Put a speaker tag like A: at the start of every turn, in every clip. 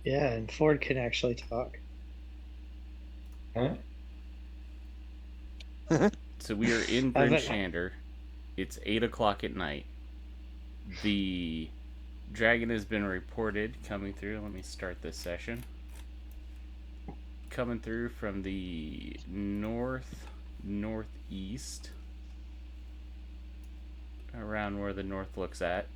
A: Yeah, and Ford can actually talk.
B: Huh?
C: So we are in
A: I
C: Bryn
A: haven't.
C: Shander. It's 8 o'clock at night. The dragon has been reported coming through. Let me start this session. Coming through from the northeast, around where the north looks at.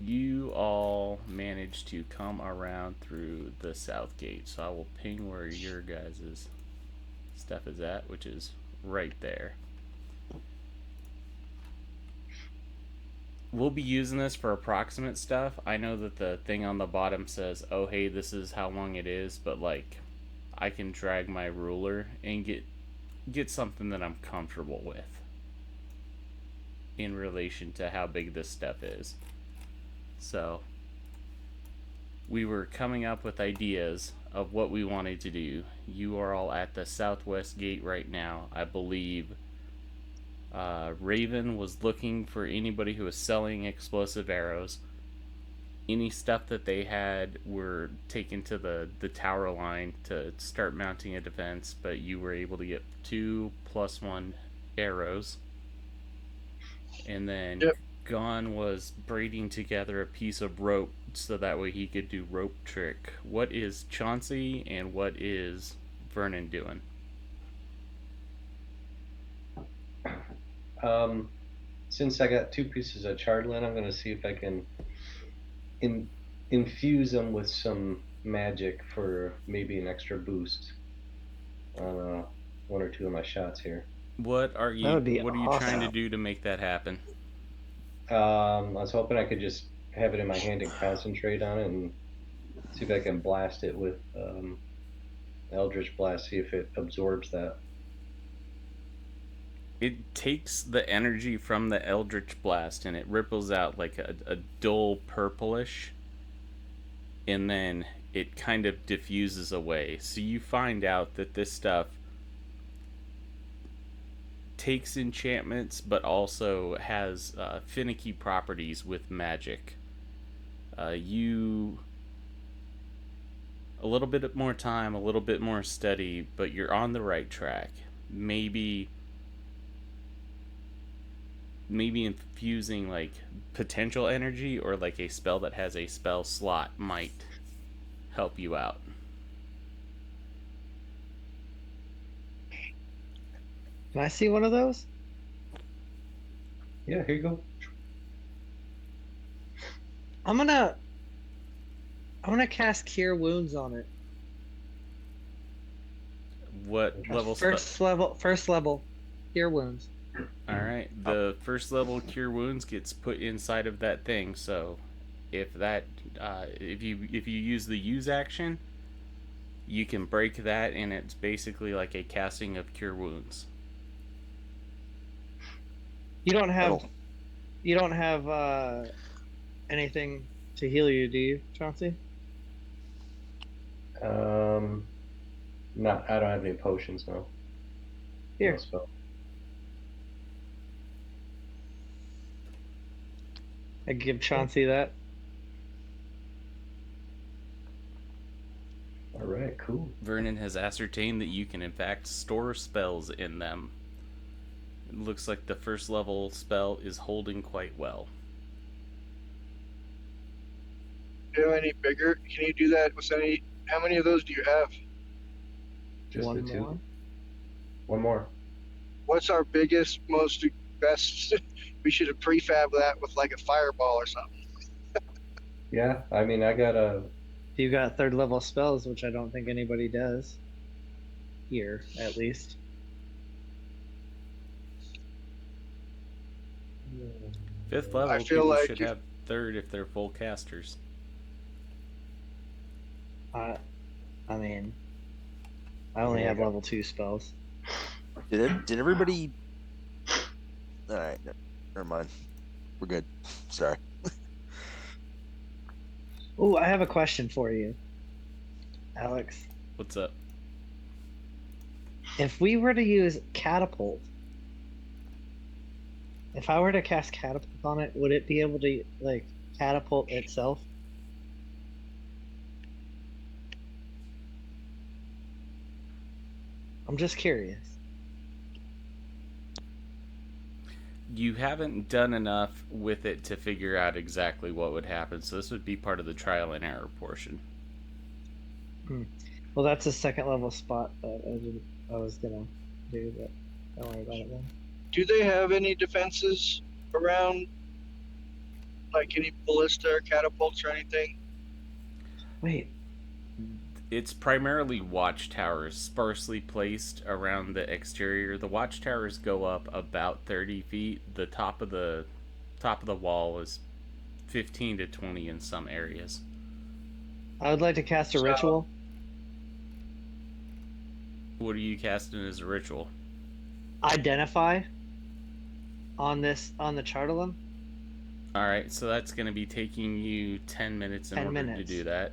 C: You all managed to come around through the south gate, so I will ping where your guys' stuff is at, which is right there. We'll be using this for approximate stuff. I know that the thing on the bottom says, oh, hey, this is how long it is, but like, I can drag my ruler and get something that I'm comfortable with in relation to how big this stuff is. So, we were coming up with ideas of what we wanted to do. You are all at the southwest gate right now. I believe Raven was looking for anybody who was selling explosive arrows. Any stuff that they had were taken to the tower line to start mounting a defense, but you were able to get 2+1 arrows. And then
D: Yep.
C: Gon was braiding together a piece of rope so that way he could do rope trick. What is Chauncey and what is Vernon doing?
B: Since I got 2 pieces of Chardalyn, I'm going to see if I can infuse them with some magic for maybe an extra boost on 1 or 2 of my shots here.
C: What are
A: That would be
C: you trying to
A: awesome.
C: do to make that happen?
B: I was hoping I could just have it in my hand and concentrate on it and see if I can blast it with Eldritch Blast, see if it absorbs that.
C: It takes the energy from the Eldritch Blast and it ripples out like a dull purplish, and then it kind of diffuses away. So you find out that this stuff takes enchantments but also has finicky properties with magic. You a little bit more time, a little bit more study, but you're on the right track. Maybe infusing like potential energy or like a spell that has a spell slot might help you out.
A: Can I see one of those?
B: Yeah, here you go.
A: I'm gonna cast Cure Wounds on it.
C: What level spell?
A: First level, Cure Wounds.
C: All right, the first level cure wounds gets put inside of that thing. So, if that if you use the use action, you can break that, and it's basically like a casting of cure wounds.
A: You don't have
E: That'll-
A: anything to heal you, do you, Chauncey?
B: Not. I don't have any potions, no.
A: Here.
B: No spell.
A: I give Chauncey that.
B: All right, cool.
C: Vernon has ascertained that you can in fact store spells in them. It looks like the first level spell is holding quite well.
D: Do any bigger? Can you do that with any? How many of those do you have?
B: Just
A: One
B: the 2.
A: more.
B: One more.
D: What's our biggest, most best? We should have prefab that with like a fireball or something.
B: Yeah, I mean, I got a.
A: You got third level spells, which I don't think anybody does. Here, at least.
C: Fifth level,
D: I feel
C: people
D: like
C: should
D: if-
C: have third if they're full casters.
A: I mean, I only have level 2 spells.
E: Did everybody? All right, never mind. We're good. Sorry.
A: Oh, I have a question for you, Alex.
C: What's up?
A: If we were to use catapult, if I were to cast catapult on it, would it be able to like catapult itself? I'm just curious.
C: You haven't done enough with it to figure out exactly what would happen, so this would be part of the trial and error portion.
A: Well, that's a second level spot that I was gonna do, but don't worry about it then.
D: Do they have any defenses around, like any ballista or catapults or anything?
A: Wait,
C: It's primarily watchtowers sparsely placed around the exterior. The watchtowers go up about 30 feet. The top of the wall is 15 to 20 in some areas.
A: I would like to cast a ritual.
C: What are you casting as a ritual?
A: Identify on the Chardalyn.
C: All right, so that's going to be taking you 10 minutes in
A: 10
C: order to
A: minutes.
C: do that.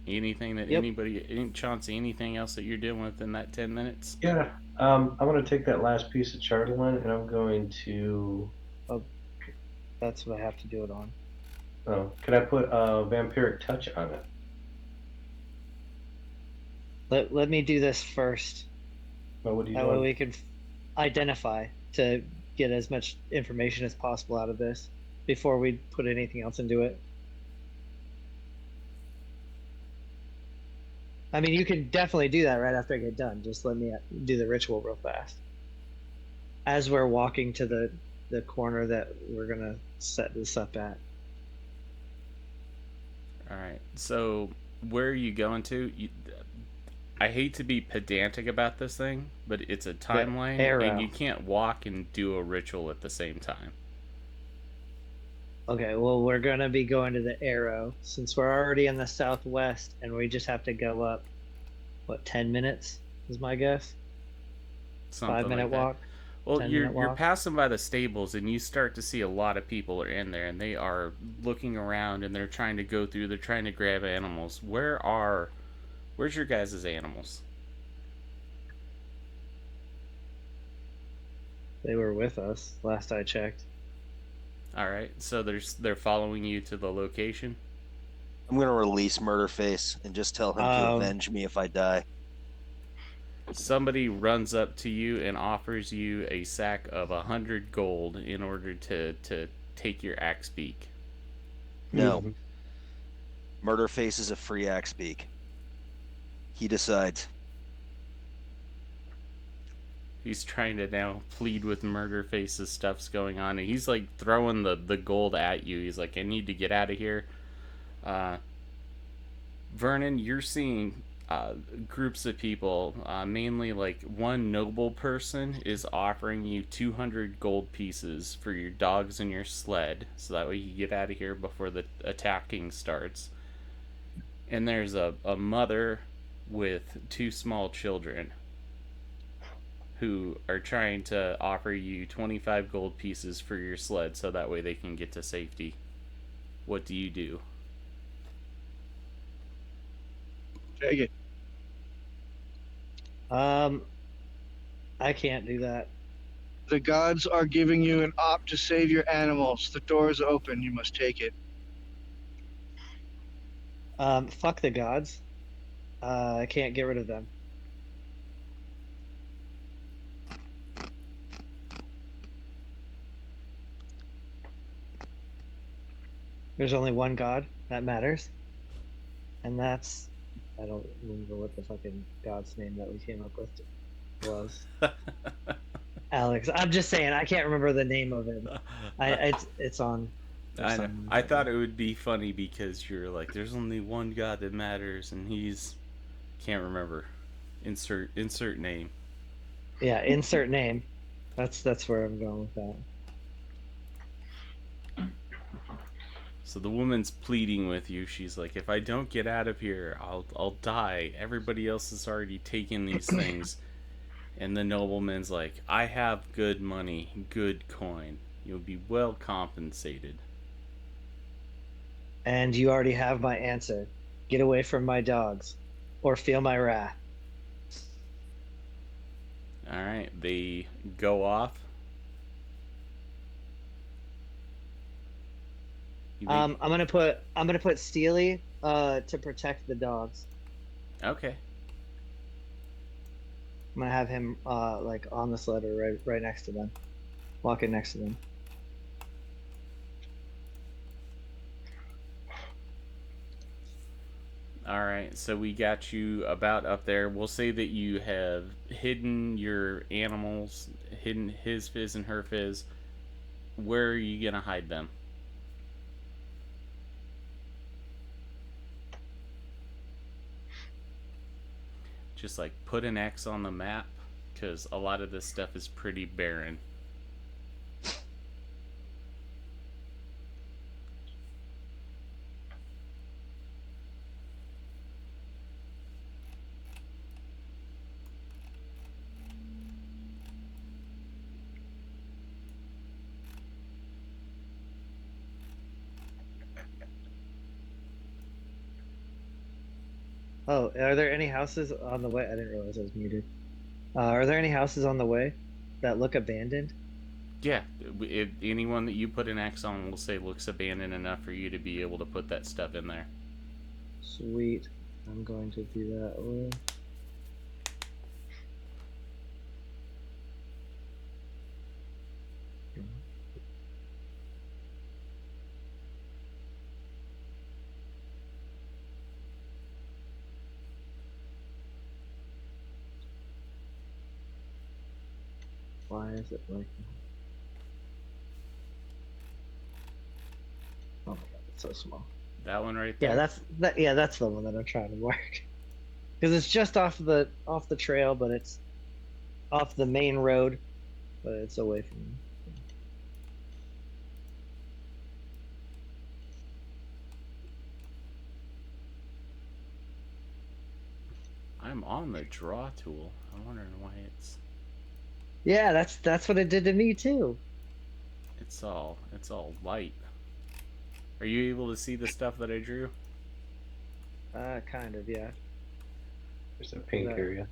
C: Anything that
A: Yep.
C: Chauncey, anything else that you're doing within that 10 minutes?
B: Yeah. I'm going to take that last piece of Chardalyn and I'm going to.
A: That's what I have to do it on.
B: Oh, could I put a vampiric touch on it?
A: Let me do this first.
B: Oh, what are you
A: That way
B: doing?
A: we can identify to get as much information as possible out of this before we put anything else into it. I mean, you can definitely do that right after I get done. Just let me do the ritual real fast. As we're walking to the corner that we're going to set this up at.
C: All right. So, where are you going to? I hate to be pedantic about this thing, but it's a timeline,
A: arrow.
C: and you can't walk and do a ritual at the same time.
A: Okay, well, we're going to be going to the arrow since we're already in the southwest and we just have to go up, 10 minutes is my guess?
C: Something
A: 5-minute
C: like that.
A: walk?
C: Well,
A: 10-minute
C: you're
A: walk?
C: passing by the stables, and you start to see a lot of people are in there, and they are looking around, and they're trying to go through. They're trying to grab animals. Where's your guys' animals?
A: They were with us last I checked.
C: All right, so they're following you to the location.
E: I'm gonna release Murderface and just tell him to avenge me if I die.
C: Somebody runs up to you and offers you a sack of 100 gold in order to take your axe beak.
E: No. Murderface is a free axe beak. He decides.
C: He's trying to now plead with Murderface's stuff's going on, and he's like throwing the gold at you. He's like, I need to get out of here. Vernon, you're seeing groups of people, mainly like one noble person is offering you 200 gold pieces for your dogs and your sled, so that way you get out of here before the attacking starts. And there's a mother with 2 small children who are trying to offer you 25 gold pieces for your sled, so that way they can get to safety. What do you do?
D: Take it.
A: I can't do that.
D: The gods are giving you an op to save your animals. The door is open. You must take it.
A: Fuck the gods. I can't get rid of them. There's only one god that matters. And that's... I don't remember what the fucking god's name that we came up with was. Alex. I'm just saying, I can't remember the name of it. It's on...
C: I know. I thought it would be funny because you're like, there's only one God that matters, and he's can't remember. Insert name.
A: Yeah, insert name. That's where I'm going with that.
C: So the woman's pleading with you. She's like, if I don't get out of here, I'll die. Everybody else has already taken these things. And the nobleman's like, I have good money, good coin. You'll be well compensated.
A: And you already have my answer. Get away from my dogs, or feel my wrath.
C: All right, they go off.
A: I'm gonna put Steely to protect the dogs.
C: Okay.
A: I'm gonna have him like on the sled or right next to them, walking next to them.
C: All right, so we got you about up there. We'll say that you have hidden your animals, hidden his fizz and her fizz. Where are you gonna hide them? Just like put an X on the map, because a lot of this stuff is pretty barren.
A: Oh, are there any houses on the way? I didn't realize I was muted. Are there any houses on the way that look abandoned?
C: Yeah, if anyone that you put an X on will say looks abandoned enough for you to be able to put that stuff in there.
A: Sweet. I'm going to do that one. Why is it like that? Oh my god, it's so small.
C: That one right there.
A: Yeah, that's the one that I'm trying to mark. Because it's just off the trail, but it's off the main road, but it's away from me.
C: I'm on the draw tool. I'm wondering why it's
A: Yeah, that's what it did to me too.
C: it's all light. Are you able to see the stuff that I drew?
A: Kind of, yeah.
B: There's a pink area.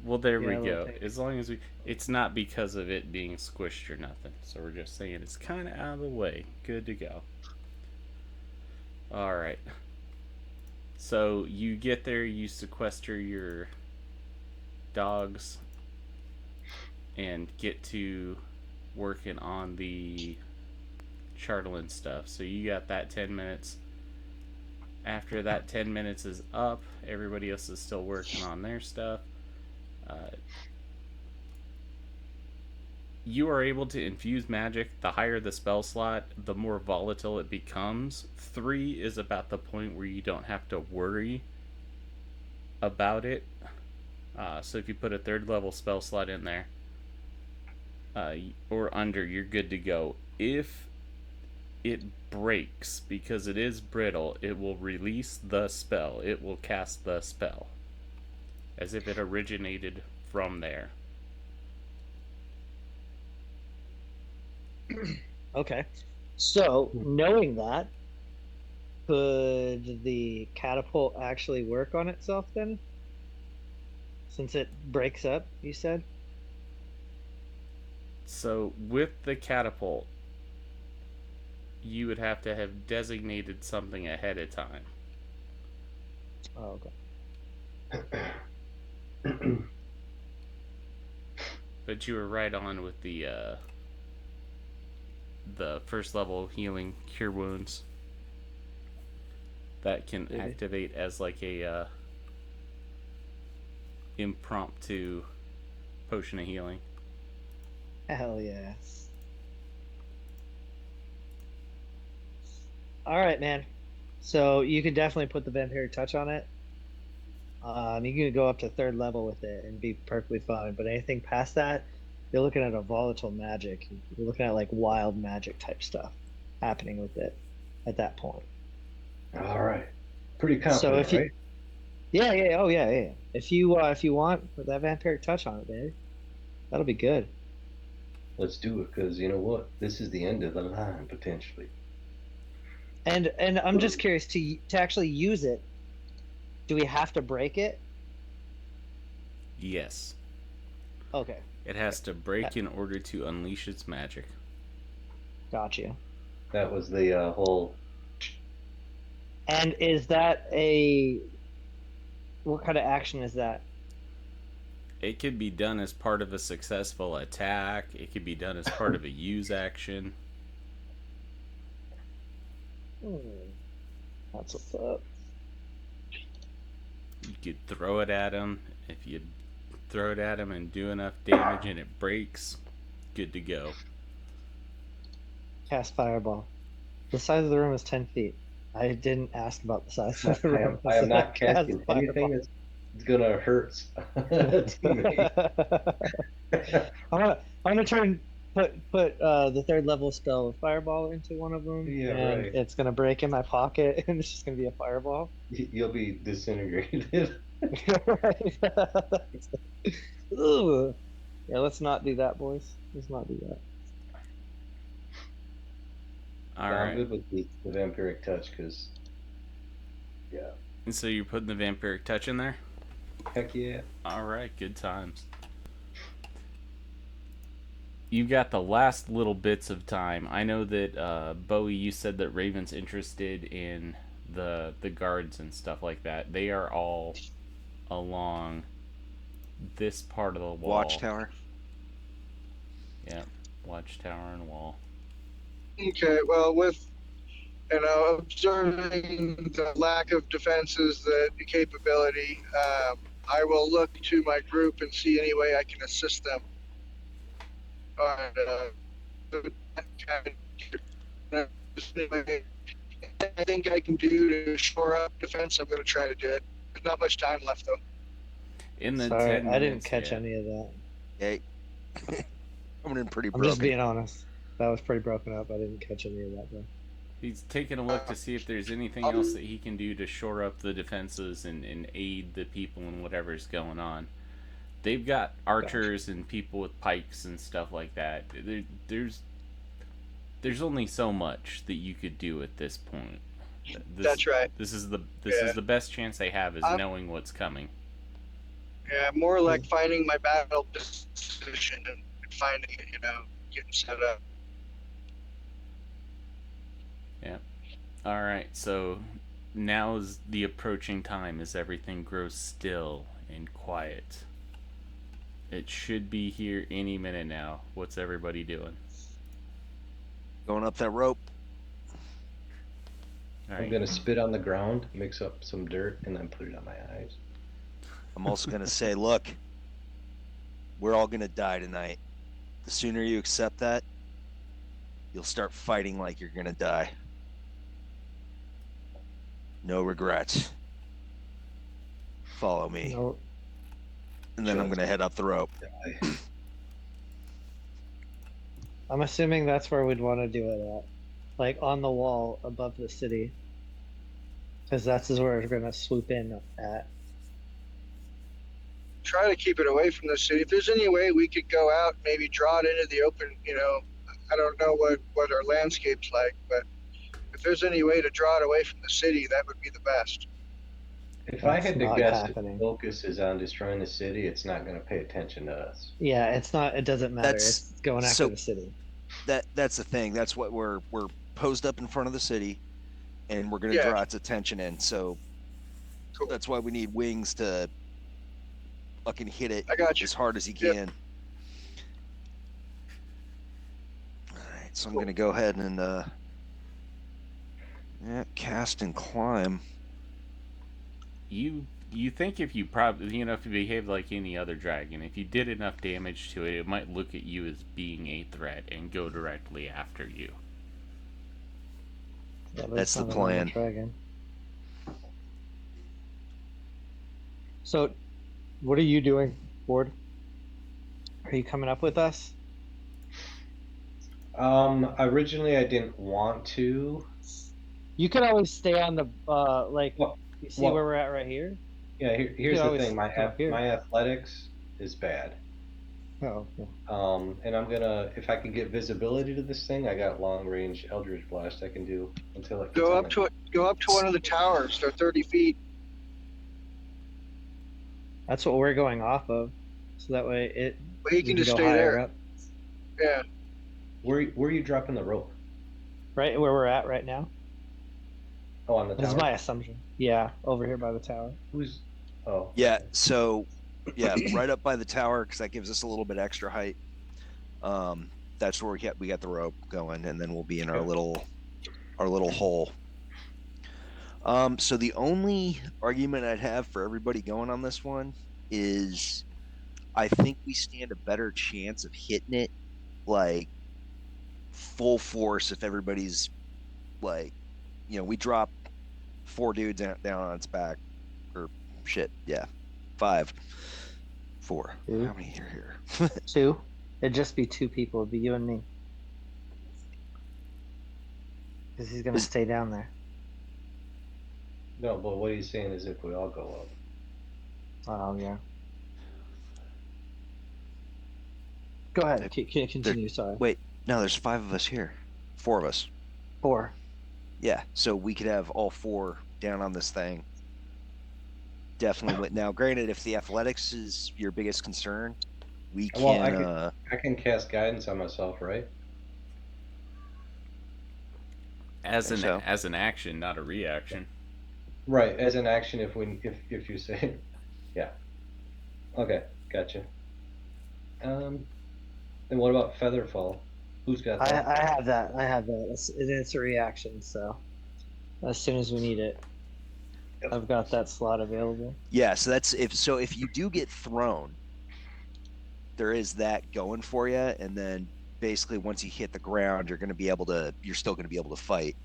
C: Well, there
A: Yeah,
C: we
A: a little
C: go.
A: pink.
C: As long as it's not because of it being squished or nothing. So we're just saying it's kind of out of the way. Good to go. All right. So you get there, you sequester your dogs, and get to working on the Chardalyn stuff. So you got that 10 minutes. After that 10 minutes is up, everybody else is still working on their stuff. You are able to infuse magic. The higher the spell slot, the more volatile it becomes. 3 is about the point where you don't have to worry about it. So if you put a 3rd level spell slot in there, or under, you're good to go. If it breaks, because it is brittle, it will release the spell. It will cast the spell as if it originated from there.
A: Okay. So, knowing that, could the catapult actually work on itself then? Since it breaks up, you said?
C: So with the catapult, you would have to have designated something ahead of time.
A: Oh, okay.
C: But you were right on with the 1st level healing cure wounds. That can activate as like a impromptu potion of healing.
A: Hell yes. All right, man. So you could definitely put the vampiric touch on it. You can go up to 3rd level with it and be perfectly fine. But anything past that, you're looking at a volatile magic. You're looking at like wild magic type stuff happening with it at that point.
B: All right. Pretty confident,
A: So if you,
B: right?
A: yeah, oh yeah. If you want, put that vampiric touch on it, baby. That'll be good.
B: Let's do it, because you know what? This is the end of the line, potentially.
A: And I'm just curious, to actually use it, do we have to break it?
C: Yes.
A: Okay.
C: It has to break in order to unleash its magic.
A: Got you.
B: That was the whole...
A: And is that what kind of action is that?
C: It could be done as part of a successful attack. It could be done as part of a use action.
A: That's what's up.
C: You could throw it at him. If you throw it at him and do enough damage and it breaks, good to go.
A: Cast fireball. The size of the room is 10 feet. I didn't ask about the size of the room.
B: I am not casting anything that's going to hurt a teammate.
A: I'm gonna try and put the 3rd level spell of fireball into one of them.
B: Yeah,
A: and
B: right.
A: It's gonna break in my pocket, and it's just gonna be a fireball.
B: You'll be disintegrated.
A: Right. Ugh. Yeah, let's not do that, boys. Let's not do that.
C: All
B: I'm
C: right.
B: good with the vampiric touch because, yeah.
C: And so you're putting the vampiric touch in there?
B: Heck yeah.
C: All right, good times. You got the last little bits of time. I know that Bowie, you said that Raven's interested in the guards and stuff like that. They are all along this part of the wall.
E: Watchtower.
C: Yeah, watchtower and wall.
D: Okay, well, with observing the lack of defenses, the capability, I will look to my group and see any way I can assist them. I think I can do to shore up defense. I'm going to try to do it. There's not much time left, though.
C: In the
A: Sorry,
C: 10
A: I didn't
C: minutes,
A: catch
C: yeah.
A: any of that.
E: Hey. Coming in pretty
A: I'm
E: broken.
A: just being honest. That was pretty broken up. I didn't catch any of that, though.
C: He's taking a look to see if there's anything else that he can do to shore up the defenses and aid the people in whatever's going on. They've got archers and people with pikes and stuff like that. There's only so much that you could do at this point.
D: That's right.
C: This is the best chance they have is knowing what's coming.
D: Yeah, more like finding my battle position and finding it, getting set up.
C: Yeah. All right. So now is the approaching time as everything grows still and quiet. It should be here any minute now. What's everybody doing?
E: Going up that rope.
C: All
B: I'm
C: right.
B: going to spit on the ground, mix up some dirt, and then put it on my eyes.
E: I'm also going to say, look, we're all going to die tonight. The sooner you accept that, you'll start fighting like you're going to die. No regrets. Follow me.
A: No,
E: And then I'm going to head up the rope.
A: I'm assuming that's where we'd want to do it at. Like on the wall above the city. Because that's where we're going to swoop in at.
D: Try to keep it away from the city. If there's any way we could go out, maybe draw it into the open, I don't know what our landscape's like, but if there's any way to draw it away from the city, that would be the best.
B: If I had to
A: That's
B: guess,
A: not
B: if
A: happening.
B: the focus is on destroying the city, it's not going to pay attention to us.
A: Yeah, it doesn't matter.
E: That's-
A: It's going after
E: so-
A: the city.
E: That's the thing. That's what we're posed up in front of the city, and we're going to
D: Yeah.
E: draw its attention in. So
D: Cool.
E: that's why we need wings to fucking hit it
D: I got you.
E: as hard as you
D: Yep.
E: can. All right, so I'm going to go ahead and cast and climb.
C: You think if you if you behave like any other dragon, if you did enough damage to it, it might look at you as being a threat and go directly after you.
A: Yeah, but
E: That's
A: it's
E: the
A: not a normal
E: plan.
A: dragon. So, what are you doing, Ward? Are you coming up with us?
B: Originally I didn't want to.
A: You could always stay on the
B: Well,
A: you see
B: well-
A: where we're at right here?
B: Yeah, here's the
A: always
B: thing. My
A: come up here.
B: my athletics is bad.
A: Oh, yeah.
B: And I'm gonna, if I can get visibility to this thing, I got long range Eldritch Blast I can do until it gets
D: Go
B: on
D: up to it. Go up to one of the towers. They're 30 feet.
A: That's what we're going off of. So that way
D: Well, you
A: we
D: can just
A: go
D: stay
A: higher
D: there.
A: up.
D: Yeah.
B: Where are you dropping the rope?
A: Right where we're at right now.
B: Oh, on the
A: That's
B: tower.
A: my assumption. Yeah, over here by the tower.
B: Who's? Oh.
E: Yeah,
B: okay.
E: so Yeah, right up by the tower because that gives us a little bit extra height. That's where we got the rope going, and then we'll be in our little hole. So the only argument I'd have for everybody going on this one is I think we stand a better chance of hitting it like full force if everybody's like, we drop 4 dudes down on its back, or shit, yeah, 5, 4.
A: Two.
E: How many are here?
A: 2. It'd just be 2 people. It'd be you and me. Because he's gonna stay down there.
B: No, but what he's saying is if we all go up.
A: Oh yeah. Go ahead. Continue. Sorry.
E: Wait, no, there's 5 of us here. 4 of us.
A: 4.
E: Yeah, so we could have all 4 down on this thing. Definitely. Now, granted, if the athletics is your biggest concern, we can.
B: Well, I can cast guidance on myself, right?
C: As an action, not a reaction.
B: Right, as an action if you say, yeah. Okay, gotcha. And what about Featherfall? Who's got that?
A: I have that. It's a reaction. So as soon as we need it, I've got that slot available.
E: Yeah, so if you do get thrown, there is that going for you, and then basically once you hit the ground, you're still going to be able to fight,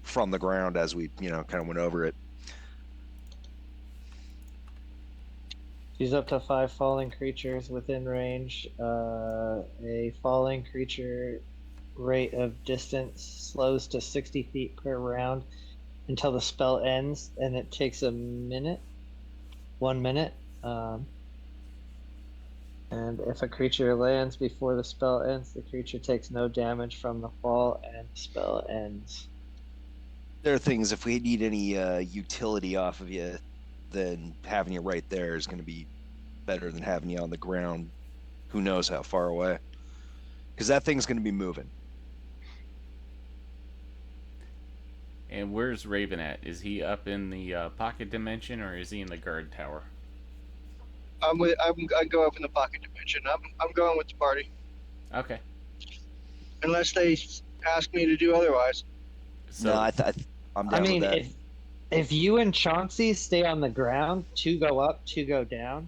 E: from the ground as we, kind of went over it.
A: Use up to 5 falling creatures within range. A falling creature rate of distance slows to 60 feet per round until the spell ends, and it takes 1 minute. And if a creature lands before the spell ends, the creature takes no damage from the fall, and the spell ends.
E: There are things, if we need any utility off of you, then having you right there is going to be better than having you on the ground who knows how far away. Because that thing's going to be moving.
C: And where's Raven at? Is he up in the pocket dimension, or is he in the guard tower?
D: I go up in the pocket dimension. I'm going with the party
C: Okay.
D: unless they ask me to do otherwise.
C: So
E: No, I'm down with that.
A: if you and Chauncey stay on the ground, 2 go up, 2 go down,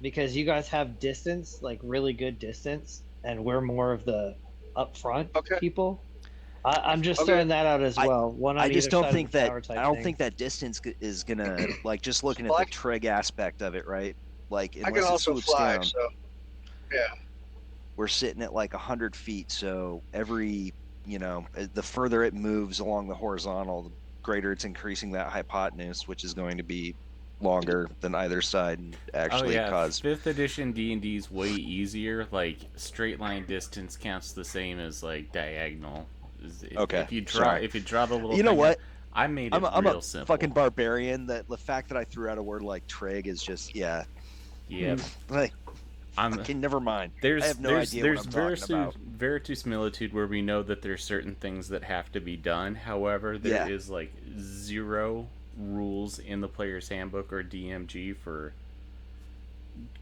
A: because you guys have distance, like really good distance, and we're more of the up front people. I'm just throwing that out as well.
E: I just don't think that think that distance is gonna like just looking at the trig aspect of it, right? Like
D: I can also fly,
E: down,
D: so yeah.
E: We're sitting at like 100 feet, so every the further it moves along the horizontal, the greater it's increasing that hypotenuse, which is going to be longer than either side and actually cause
C: 5th edition D&D is way easier. Like straight line distance counts the same as like diagonal.
E: Okay.
C: If you draw the little.
E: You know what?
C: I made it
E: I'm
C: real
E: a
C: simple.
E: fucking barbarian. That the fact that I threw out a word like trig is just
C: Yeah.
E: Like, fucking never mind. I have no idea what I'm talking about.
C: Verisimilitude where we know that there's certain things that have to be done. However, there is like 0 rules in the player's handbook or DMG for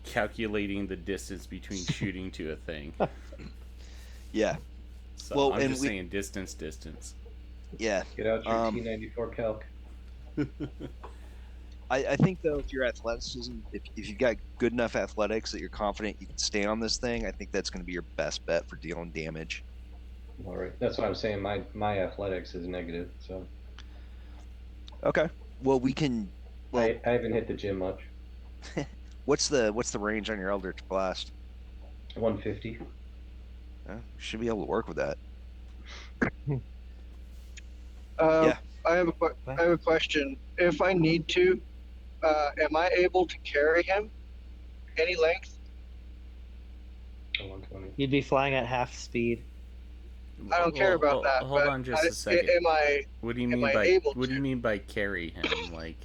C: calculating the distance between shooting to a thing.
E: Yeah.
C: So I'm just saying distance.
E: Yeah.
B: Get out your T94 calc.
E: I think though, if your athleticism, if you've got good enough athletics that you're confident you can stay on this thing, I think that's going to be your best bet for dealing damage.
B: All right, that's what I'm saying. My athletics is negative, so.
E: Okay. Well, we can. Well,
B: I haven't hit the gym much.
E: What's the range on your Eldritch Blast?
B: 150.
E: Should be able to work with that.
D: I have a question. If I need to, am I able to carry him any length?
B: 120.
A: You'd be flying at half speed.
D: I don't care about that.
C: Hold on just a second. What do you mean by carry him? Like,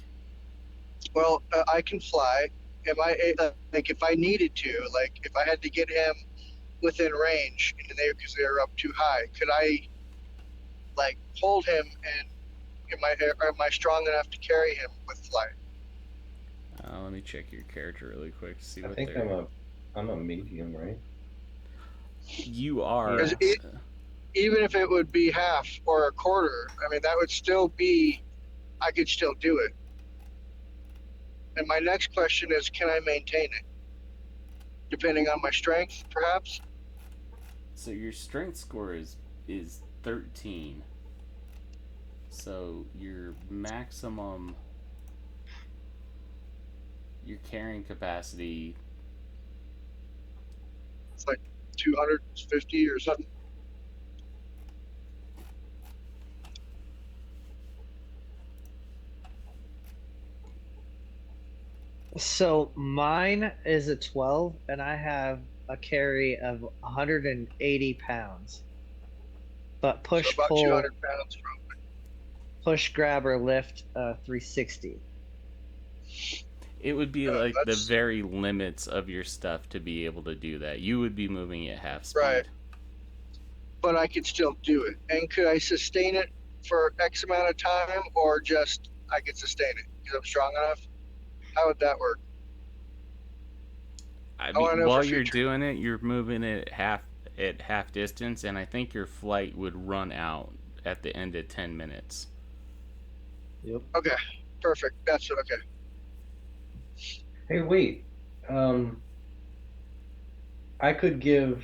D: well, I can fly. Am I like if I needed to, like if I had to get him within range, and because they're up too high, could I like hold him, and am I strong enough to carry him with flight?
C: Let me check your character really quick to see
B: I
C: what
B: think
C: they're.
B: I'm a medium, right?
C: You are.
D: Because even if it would be half or a quarter, I mean, that would still be, I could still do it. And my next question is, can I maintain it? Depending on my strength, perhaps?
C: So your strength score is 13. So your maximum your carrying capacity.
D: It's like 250 or something.
A: So mine is a 12, and I have a carry of 180 pounds. But
D: So
A: push,
D: about
A: pull,
D: 200 pounds from.
A: push, grab, or lift 360.
C: It would be like the
D: That's
C: very limits of your stuff to be able to do that. You would be moving at half speed.
D: right. But I could still do it. And could I sustain it for X amount of time, or just I could sustain it because I'm strong enough? How would that work?
C: I
D: I want to
C: mean,
D: know
C: while
D: for
C: you're
D: future.
C: doing it, you're moving it at half distance, and I think your flight would run out at the end of 10 minutes.
A: Yep.
D: Okay, perfect. That's okay.
B: Hey, wait. I could give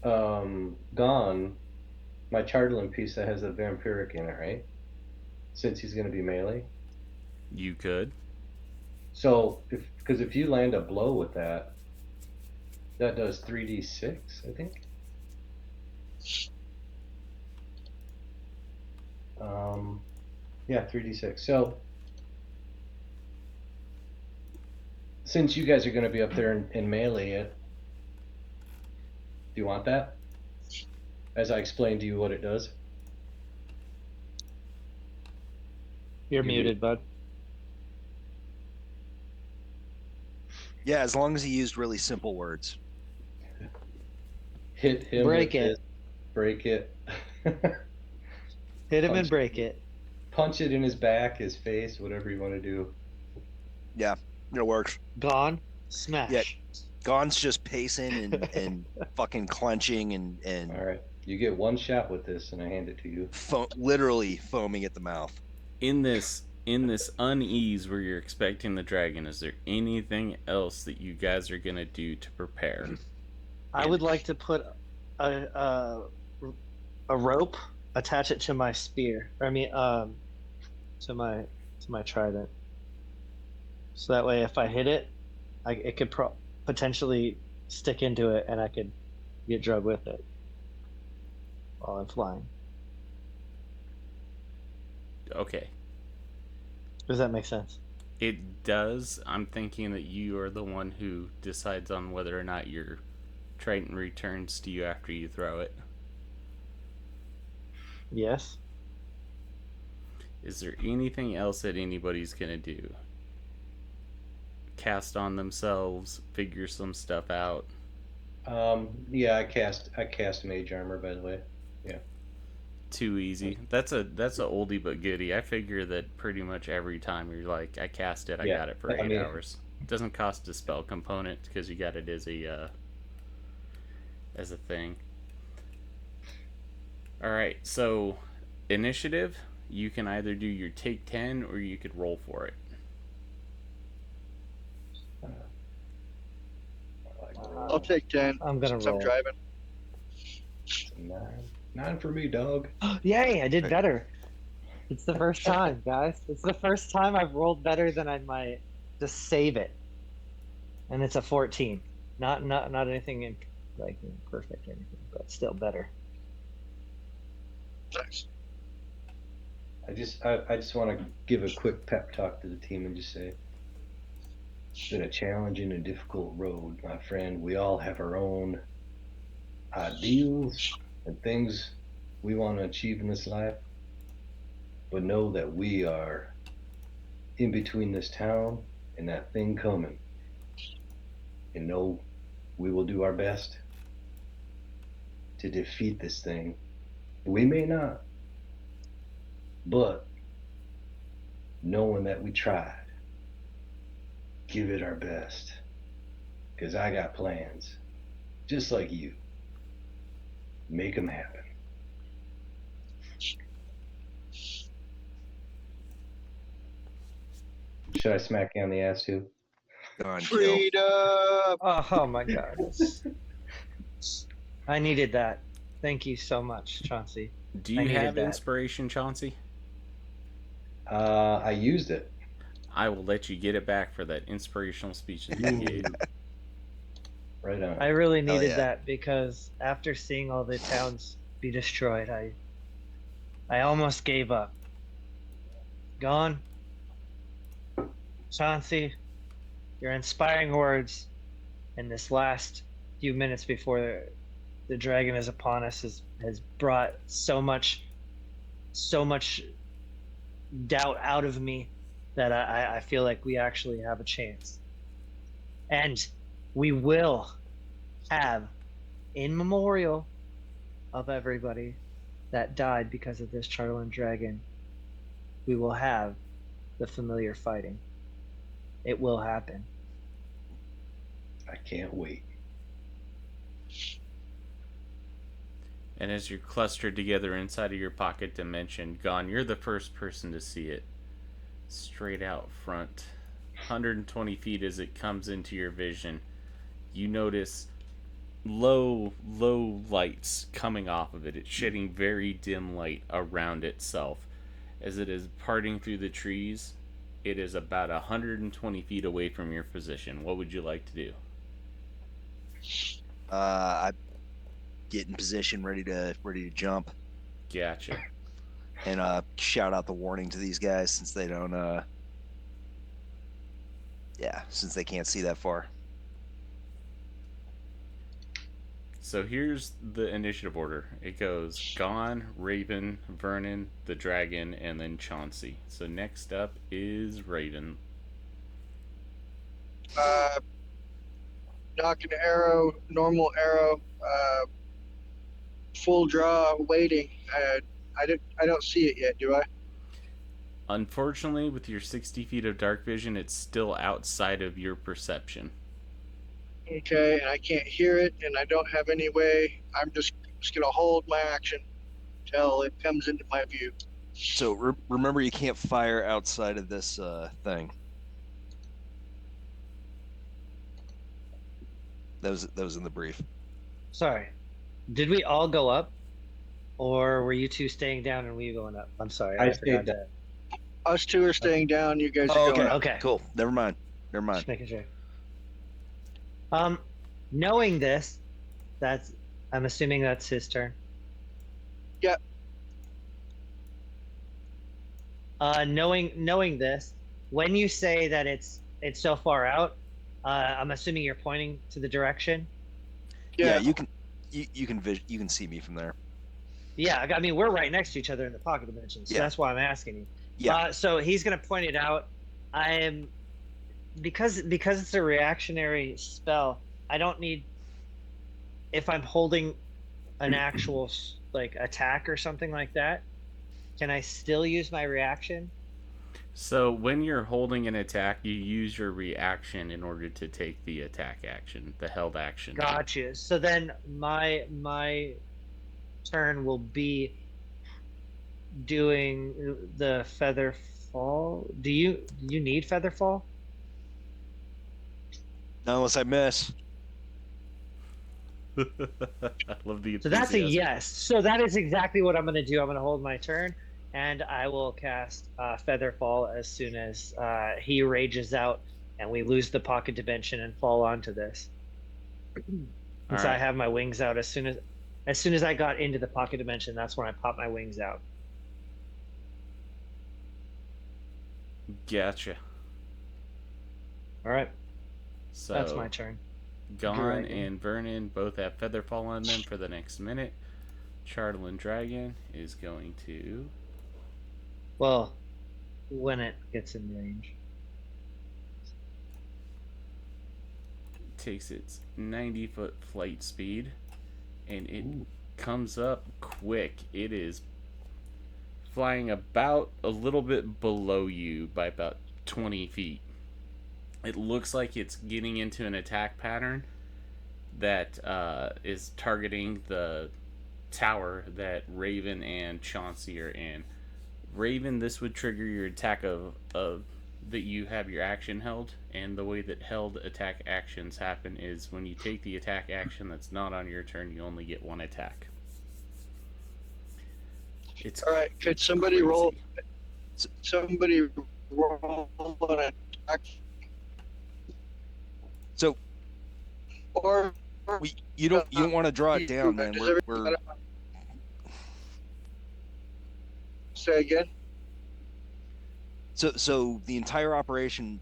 B: Gon my Chardalyn piece that has a vampiric in it, right? Since he's going to be melee.
C: You could.
B: So, because if you land a blow with that, that does 3d6, I think. Yeah, 3d6. So, since you guys are going to be up there in melee it, do you want that? As I explained to you what it does?
A: You're
B: You
A: muted, bud.
E: Yeah, as long as he used really simple words.
B: Hit him
A: Break
B: with
A: it.
B: this, break it.
A: Hit him
B: Punch
A: and break it.
B: Punch it in his back, his face, whatever you want to do.
E: Yeah, it works.
A: Gone. Smash.
E: Yeah. Gon's just pacing and fucking clenching and
B: All right, you get one shot with this, and I hand it to you.
E: literally foaming at the mouth.
C: In this unease where you're expecting the dragon, is there anything else that you guys are gonna do to prepare?
A: I would like to put a rope, attach it to my spear. I mean, to my trident. So that way, if I hit it, it could potentially stick into it, and I could get drugged with it while I'm flying.
C: Okay.
A: Does that make sense?
C: It does. I'm thinking that you are the one who decides on whether or not your trident returns to you after you throw it.
A: Yes.
C: Is there anything else that anybody's gonna do? Cast on themselves, figure some stuff out.
B: Yeah, I cast mage armor, by the way. Yeah.
C: Too easy. That's a oldie but goodie. I figure that pretty much every time you're like, I cast it, I
B: Yeah,
C: got it for
B: I
C: 8
B: mean-
C: hours. It doesn't cost a spell component because you got it as a thing. All right, so initiative. You can either do your take 10 or you could roll for it.
D: I'll take 10
A: I'm gonna
D: since
A: roll.
D: I'm driving.
B: 9 for me, dog.
A: Yay! I did better. It's the first time, guys. It's the first time I've rolled better than I might. Just save it, and it's a 14. Not anything like perfect or anything, but still better.
D: Nice.
B: I just want to give a quick pep talk to the team and just say, it's been a challenging and difficult road, my friend. We all have our own ideals and things we want to achieve in this life, but know that we are in between this town and that thing coming, and know we will do our best to defeat this thing. We may not, but knowing that we tried, give it our best. Because I got plans. Just like you. Make them happen. Should I smack you on the ass too?
E: Go on, kill.
D: Freedom.
A: Oh my god. I needed that. Thank you so much, Chauncey.
C: Do
A: I
C: you
A: needed
C: have
A: that.
C: inspiration, Chauncey?
B: I used it.
C: I will let you get it back for that inspirational speech that you gave.
B: Right on.
A: I really
E: Hell
A: needed
E: yeah.
A: that because after seeing all the towns be destroyed, I almost gave up. Gone. Chauncey, your inspiring words in this last few minutes before the dragon is upon us has brought so much doubt out of me that I feel like we actually have a chance. And we will have, in memorial of everybody that died because of this Chardalyn dragon, we will have the familiar fighting. It will happen.
B: I can't wait.
C: And as you're clustered together inside of your pocket dimension, Gone, you're the first person to see it. Straight out front. 120 feet as it comes into your vision. You notice low lights coming off of it. It's shedding very dim light around itself. As it is parting through the trees, it is about 120 feet away from your position. What would you like to do?
E: I get in position, ready to jump,
C: Gotcha.
E: and shout out the warning to these guys since they don't. Since they can't see that far.
C: So here's the initiative order. It goes Gone, Raven, Vernon, the dragon, and then Chauncey. So next up is Raven.
D: Knock an arrow, normal arrow, full draw, waiting. I don't see it yet, do I?
C: Unfortunately, with your 60 feet of dark vision, it's still outside of your perception.
D: Okay, and I can't hear it, and I don't have any way. I'm just gonna hold my action till it comes into my view.
E: So remember, you can't fire outside of this thing. That was in the brief.
A: Sorry. Did we all go up? Or were you two staying down and we going up? I'm sorry.
B: I
A: forgot
B: stayed
A: that.
D: Us two are staying down. You guys are
E: Oh,
D: going
E: okay.
D: up.
A: Okay.
E: Cool. Never mind.
A: Just making sure. Knowing this, I'm assuming that's his turn.
D: Yep.
A: Knowing this, when you say that it's so far out, I'm assuming you're pointing to the direction.
E: Yeah, you can see me from there.
A: Yeah, I mean we're right next to each other in the pocket dimension, so
E: Yeah.
A: that's why I'm asking you.
E: Yeah.
A: So he's gonna point it out. I am because it's a reactionary spell. I don't need if I'm holding an actual like attack or something like that. Can I still use my reaction?
C: So when you're holding an attack, you use your reaction in order to take the attack action, the held action.
A: Gotcha. So then my turn will be doing the feather fall. Do you need feather fall?
E: Not unless I miss.
C: I love the
A: So that's a
C: enthusiasm.
A: yes. So that is exactly what I'm going to do. I'm going to hold my turn, and I will cast feather fall as soon as he rages out, and we lose the pocket dimension and fall onto this. And so I
C: Alright.
A: have my wings out as soon as I got into the pocket dimension. That's when I pop my wings out.
C: Gotcha.
A: All right,
C: So
A: that's my turn.
C: Gone
A: Dragon.
C: and Vernon both have feather fall on them for the next minute. Chardalyn Dragon is going to
A: Well, when it gets in range.
C: takes its 90-foot flight speed, and it comes up quick. It is flying about a little bit below you by about 20 feet. It looks like it's getting into an attack pattern that is targeting the tower that Raven and Chauncey are in. Raven, this would trigger your attack of that you have your action held, and the way that held attack actions happen is when you take the attack action that's not on your turn, you only get one attack. It's
D: All right. Could somebody
C: crazy.
D: roll? Somebody roll an attack.
E: So
D: Or
E: you don't want to draw it down, man.
D: Does
E: We're
D: say again.
E: so the entire operation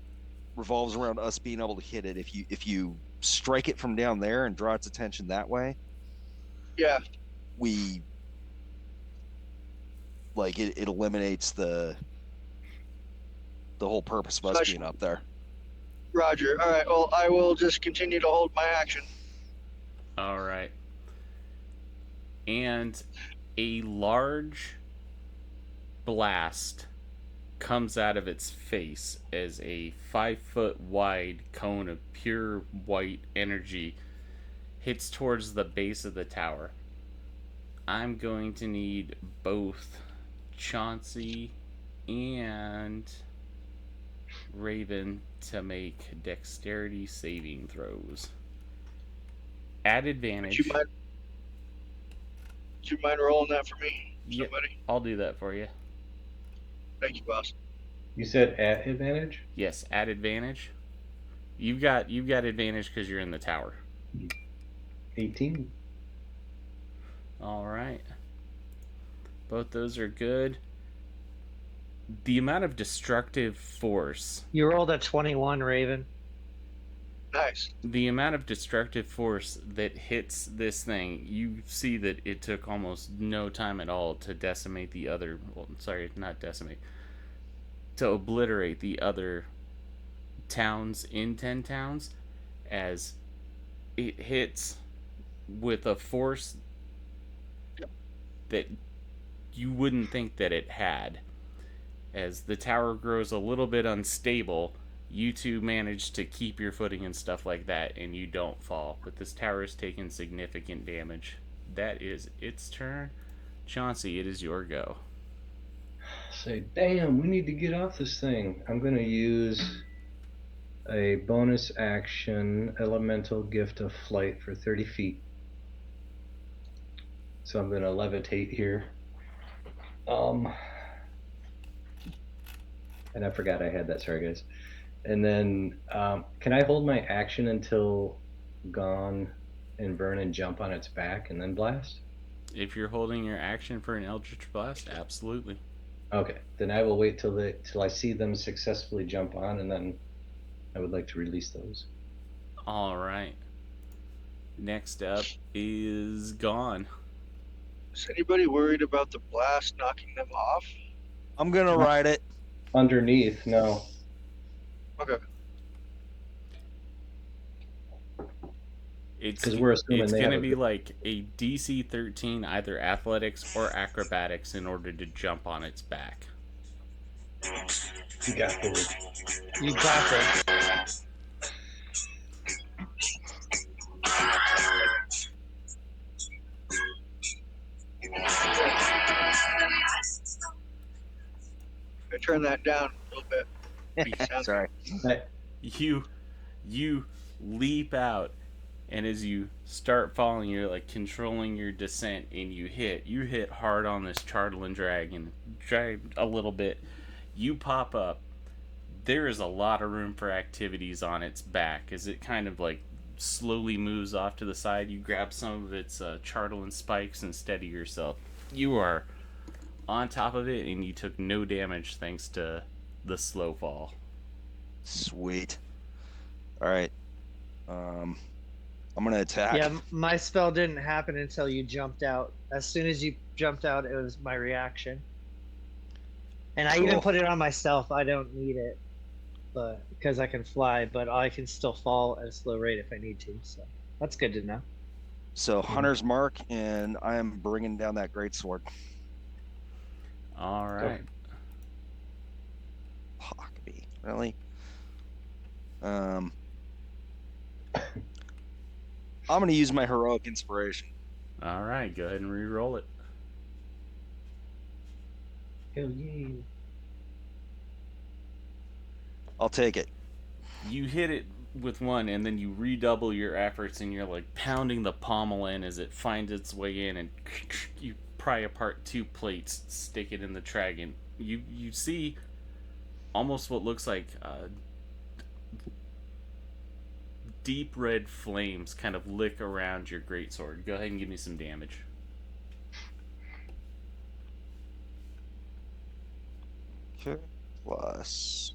E: revolves around us being able to hit it. If you strike it from down there and draw its attention that way,
D: Yeah.
E: we like it eliminates the whole purpose of us
D: Slash-
E: being up there.
D: Roger. All right. Well, I will just continue to hold my action.
C: All right. And a large blast comes out of its face as a 5-foot wide cone of pure white energy hits towards the base of the tower. I'm going to need both Chauncey and Raven to make dexterity saving throws. At advantage.
D: Would you mind rolling that for me,
C: Yep,
D: somebody?
C: I'll do that for you.
D: Thank you, boss.
B: You said at advantage?
C: Yes, at advantage. You've got advantage because you're in the tower.
B: 18.
C: All right. Both those are good. The amount of destructive force,
A: You rolled a 21, Raven.
D: Nice.
C: the amount of destructive force that hits this thing, you see that it took almost no time at all to decimate the other. Well, sorry, not decimate. To obliterate the other towns in 10 towns, as it hits with a force that you wouldn't think that it had. As the tower grows a little bit unstable, you two manage to keep your footing and stuff like that, and you don't fall. But this tower has taken significant damage. That is its turn. Chauncey, it is your go.
B: Say, damn, we need to get off this thing. I'm going to use a bonus action elemental gift of flight for 30 feet. So I'm going to levitate here. And I forgot I had that, sorry guys. And then, can I hold my action until Gone and Vernon jump on its back and then blast?
C: If you're holding your action for an Eldritch Blast, absolutely.
B: Okay, then I will wait till I see them successfully jump on, and then I would like to release those.
C: All right. Next up is Gone.
D: Is anybody worried about the blast knocking them off?
E: I'm gonna ride it.
B: Underneath, no.
D: Okay.
C: It's
B: 'Cause we're assuming
C: it's
B: they
C: gonna
B: have a
C: be
B: good-
C: like a DC 13, either athletics or acrobatics, in order to jump on its back.
B: You got this.
A: You got this.
D: I turn that down a little bit. Sounds
E: Sorry.
C: You leap out, and as you start falling, you're like controlling your descent, and you hit hard on this Chardalyn dragon, drag a little bit. You pop up. There is a lot of room for activities on its back as it kind of like slowly moves off to the side. You grab some of its Chardalyn spikes and steady yourself. You are on top of it, and you took no damage thanks to the slow fall.
E: Sweet. All right. I'm gonna attack.
A: Yeah, my spell didn't happen until you jumped out. As soon as you jumped out, it was my reaction. And I even
E: Cool.
A: put it on myself. I don't need it, but because I can fly, but I can still fall at a slow rate if I need to. So that's good to know.
E: So Hunter's Mark, and I am bringing down that greatsword.
C: All right.
E: Fuck me, really? I'm going to use my heroic inspiration.
C: All right, go ahead and re-roll it.
B: Hell yeah.
E: I'll take it.
C: You hit it with one, and then you redouble your efforts, and you're like pounding the pommel in as it finds its way in, and you pry apart two plates, stick it in the dragon. You see almost what looks like deep red flames kind of lick around your greatsword. Go ahead and give me some damage.
E: Okay. Plus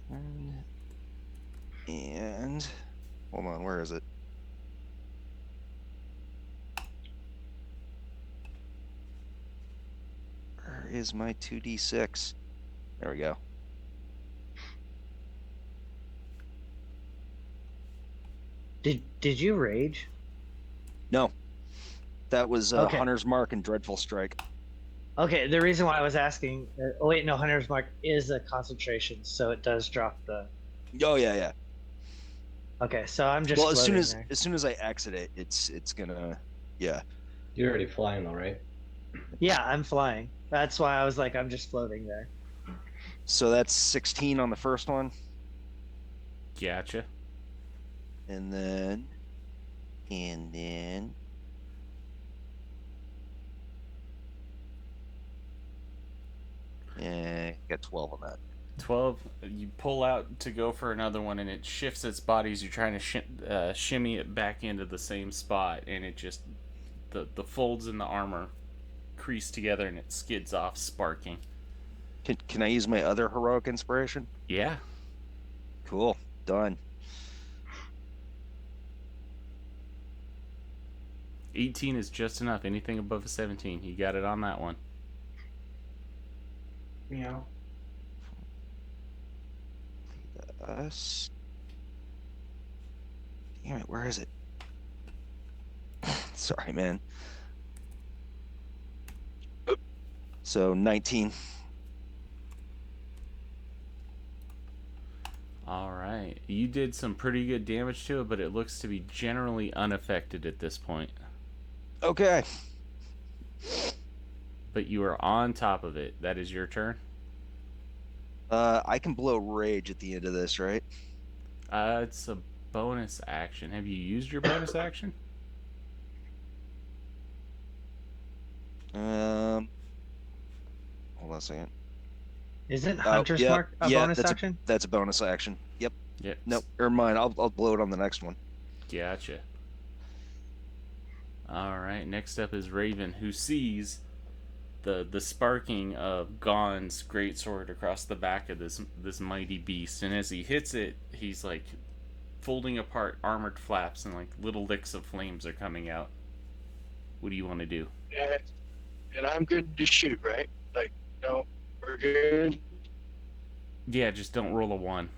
E: 10. And hold on, where is it? Where is my 2d6? There we go.
A: Did you rage?
E: No, that was
A: Okay.
E: Hunter's Mark and Dreadful Strike.
A: Okay, the reason why I was asking, oh wait, no, Hunter's Mark is a concentration, so it does drop the.
E: Oh yeah.
A: Okay, so I'm just
E: Well, as soon
A: floating
E: as I exit it, it's gonna, yeah.
B: You're already flying, all right?
A: Yeah, I'm flying. That's why I was like, I'm just floating there.
E: So that's 16 on the first one,
C: Gotcha.
E: and then got 12 on that.
C: 12. You pull out to go for another one, and it shifts its body as you're trying to shimmy it back into the same spot, and it just the folds in the armor crease together, and it skids off, sparking.
E: Can I use my other heroic inspiration?
C: Yeah.
E: Cool. Done.
C: 18 is just enough. Anything above a 17, you got it on that one.
B: Meow.
E: Us. Damn it, where is it? Sorry, man. So 19.
C: All right. You did some pretty good damage to it, but it looks to be generally unaffected at this point.
E: Okay.
C: But you are on top of it. That is your turn.
E: I can blow rage at the end of this, right?
C: It's a bonus action. Have you used your bonus action?
E: Hold on a second.
A: Isn't Hunter's
E: yeah,
A: Mark a bonus
E: that's
A: action?
E: That's a bonus action. Yep.
C: Yep.
E: Nope. Never mind. I'll blow it on the next one.
C: Gotcha. All right. Next up is Raven, who sees the sparking of Gon's greatsword across the back of this mighty beast, and as he hits it, he's like folding apart armored flaps, and like little licks of flames are coming out. What do you want to do?
D: And I'm good to shoot, right? Like, no, we're good.
C: Yeah, just don't roll a 1.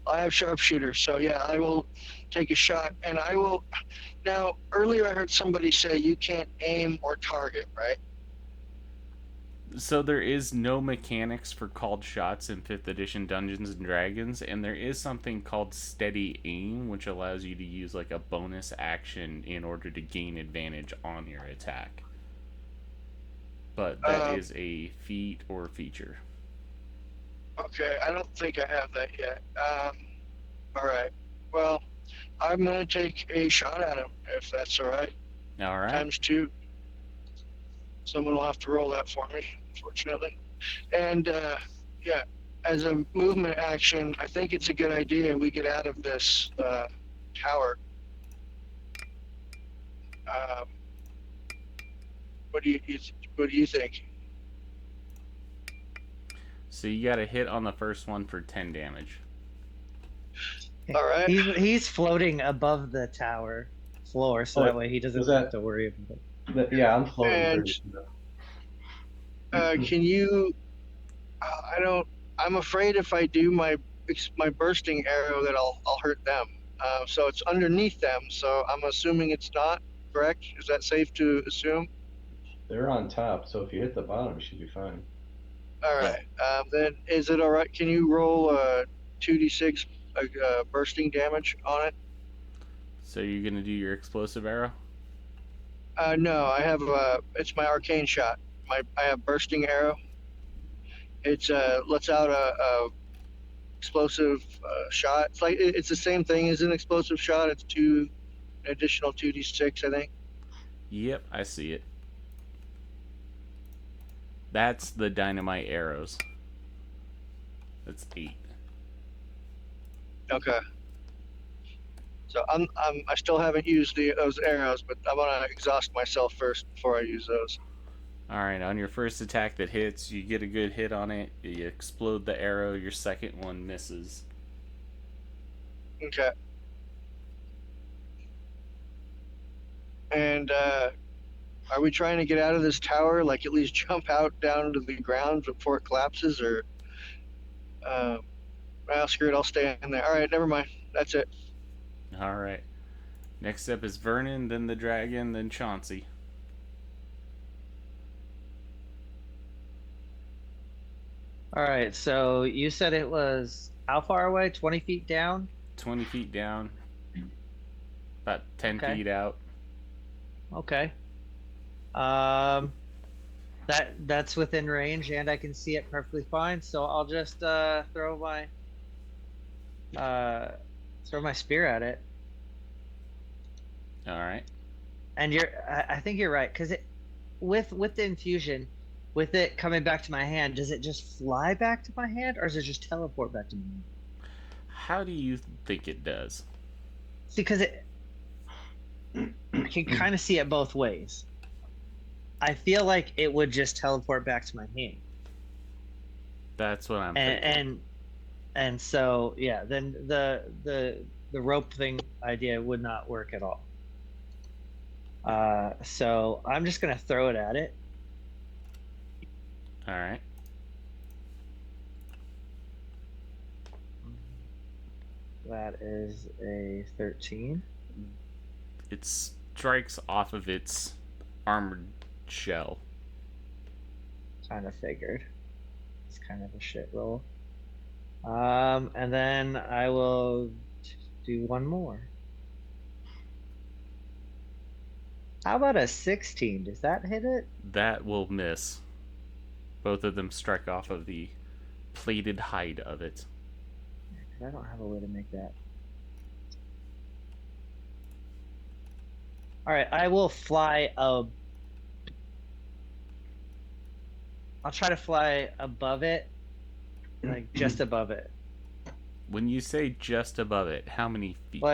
D: I have sharpshooter, so yeah, I will take a shot, and I will. Now, earlier I heard somebody say you can't aim or target, right?
C: So there is no mechanics for called shots in 5th edition Dungeons and Dragons, and there is something called steady aim, which allows you to use like a bonus action in order to gain advantage on your attack. But that is a feat or feature.
D: Okay, I don't think I have that yet. All right. Well, I'm gonna take a shot at him if that's all right.
C: All right.
D: Times 2. Someone will have to roll that for me, unfortunately. And yeah, as a movement action, I think it's a good idea we get out of this tower. What do you think?
C: So you got a hit on the first one for 10 damage.
D: All right.
A: He's floating above the tower floor, so that way he doesn't have to worry about it.
B: Yeah, I'm floating.
D: Can you? I'm afraid if I do my bursting arrow that I'll hurt them. So it's underneath them. So I'm assuming it's not correct. Is that safe to assume?
B: They're on top, so if you hit the bottom, you should be fine.
D: All right. Then is it all right? Can you roll 2d6 bursting damage on it?
C: So you're gonna do your explosive arrow?
D: No, I have it's my arcane shot. I have bursting arrow. It's lets out a explosive shot. It's like it's the same thing as an explosive shot. It's an additional 2d6, I think.
C: Yep, I see it. That's the dynamite arrows. That's 8.
D: Okay. So I still haven't used those arrows, but I want to exhaust myself first before I use those.
C: Alright, on your first attack that hits, you get a good hit on it, you explode the arrow, your second one misses.
D: Okay. And are we trying to get out of this tower? Like at least jump out down to the ground before it collapses, or? Well, screw it. I'll stay in there. All right, never mind. That's it.
C: Alright. Next up is Vernon, then the dragon, then Chauncey.
A: All right, so you said it was how far away? 20 feet down?
C: 20 feet down, about 10
A: Okay.
C: feet out.
A: Okay. That's within range, and I can see it perfectly fine. So I'll just throw my spear at it.
C: All right.
A: And I think you're right, because it with the infusion, with it coming back to my hand, does it just fly back to my hand, or does it just teleport back to my hand?
C: How do you think it does?
A: See, because I can kind of see it both ways. I feel like it would just teleport back to my hand.
C: That's what I'm thinking.
A: And so yeah, then the rope thing idea would not work at all. So I'm just gonna throw it at it.
C: All right.
A: That is a 13.
C: It strikes off of its armored shell.
A: Kind of figured. It's kind of a shit roll. And then I will do one more. How about a 16? Does that hit it?
C: That will miss. Both of them strike off of the plated hide of it.
A: I don't have a way to make that. All right, I will fly I'll try to fly above it, like just above it.
C: When you say just above it, how many feet?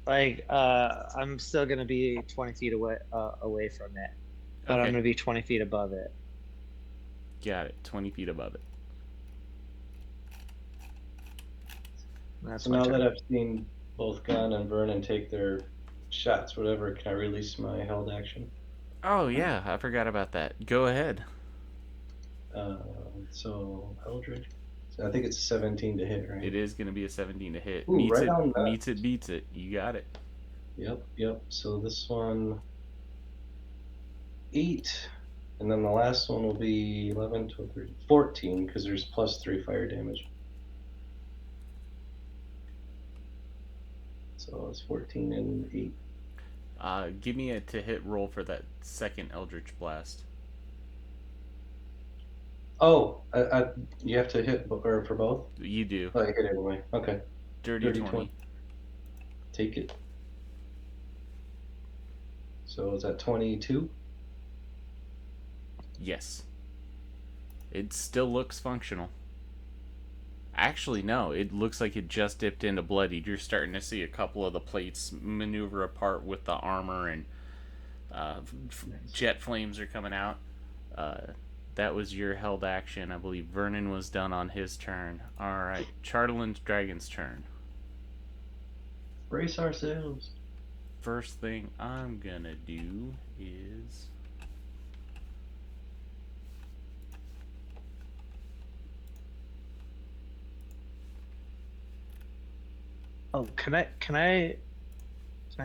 A: I'm still gonna be 20 feet away from it, but
C: Okay.
A: I'm gonna be 20 feet above it.
C: Got it. 20 feet above it.
A: That's
B: So
A: my
B: now
A: turn.
B: that I've seen both Gunn and Vernon take their shots, whatever, can I release my held action?
C: Oh yeah, I forgot about that. Go ahead.
B: So Eldritch. So I think it's 17 to hit, right?
C: It is going to be a 17 to hit.
B: Ooh,
C: Meets
B: right
C: it,
B: on that.
C: meets it, beats it. You got it.
B: Yep. So this one 8, and then the last one will be 11, 12, 13, 14, because there's +3 fire damage. So it's 14 and 8.
C: Give me a to hit roll for that second Eldritch Blast.
B: Oh, you have to hit or for both?
C: You do.
B: Oh, I hit it anyway. Okay.
C: Dirty 20.
B: 20. Take it. So is that 22?
C: Yes. It still looks functional. Actually, no. It looks like it just dipped into bloodied. You're starting to see a couple of the plates maneuver apart with the armor, and jet flames are coming out. That was your held action. I believe Vernon was done on his turn. Alright, Chardalyn's dragon's turn.
B: Brace ourselves.
C: First thing I'm gonna do is...
A: Oh, can I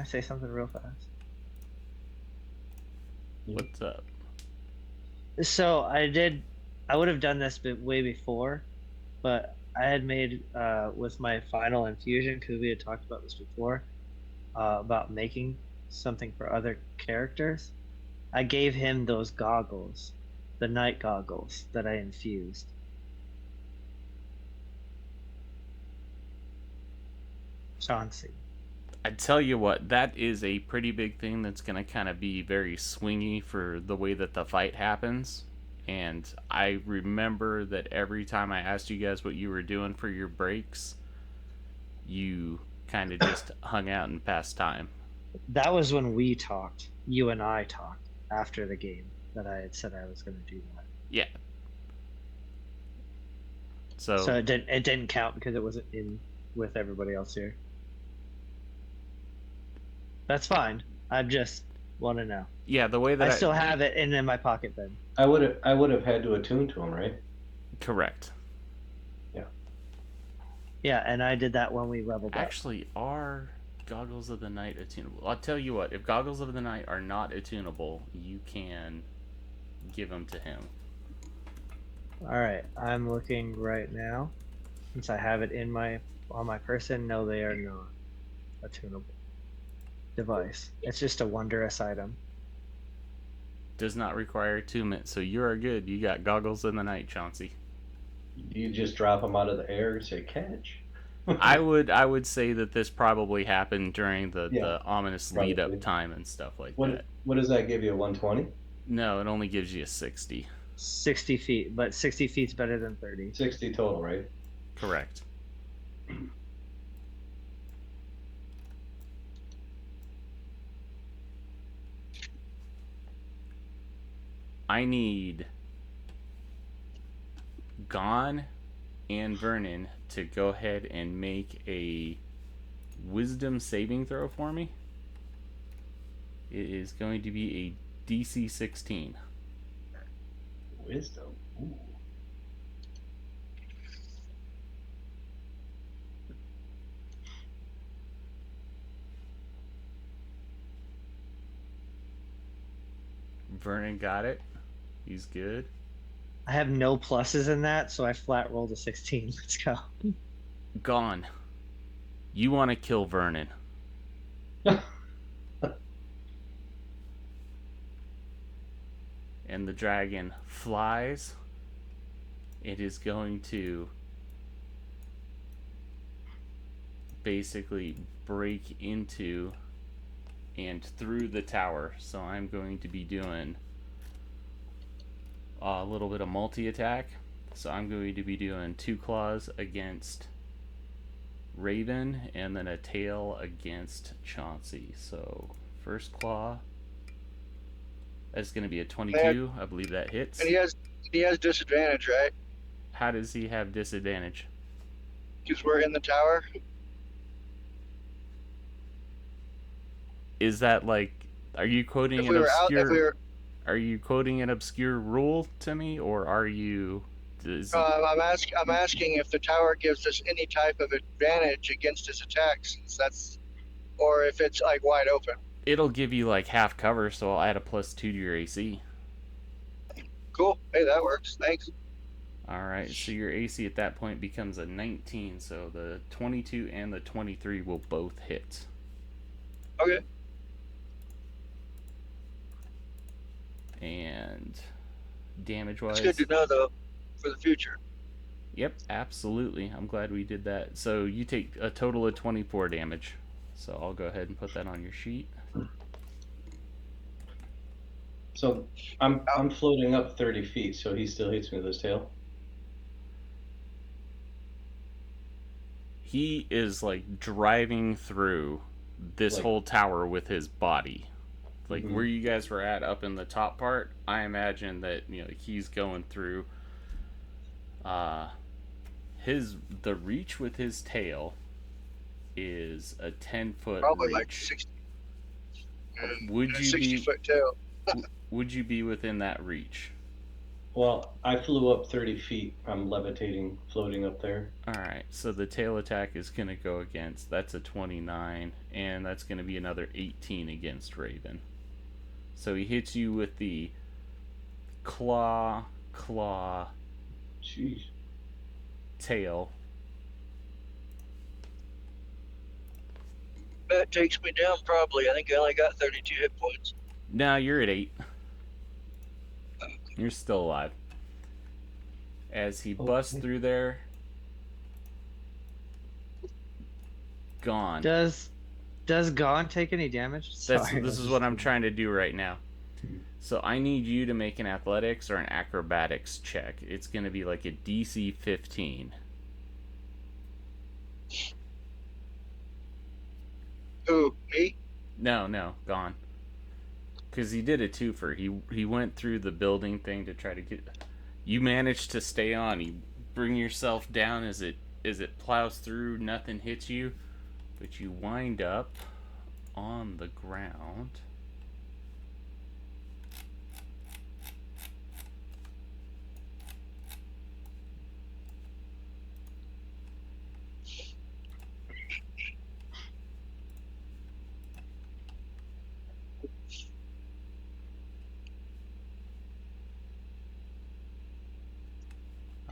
A: say something real fast?
C: What's up?
A: So I would have done this way before, but I had made with my final infusion, because we had talked about this before, about making something for other characters. I gave him those goggles, the night goggles that I infused. Chauncey.
C: I tell you what, that is a pretty big thing that's going to kind of be very swingy for the way that the fight happens. And I remember that every time I asked you guys what you were doing for your breaks, you kind of just hung out and passed time.
A: That was when we talked. You and I talked after the game that I had said I was going to do that.
C: Yeah.
A: So it didn't count because it wasn't in with everybody else here. That's fine. I just want to know.
C: Yeah, the way that
A: I still have it in my pocket then.
B: I would have had to attune to him, right?
C: Correct.
A: Yeah, and I did that when we leveled up.
C: Actually, are Goggles of the Night attunable? I'll tell you what, if Goggles of the Night are not attunable, you can give them to him.
A: Alright, I'm looking right now. Since I have it on my person, no, they are not a tunable device. It's just a wondrous item.
C: Does not require attunement, so you are good. You got Goggles of the Night, Chauncey.
B: You just drop them out of the air and say catch.
C: I would say that this probably happened during the ominous lead
B: probably.
C: up time and stuff like
B: What
C: that.
B: what does that give you? 120?
C: No, it only gives you a 60.
A: 60 feet, but 60 feet's better than 30.
B: 60 total, right?
C: Correct. I need Gon and Vernon to go ahead and make a wisdom saving throw for me. It is going to be a DC 16.
B: Wisdom. Ooh.
C: Vernon got it. He's good.
A: I have no pluses in that, so I flat rolled a 16. Let's go.
C: Gon, you want to kill Vernon. And the dragon flies. It is going to basically break into and through the tower. So I'm going to be doing a little bit of multi-attack. So I'm going to be doing 2 claws against Raven and then a tail against Chauncey. So first claw, that's going to be a 22. I believe that hits.
D: And he has disadvantage, right?
C: How does he have disadvantage?
D: Because we're in the tower.
C: Is that like, are you quoting
D: If
C: an
D: we were out,
C: obscure?
D: if we were,
C: Are you quoting an obscure rule to me, or are you?
D: I'm asking if the tower gives us any type of advantage against his attacks, since that's, or if it's like wide open.
C: It'll give you like half cover, so I'll add a +2 to your AC.
D: Cool. Hey, that works. Thanks.
C: Alright, so your AC at that point becomes a 19, so the 22 and the 23 will both hit.
D: Okay.
C: And damage-wise...
D: It's good to know, though, for the future.
C: Yep, absolutely. I'm glad we did that. So you take a total of 24 damage. So I'll go ahead and put that on your sheet.
B: So I'm floating up 30 feet, so he still hits me with his tail.
C: He is like driving through this whole tower with his body. Like where you guys were at up in the top part, I imagine that, you know, he's going through the reach with his tail is a 10-foot
D: Probably
C: reach.
D: like 60.
C: Would
D: A
C: you
D: 60-foot tail.
C: would you be within that reach?
B: Well, I flew up 30 feet. I'm levitating, floating up there.
C: Alright, so the tail attack is going to go against, that's a 29, and that's going to be another 18 against Raven. So he hits you with the claw, claw,
B: Jeez.
C: tail.
D: That takes me down probably. I think I only got 32 hit points.
C: No, you're at 8. You're still alive. As he busts through there, gone.
A: Does Gone take any damage? Sorry,
C: This is what I'm trying to do right now. So I need you to make an athletics or an acrobatics check. It's going to be like a DC 15.
D: Who, me?
C: No, gone. Because he did a twofer. He went through the building thing to try to get. You managed to stay on. You bring yourself down as it plows through. Nothing hits you, but you wind up on the ground.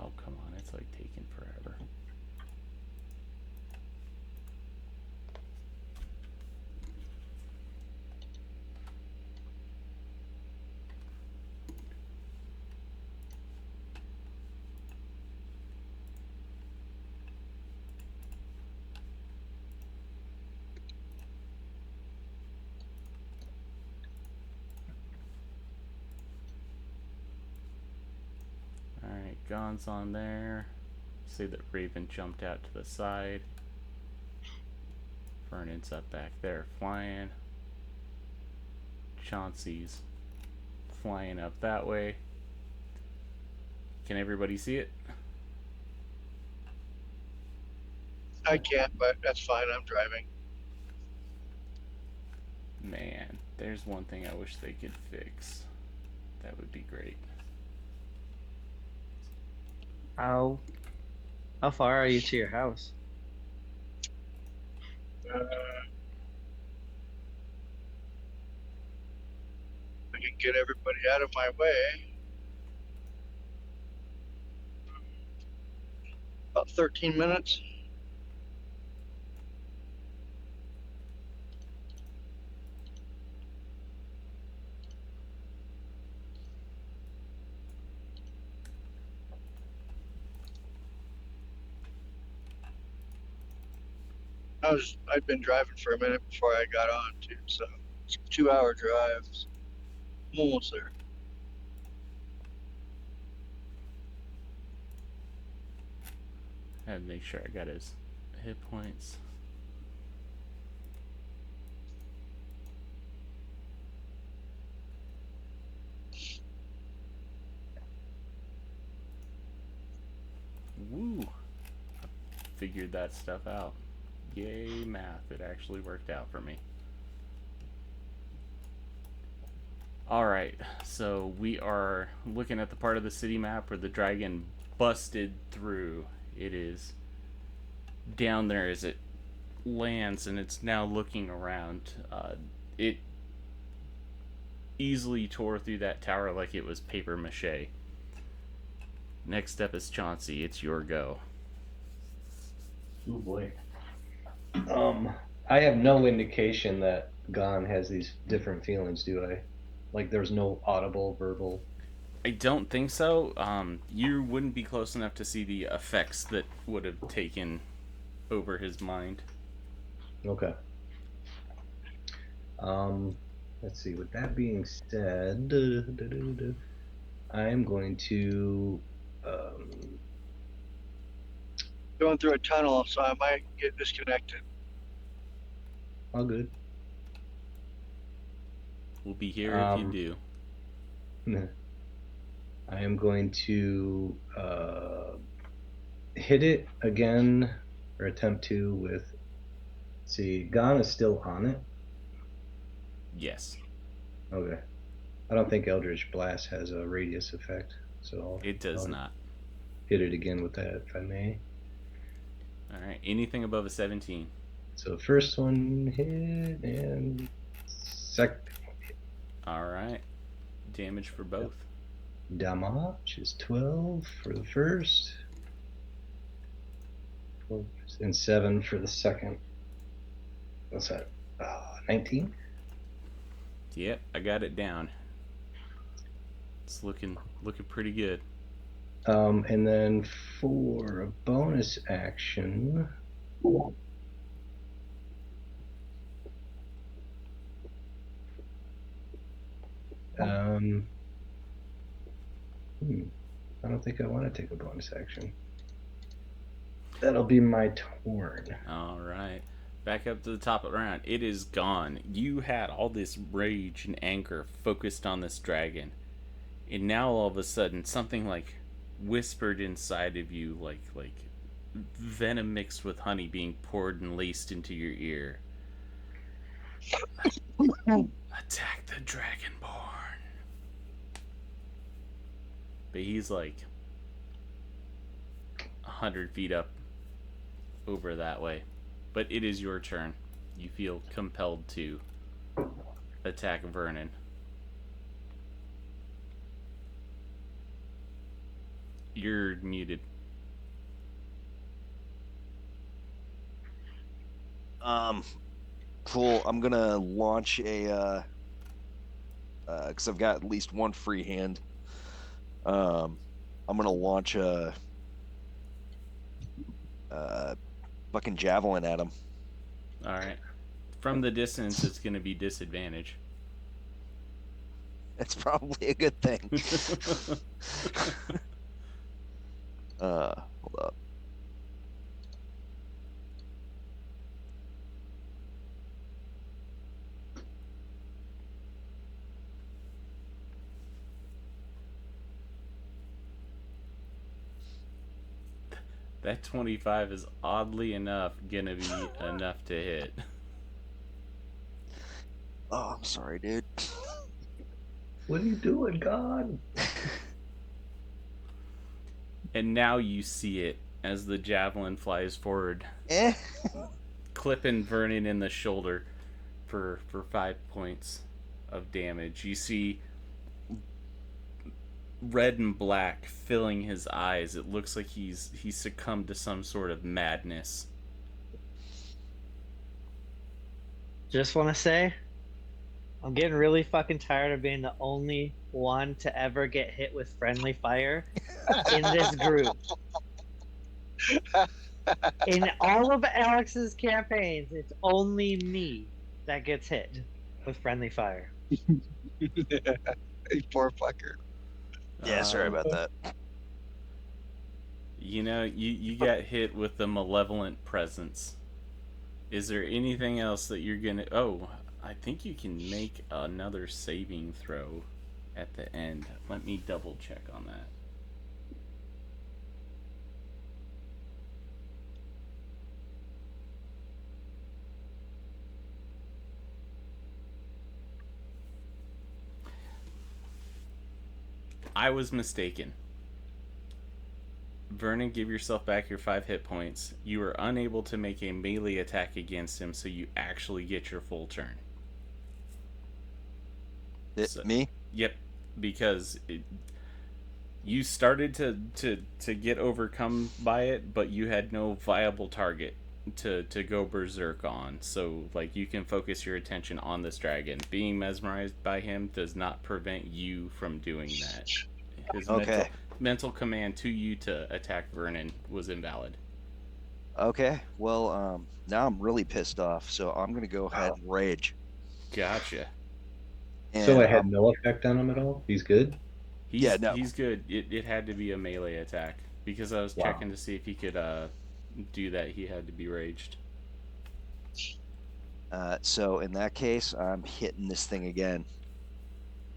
C: Oh, come on. It's like taking forever. Alright, Gon's on there. See that Raven jumped out to the side. Vernon's up back there flying. Chauncey's flying up that way. Can everybody see it?
D: I can't, but that's fine. I'm driving.
C: Man, there's one thing I wish they could fix. That would be great.
A: How far are you to your house?
D: I can get everybody out of my way. About 13 minutes. I'd been driving for a minute before I got on too, so it's a 2-hour drive. I'm almost there.
C: I had to make sure I got his hit points. Woo! Figured that stuff out. Yay, math. It actually worked out for me. Alright, so we are looking at the part of the city map where the dragon busted through. It is down there as it lands, and it's now looking around. It easily tore through that tower like it was paper mache. Next up is Chauncey. It's your go.
B: Oh boy. I have no indication that Gon has these different feelings, do I? Like there's no audible, verbal.
C: I don't think so. You wouldn't be close enough to see the effects that would have taken over his mind.
B: Okay. Let's see. With that being said, I'm going to
D: Going through a tunnel, so I might get disconnected.
B: all good.
C: We'll be here if you do.
B: I am going to hit it again, or attempt to with. See, Gon is still on it.
C: Yes.
B: Okay. I don't think Eldritch Blast has a radius effect, so
C: It does
B: I'll
C: not.
B: hit it again with that if I may.
C: Alright, anything above a 17.
B: So first one hit and second.
C: Alright. Damage for both.
B: damage is 12 for the first, 12 and 7 for the second. What's that? 19.
C: Yep, I got it down. It's looking pretty good.
B: And then for a bonus action, I don't think I want to take a bonus action. That'll be my turn.
C: All right. Back up to the top of the round. It is gone. You had all this rage and anger focused on this dragon. And now all of a sudden something like whispered inside of you like venom mixed with honey being poured and laced into your ear. Attack the Dragonborn. But he's like 100 feet up over that way. But it is your turn. You feel compelled to attack Vernon. You're muted.
E: Cool. I'm gonna launch a because I've got at least one free hand. I'm gonna launch a fucking javelin at him.
C: All right. From the distance, it's going to be disadvantage.
E: That's probably a good thing. Hold up.
C: That 25 is oddly enough going to be enough to hit.
E: Oh, I'm sorry, dude.
B: What are you doing, God?
C: And now you see it as the javelin flies forward, clipping Vernon in the shoulder for 5 points of damage. You see red and black filling his eyes. It looks like he's succumbed to some sort of madness.
A: Just want to say, I'm getting really fucking tired of being the only one to ever get hit with friendly fire in this group. In all of Alex's campaigns, it's only me that gets hit with friendly fire.
D: Poor fucker.
E: Yeah, sorry about that.
C: You know, you got hit with the malevolent presence. Is there anything else that you're gonna... Oh, I think you can make another saving throw at the end. Let me double check on that. I was mistaken. Vernon, give yourself back your 5 hit points. You are unable to make a melee attack against him, so you actually get your full turn.
E: Me?
C: Yep, because you started to get overcome by it, but you had no viable target to go berserk on. So, like, you can focus your attention on this dragon. Being mesmerized by him does not prevent you from doing that. His mental command to you to attack Vernon was invalid.
E: Okay, well, now I'm really pissed off, so I'm gonna go ahead and rage.
C: Gotcha.
E: And,
B: So it had no effect on him at all? He's good?
C: He's good. It had to be a melee attack. Because I was checking to see if he could do that, he had to be raged.
E: So in that case, I'm hitting this thing again.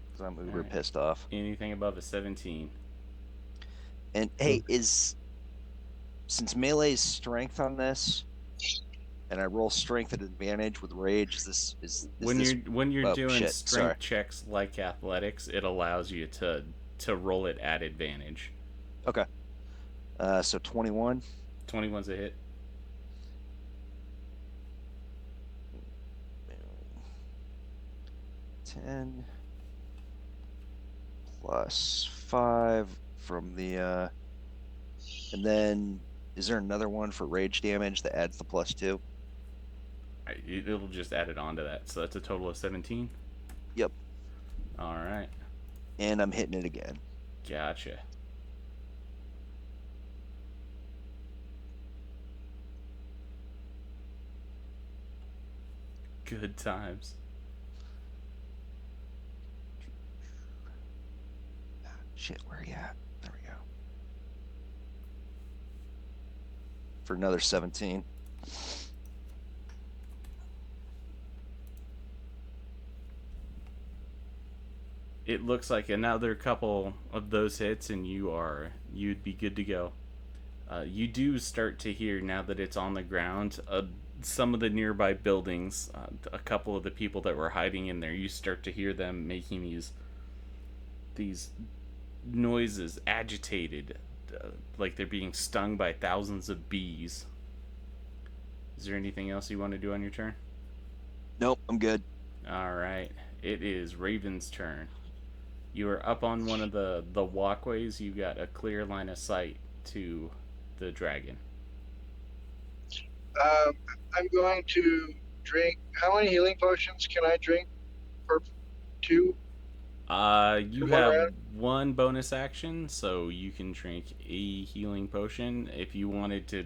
E: Because I'm uber pissed off.
C: Anything above a 17.
E: And hey, since melee's strength on this, and I roll strength at advantage with rage,
C: when you're doing strength checks like athletics, it allows you to roll it at advantage.
E: Okay. So 21.
C: 21's a hit.
E: +10 plus 5 from the and then is there another one for rage damage that adds the +2?
C: It'll just add it onto that. So that's a total of 17.
E: Yep.
C: All right.
E: And I'm hitting it again.
C: Gotcha. Good times.
E: Shit, where are you at? There we go. For another 17.
C: It looks like another couple of those hits, and you'd be good to go. You do start to hear, now that it's on the ground, some of the nearby buildings, a couple of the people that were hiding in there, you start to hear them making these noises, agitated, like they're being stung by thousands of bees. Is there anything else you want to do on your turn?
E: Nope, I'm good.
C: All right. It is Raven's turn. You are up on one of the walkways. You got a clear line of sight to the dragon.
D: I'm going to drink. How many healing potions can I drink per 2?
C: You
D: Come
C: have
D: around.
C: one bonus action, so you can drink a healing potion. If you wanted to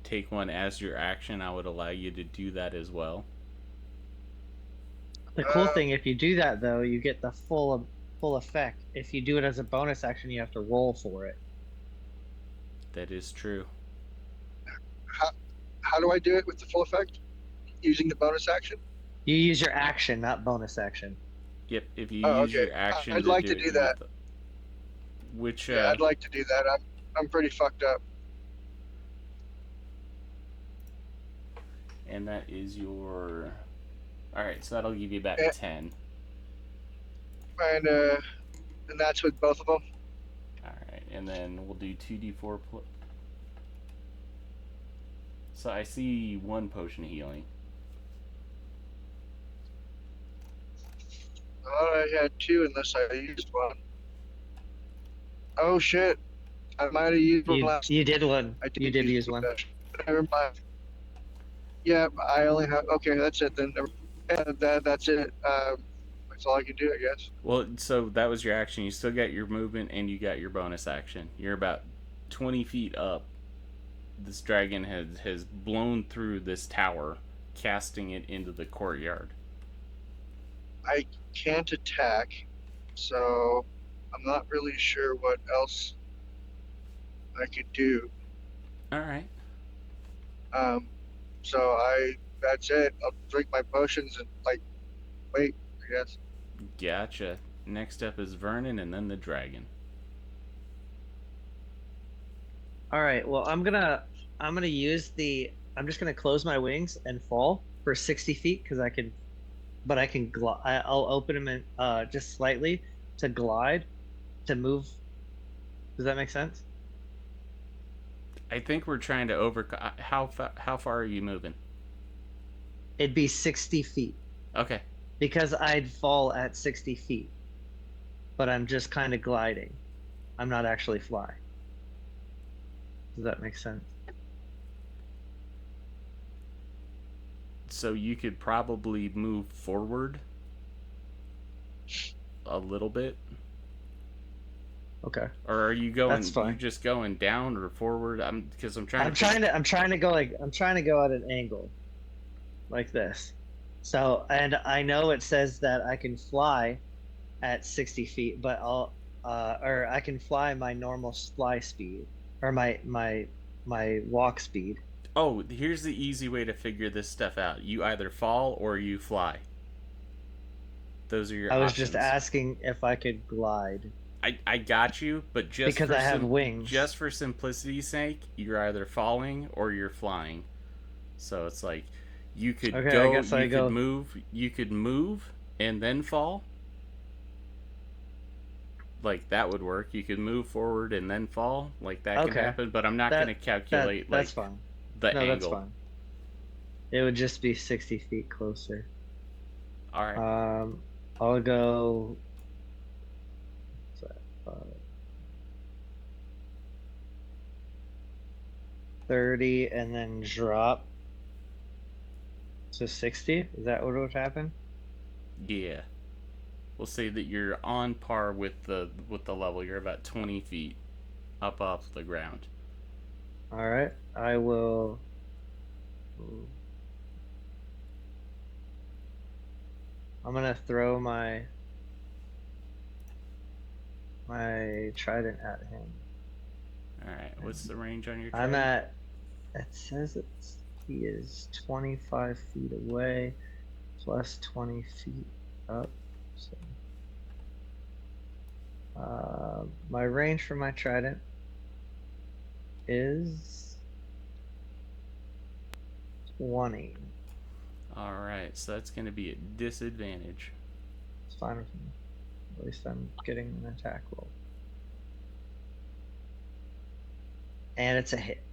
C: take one as your action, I would allow you to do that as well.
A: The cool thing, if you do that though, you get the full effect. If you do it as a bonus action, you have to roll for it.
C: That is true.
D: How do I do it with the full effect? Using the bonus action?
A: You use your action, not bonus action.
C: Yep, if you
D: Oh,
C: use
D: okay.
C: your action
D: I'd like to do that.
C: Which
D: Yeah, I'd like to do that. I'm pretty fucked up.
C: and that is your... Alright, so that'll give you back 10.
D: And that's with both of them.
C: Alright, and then we'll do 2d4 So I see one potion of healing.
D: I had 2 unless I used one. Oh shit! I might have used one last.
A: You did one. You did use one.
D: Never mind. Yeah, I only have. Okay, that's it then. That's it. That's all I can do, I guess.
C: Well, so that was your action. You still got your movement and you got your bonus action. You're about 20 feet up. This dragon has blown through this tower, casting it into the courtyard.
D: I can't attack, so I'm not really sure what else I could do.
C: Alright.
D: So that's it. I'll drink my potions and wait, I guess.
C: Gotcha. Next up is Vernon and then the dragon.
A: All right. Well, I'm gonna use I'm just gonna close my wings and fall for 60 feet because I can, but I'll open them in just slightly to glide, to move. Does that make sense?
C: I think we're trying to how far are you moving?
A: It'd be 60 feet.
C: Okay.
A: Because I'd fall at 60 feet, but I'm just kind of gliding. I'm not actually flying. Does that make sense?
C: So you could probably move forward a little bit.
A: Okay.
C: Or are you going?
A: That's fine.
C: You just going down or forward? I'm trying
A: to go at an angle, like this. So, and I know it says that I can fly at 60 feet, but or I can fly my normal fly speed, or my walk speed.
C: Oh, here's the easy way to figure this stuff out. You either fall or you fly. Those are your
A: I was
C: options.
A: just asking if I could glide.
C: I got you, but just
A: because I have wings.
C: Just for simplicity's sake, you're either falling or you're flying. So it's like you could you could move and then fall. Like that would work. You could move forward and then fall. Like that can happen, but I'm not going to calculate
A: that's fine.
C: The angle.
A: That's fine. It would just be 60 feet closer.
C: All right.
A: I'll go 30 and then drop to 60? Is that what would happen?
C: Yeah. We'll say that you're on par with the level. You're about 20 feet up off the ground.
A: All right. I will. I'm gonna throw my trident at him.
C: Alright, what's the range on your
A: I'm
C: trident?
A: at. It says he is 25 feet away, plus 20 feet up. So, my range for my trident is 20.
C: Alright, so that's going to be a disadvantage.
A: It's fine with me. At least I'm getting an attack roll. And it's a hit.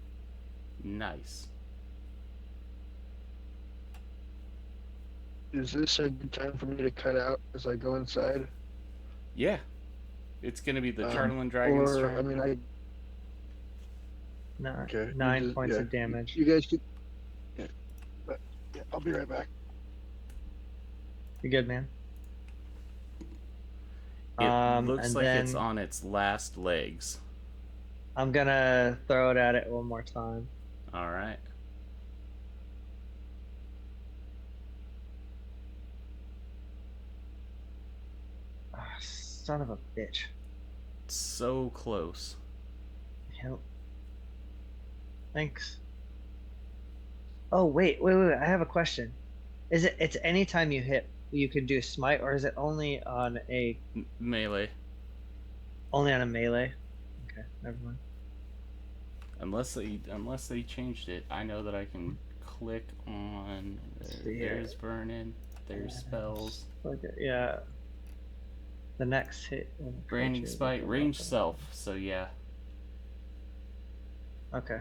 C: Nice.
D: Is this a good time for me to cut out as I go inside?
C: Yeah. It's going to be the Chardalyn Dragon's
D: Or,
C: turn.
D: I mean,
A: No,
D: okay.
A: 9 points of damage.
D: You guys could. Yeah. But, yeah, I'll be right back.
A: You good, man?
C: It looks
A: and
C: like
A: then
C: it's on its last legs.
A: I'm gonna throw it at it one more time.
C: Alright.
A: Son of a bitch.
C: So close.
A: Yep. Thanks. Oh, wait. I have a question. It's anytime you hit, you can do smite, or is it only on a
C: Melee.
A: melee? Okay, never mind.
C: Unless they changed it, I know that I can click on. There's Vernon. There's spells.
A: Okay, yeah. The next hit.
C: Branding spite, range self. So yeah.
A: Okay.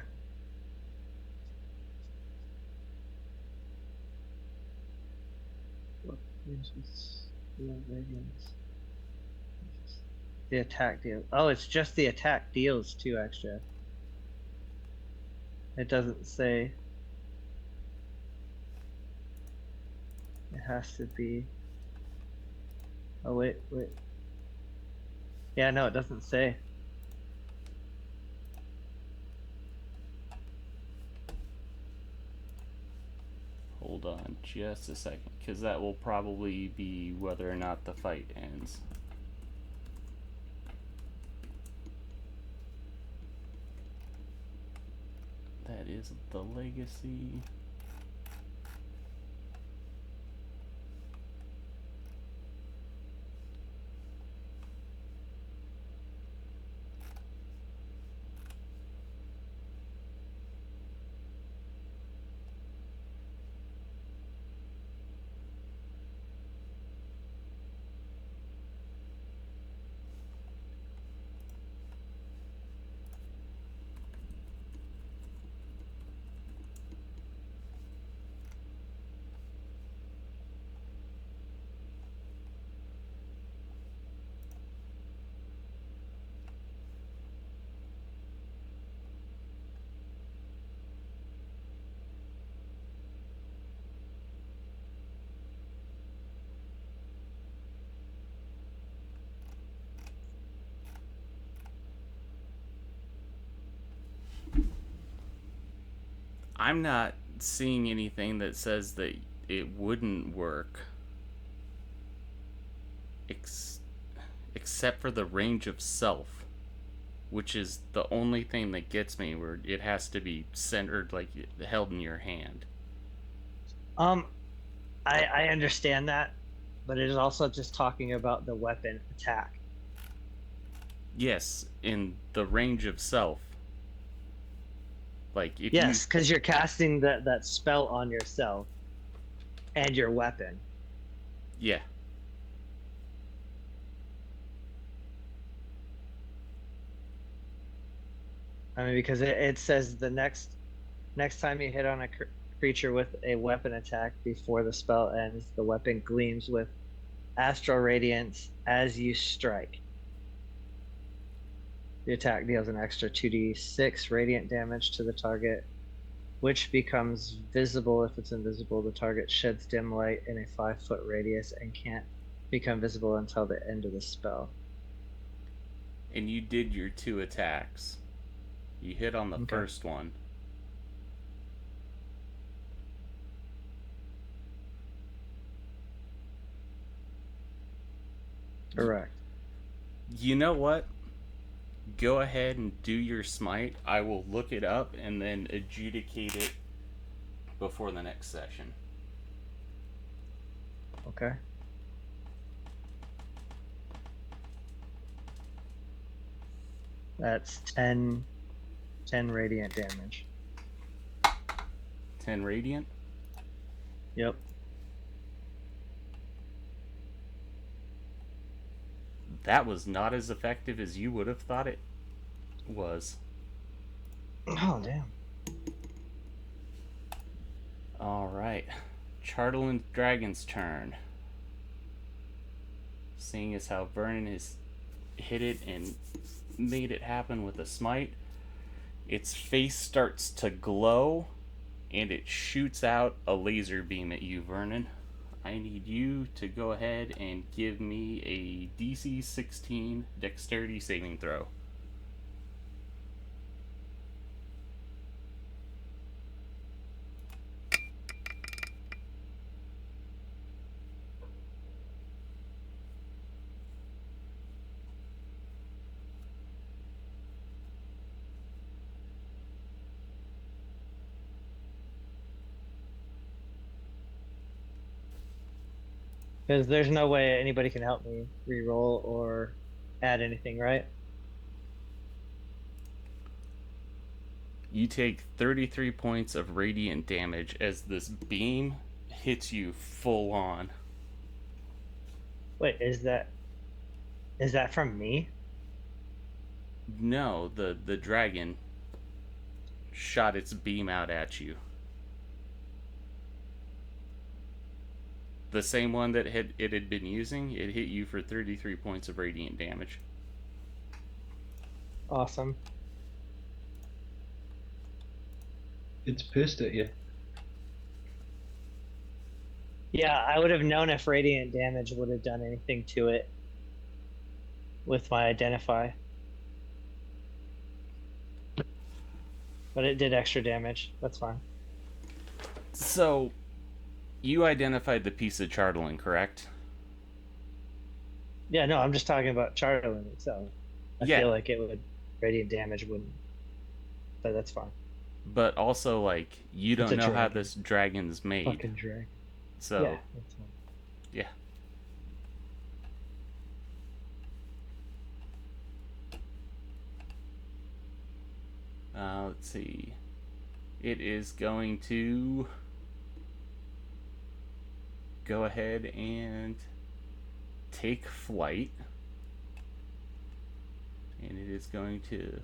A: The attack deal. Oh, it's just the attack deals 2 extra. It doesn't say. It has to be. Oh, wait. Yeah, no, it doesn't say.
C: Hold on just a second, because that will probably be whether or not the fight ends. That is the legacy. I'm not seeing anything that says that it wouldn't work. Except for the range of self, which is the only thing that gets me, where it has to be centered, like held in your hand.
A: I understand that, but it is also just talking about the weapon attack.
C: Yes, in the range of self. Like if
A: Yes, because you're casting that spell on yourself and your weapon.
C: Yeah.
A: I mean, because it says the next time you hit on a creature with a weapon attack before the spell ends, the weapon gleams with astral radiance as you strike. The attack deals an extra 2d6 radiant damage to the target, which becomes visible if it's invisible. The target sheds dim light in a 5-foot radius and can't become visible until the end of the spell.
C: And you did your 2 attacks. You hit on the
A: Okay.
C: first one.
A: Correct.
C: You know what? Go ahead and do your smite. I will look it up and then adjudicate it before the next session.
A: Okay. That's 10 radiant damage.
C: 10 radiant?
A: Yep.
C: That was not as effective as you would have thought it was.
A: Oh, damn.
C: Alright. Chardalyn Dragon's turn. Seeing as how Vernon has hit it and made it happen with a smite, its face starts to glow and it shoots out a laser beam at you, Vernon. I need you to go ahead and give me a DC 16 dexterity saving throw.
A: Because there's no way anybody can help me reroll or add anything, right?
C: You take 33 points of radiant damage as this beam hits you full on.
A: Wait, is that from me?
C: No, the dragon shot its beam out at you. The same one that it had been using, it hit you for 33 points of radiant damage.
A: Awesome.
B: It's pissed at you.
A: Yeah, I would have known if radiant damage would have done anything to it with my identify. But it did extra damage. That's fine.
C: So, you identified the piece of Chardalyn, correct?
A: Yeah, no, I'm just talking about Chardalyn itself. I
C: Yeah.
A: feel like it would radiant damage wouldn't, but that's fine.
C: But also, like, you
A: It's
C: don't
A: a
C: know how
A: dragon.
C: this dragon's made.
A: Fucking drag.
C: So,
A: Yeah, that's fine.
C: yeah. Let's see. It is going to go ahead and take flight. And it is going to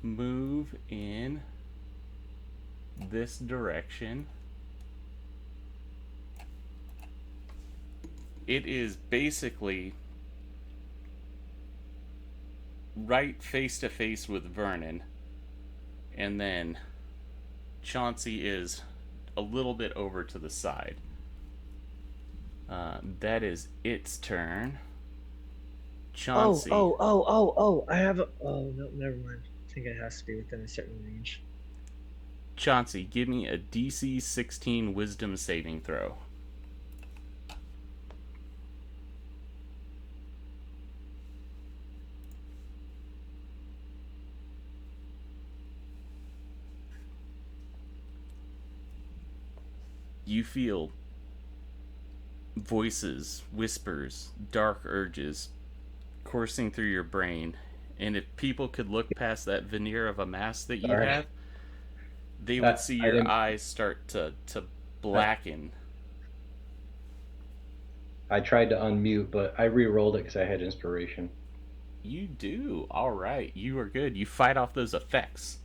C: move in this direction. It is basically right face to face with Vernon, and then Chauncey is a little bit over to the side. That is its turn. Chauncey.
A: Oh! I have a. Oh no, never mind. I think it has to be within a certain range.
C: Chauncey, give me a DC 16 Wisdom saving throw. You feel voices, whispers, dark urges coursing through your brain. And if people could look past that veneer of a mask that you
B: Sorry.
C: have, they would see
B: I
C: your
B: didn't-
C: eyes start to blacken.
B: I tried to unmute, but I re-rolled it because I had inspiration.
C: You do. All right. You are good. You fight off those effects.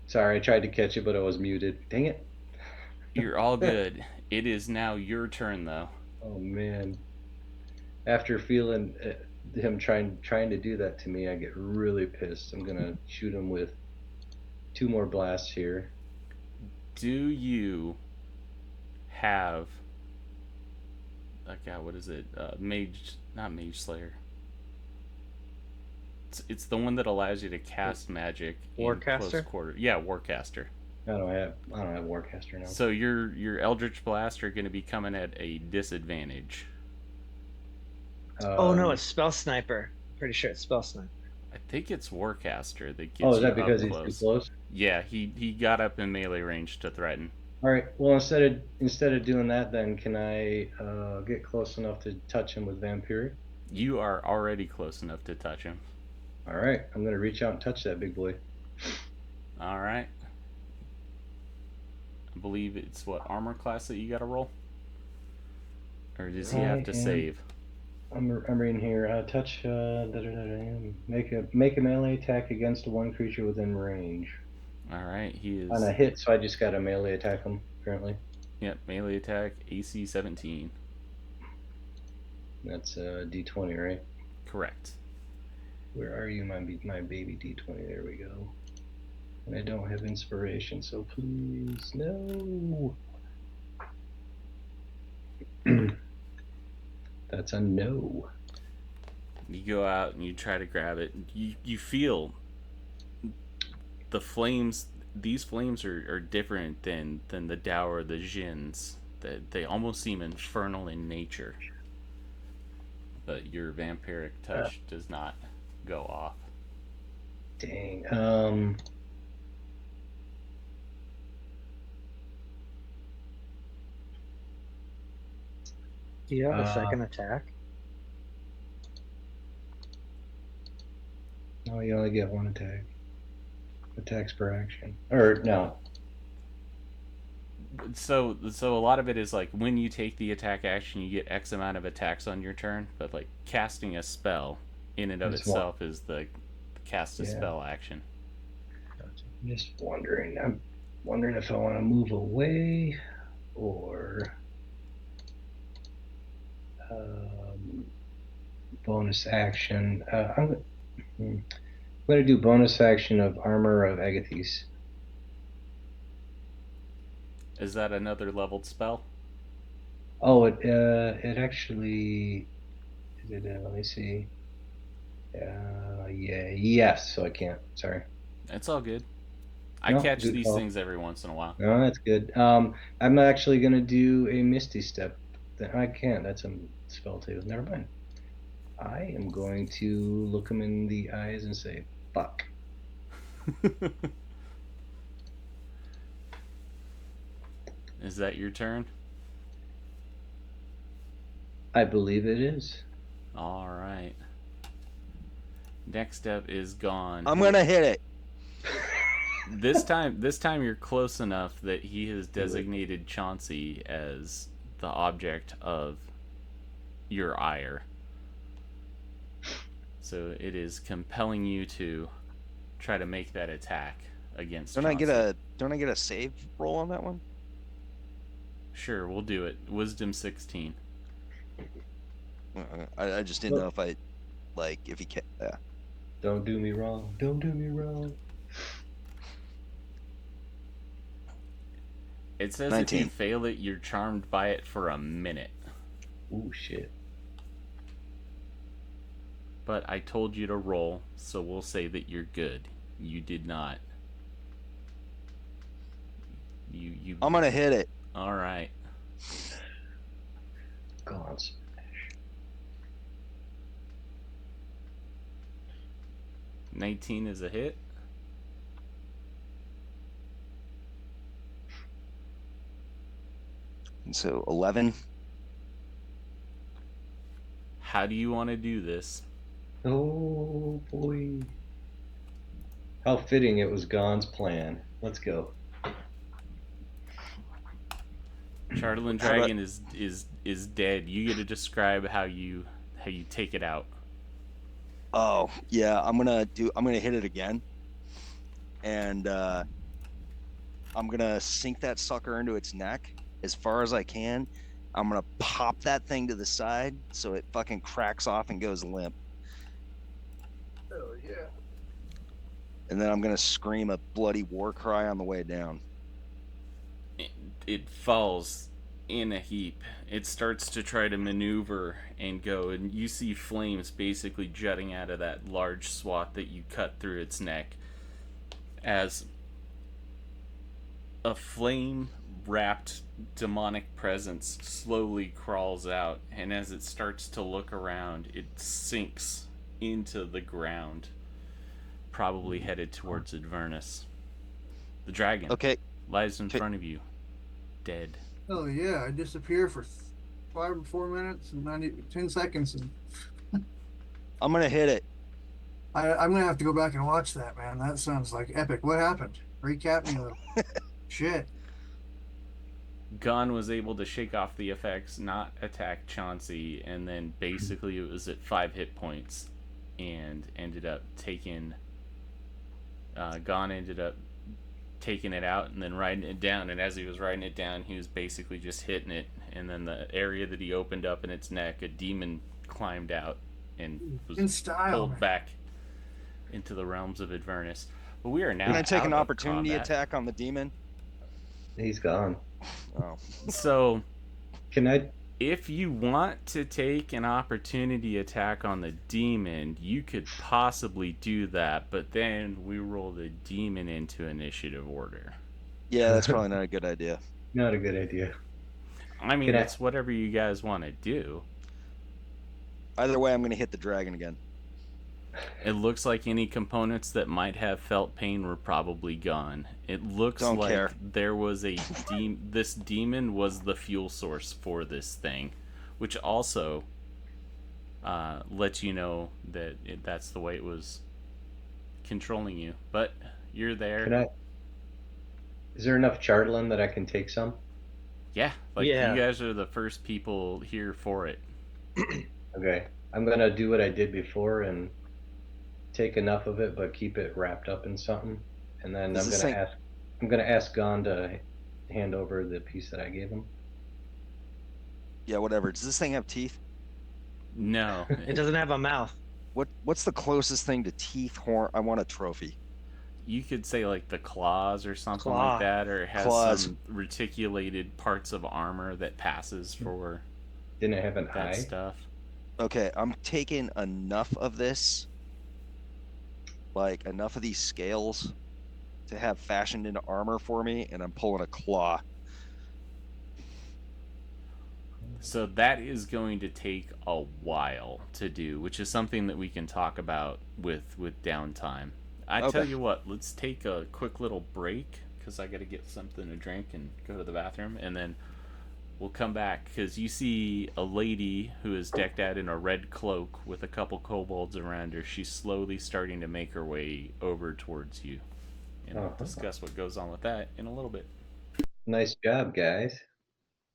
B: Sorry, I tried to catch it, but I was muted. Dang it.
C: You're all good. It is now your turn, though.
B: Oh, man. After feeling him trying to do that to me, I get really pissed. I'm gonna shoot him with 2 more blasts here.
C: Do you have? Oh God, what is it? Mage, not Mage Slayer. It's the one that allows you to cast magic in close
A: Warcaster?
C: quarter. Yeah, Warcaster.
B: I don't have Warcaster now.
C: So your Eldritch Blast are going to be coming at a disadvantage.
A: Oh no, it's Spell Sniper. Pretty sure it's Spell Sniper.
C: I think it's Warcaster that gets
B: Oh, is that
C: you
B: because
C: up
B: he's
C: close.
B: too close?
C: Yeah, he got up in melee range to threaten.
B: All right. Well, instead of doing that, then can I get close enough to touch him with Vampiric?
C: You are already close enough to touch him.
B: All right. I'm gonna reach out and touch that big boy.
C: All right. I believe it's what armor class that you got to roll, or does he have to save?
B: I'm reading here. Touch. Make a melee attack against one creature within range.
C: All right, he is
B: On a hit, so I just got to melee attack him currently.
C: Yep, melee attack, AC 17.
B: That's D20, right?
C: Correct.
B: Where are you, my baby D20? There we go. And I don't have inspiration, so please, no. That's a no.
C: You go out and you try to grab it. You feel the flames. These flames are different than the Dao or the Jins. They almost seem infernal in nature. But your vampiric touch does not go off.
B: Dang.
A: Do you have a second attack?
B: No, you only get one attack. Attacks per action. Or no.
C: So a lot of it is like when you take the attack action, you get X amount of attacks on your turn. But like casting a spell in and of itself is the cast a spell action.
B: I'm just wondering. I'm wondering if I want to move away or bonus action. I'm going to do bonus action of Armor of Agathis.
C: Is that another leveled spell?
B: Oh, it actually. Is it? Let me see. Yes. So I can't. Sorry.
C: It's all good. I catch these things every once in a while.
B: No, that's good. I'm actually gonna do a Misty Step. I can't. That's a spell too. Never mind. I am going to look him in the eyes and say, "Fuck."
C: Is that your turn?
B: I believe it is.
C: All right. Next up is Gone.
E: I'm gonna hit it.
C: This time you're close enough that he has designated Chauncey as the object of your ire. So it is compelling you to try to make that attack against
E: Don't
C: Chauncey.
E: I get a save roll on that one?
C: Sure, we'll do it. Wisdom 16.
E: I just didn't know if I, like, if he can. Yeah.
B: Don't do me wrong. Don't do me wrong.
C: It says
E: 19.
C: if you fail it, you're charmed by it for a minute.
B: Ooh, shit.
C: But I told you to roll, so we'll say that you're good. You did not. You.
E: I'm gonna hit it.
C: All right.
B: Go on.
C: 19 is a hit.
E: And so 11.
C: How do you want to do this?
B: Oh boy. How fitting it was Gon's plan. Let's go.
C: Chardalyn Dragon is dead. You get to describe how you take it out.
E: Oh yeah, I'm gonna hit it again, and I'm gonna sink that sucker into its neck as far as I can. I'm gonna pop that thing to the side so it fucking cracks off and goes limp.
D: Oh yeah.
E: And then I'm gonna scream a bloody war cry on the way down.
C: It falls in a heap. It starts to try to maneuver and go, and you see flames basically jutting out of that large swath that you cut through its neck as a flame wrapped demonic presence slowly crawls out, and as it starts to look around, it sinks into the ground, probably headed towards Avernus. The dragon
E: Okay.
C: lies in front of you, dead.
D: Oh yeah, I disappear for 4 minutes and 10 seconds, and
E: I'm gonna hit it.
D: I'm gonna have to go back and watch that, man. That sounds like epic. What happened? Recap me a little. Shit.
C: Gon was able to shake off the effects, not attack Chauncey, and then basically it was at 5 hit points, and ended up taking. Gon ended up taking it out and then writing it down, and as he was writing it down, he was basically just hitting it, and then the area that he opened up in its neck, a demon climbed out and was
D: In style,
C: pulled
D: man.
C: back into the realms of Avernus. But we are now.
E: Can I take
C: out
E: an
C: of
E: opportunity
C: combat.
E: attack on the demon?
B: He's gone.
E: Oh.
C: So,
B: Can I?
C: if you want to take an opportunity attack on the demon, you could possibly do that, but then we roll the demon into initiative order.
E: Yeah, that's probably not a good idea.
B: Not a good idea.
C: I mean,
B: Can I-
C: it's whatever you guys want to do.
E: Either way, I'm gonna hit the dragon again.
C: It looks like any components that might have felt pain were probably gone. It looks
E: Don't
C: like
E: care.
C: there was a this demon was the fuel source for this thing, which also lets you know that that's the way it was controlling you. But you're there.
B: Can I? Is there enough Chardalyn that I can take some?
C: Yeah, like
A: Yeah.
C: you guys are the first people here for it.
B: Okay, I'm gonna do what I did before and take enough of it, but keep it wrapped up in something, and then
E: Does
B: I'm
E: this
B: gonna
E: thing-
B: ask. I'm gonna ask Gon to hand over the piece that I gave him.
E: Yeah, whatever. Does this thing have teeth?
C: No,
A: It doesn't have a mouth.
E: What's the closest thing to teeth? Horn? I want a trophy.
C: you could say like the claws or something
A: Claw.
C: like that, or it has
E: Claws.
C: some reticulated parts of armor that passes for
B: Didn't it have an
C: that
B: eye?
C: stuff.
E: Okay, I'm taking enough of this, like enough of these scales, to have fashioned into armor for me, and I'm pulling a claw.
C: So that is going to take a while to do, which is something that we can talk about with downtime. I tell
E: Okay.
C: you what, let's take a quick little break because I got to get something to drink and go to the bathroom, and then we'll come back because you see a lady who is decked out in a red cloak with a couple kobolds around her. She's slowly starting to make her way over towards you, and we'll discuss what goes on with that in a little bit.
B: Nice job, guys.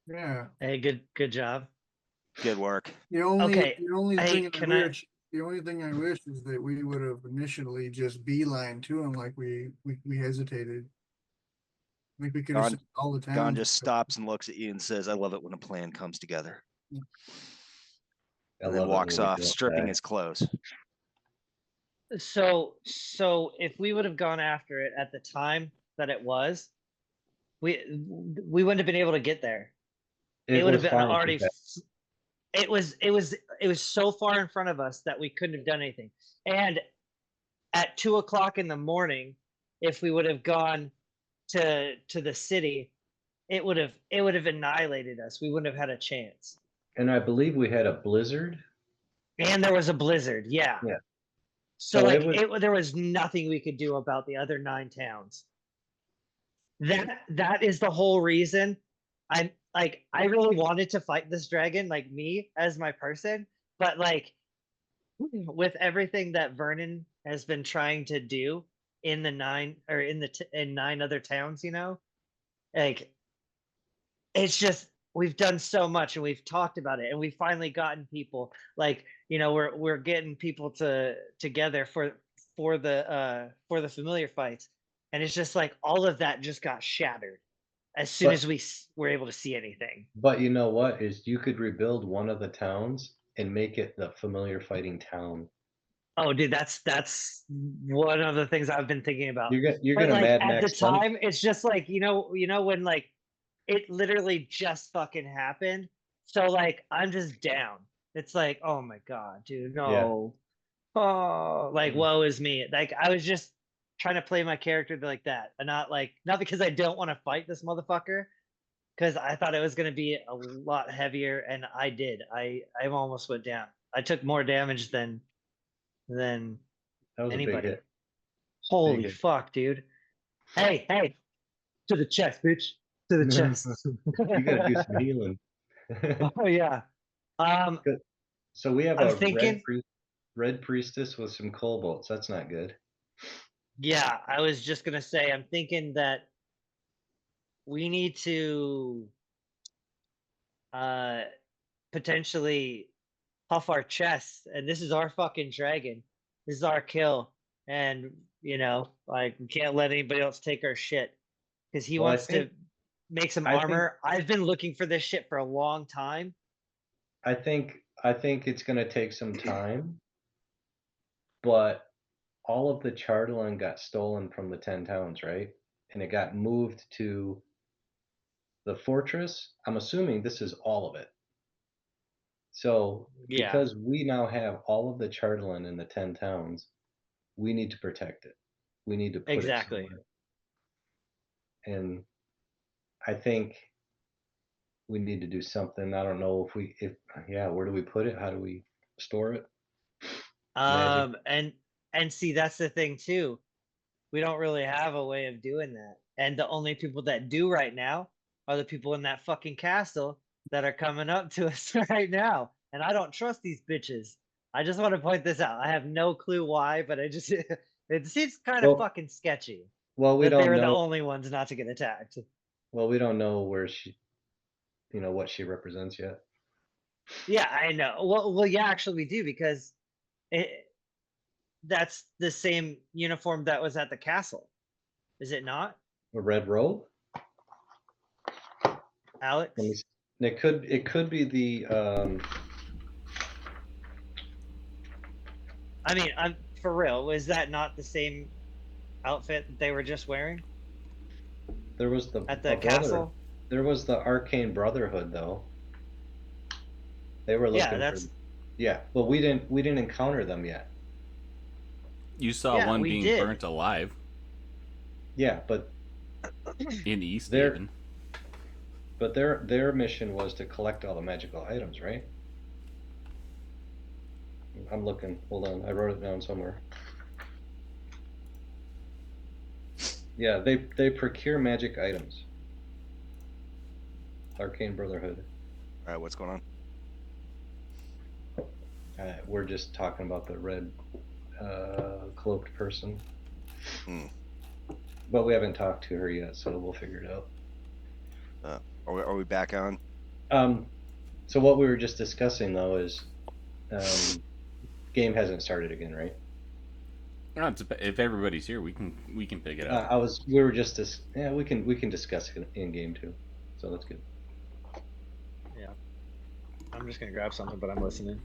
D: Yeah.
A: Hey, good job.
E: Good work.
D: The only
A: Okay,
D: the only
A: hey,
D: thing I
A: can I-
D: wish the only thing I wish is that we would have initially just beeline to him like we hesitated. I think we could have
E: Gon-
D: sent all the time.
E: Gon just stops and looks at you and says, "I love it when a plan comes together,"
B: I
E: and then
B: love it
E: walks
B: when we
E: off,
B: don't
E: stripping
B: die.
E: his clothes.
A: So if we would have gone after it at the time that it was, we wouldn't have been able to get there. It would have
B: was
A: been
B: fine,
A: already.
B: okay.
A: It was so far in front of us that we couldn't have done anything. And at 2 o'clock in the morning, if we would have gone to the city, it would have annihilated us. We wouldn't have had a chance.
B: And I believe we had a blizzard.
A: And there was a blizzard. Yeah.
B: Yeah.
A: So
B: So
A: like
B: it was-
A: there was nothing we could do about the other 9 towns. That is the whole reason I really wanted to fight this dragon, like me as my person, but like with everything that Vernon has been trying to do in the 9 or in 9 other towns, like it's just we've done so much and we've talked about it and we've finally gotten people like we're getting people together for the familiar fights, and it's just like all of that just got shattered as soon
B: But-
A: as we were able to see anything.
B: But you know what? Is you could rebuild one of the towns and make it the familiar fighting town.
A: Oh, dude, that's one of the things I've been thinking about.
B: You're
A: But
B: gonna
A: like
B: Mad
A: at the
B: Max Sun.
A: time, it's just like when like it literally just fucking happened. So like I'm just down. It's like, oh my god, dude,
B: Yeah.
A: no. Oh, like
B: Mm.
A: woe is me. Like I was just trying to play my character like that, and not because I don't want to fight this motherfucker, because I thought it was gonna be a lot heavier, and I did. I almost went down. I took more damage than
B: That was a big
A: anybody.
B: hit. Big
A: Holy
B: hit.
A: fuck, dude. Hey, to the chest, bitch. To the chest.
B: You gotta do some healing.
A: Oh yeah. Um,
B: Good. So we have
A: I'm
B: a
A: thinking,
B: red priestess with some kobolds. That's not good.
A: yeah, I was just gonna say, I'm thinking that we need to uh potentially puff our chests, and this is our fucking dragon. This is our kill. And like we can't let anybody else take our shit. Because he
B: Well,
A: wants to make some
B: I think
A: armor. I've been looking for this shit for a long time.
B: I think it's gonna take some time, but all of the Chardalyn got stolen from the 10 towns, right? And it got moved to the fortress. I'm assuming this is all of it. So
A: Yeah,
B: because we now have all of the Chardalyn in the 10 towns, we need to protect it. We need to put it
A: exactly.
B: somewhere. And I think we need to do something. I don't know if yeah, where do we put it? How do we store it? Magic.
A: And see, that's the thing too. We don't really have a way of doing that. And the only people that do right now are the people in that fucking castle that are coming up to us right now. And I don't trust these bitches. I just want to point this out. I have no clue why, but I just it seems kind of
B: Well,
A: fucking sketchy
B: we
A: that they
B: don't
A: were the
B: know.
A: only ones not to get attacked.
B: Well, we don't know where she, what she represents yet.
A: Yeah, I know. Well, yeah, actually, we do because it, that's the same uniform that was at the castle, is it not,
B: A red robe. Let me.
A: Alex?
B: It could be the
A: I mean, I'm for real. Was that not the same outfit that they were just wearing
B: there was
A: at
B: a
A: the
B: brother.
A: castle?
B: There was the arcane brotherhood though. They were
A: Yeah,
B: looking for.
A: that's
B: Yeah, but we didn't encounter them yet.
C: You saw
A: yeah,
C: one
A: we
C: being
A: did.
C: burnt alive
B: Yeah, but
C: in East
B: their
C: Haven.
B: their mission was to collect all the magical items, right? I'm looking. Hold on, I wrote it down somewhere. Yeah, they procure magic items. Arcane Brotherhood.
E: All right, what's going on?
B: We're just talking about the red cloaked person.
E: Hmm.
B: But we haven't talked to her yet, so we'll figure it out.
E: Are we back on?
B: So what we were just discussing though is, game hasn't started again, right?
C: If everybody's here, we can pick it up.
B: We were just yeah, we can discuss it in game too, so that's good.
A: Yeah. I'm just gonna grab something, but I'm listening.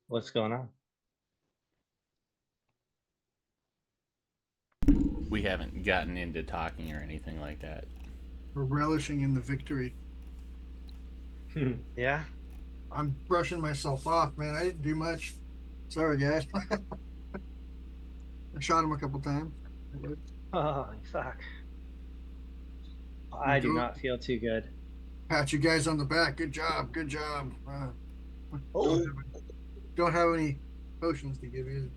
A: What's going on?
C: We haven't gotten into talking or anything like that.
F: We're relishing in the victory.
A: Yeah.
F: I'm brushing myself off, man. I didn't do much. Sorry, guys. I shot him a couple times.
A: Oh, fuck. I do not feel too good.
F: Pat you guys on the back. Good job. Good job.
A: Oh.
F: Don't have any potions to give you.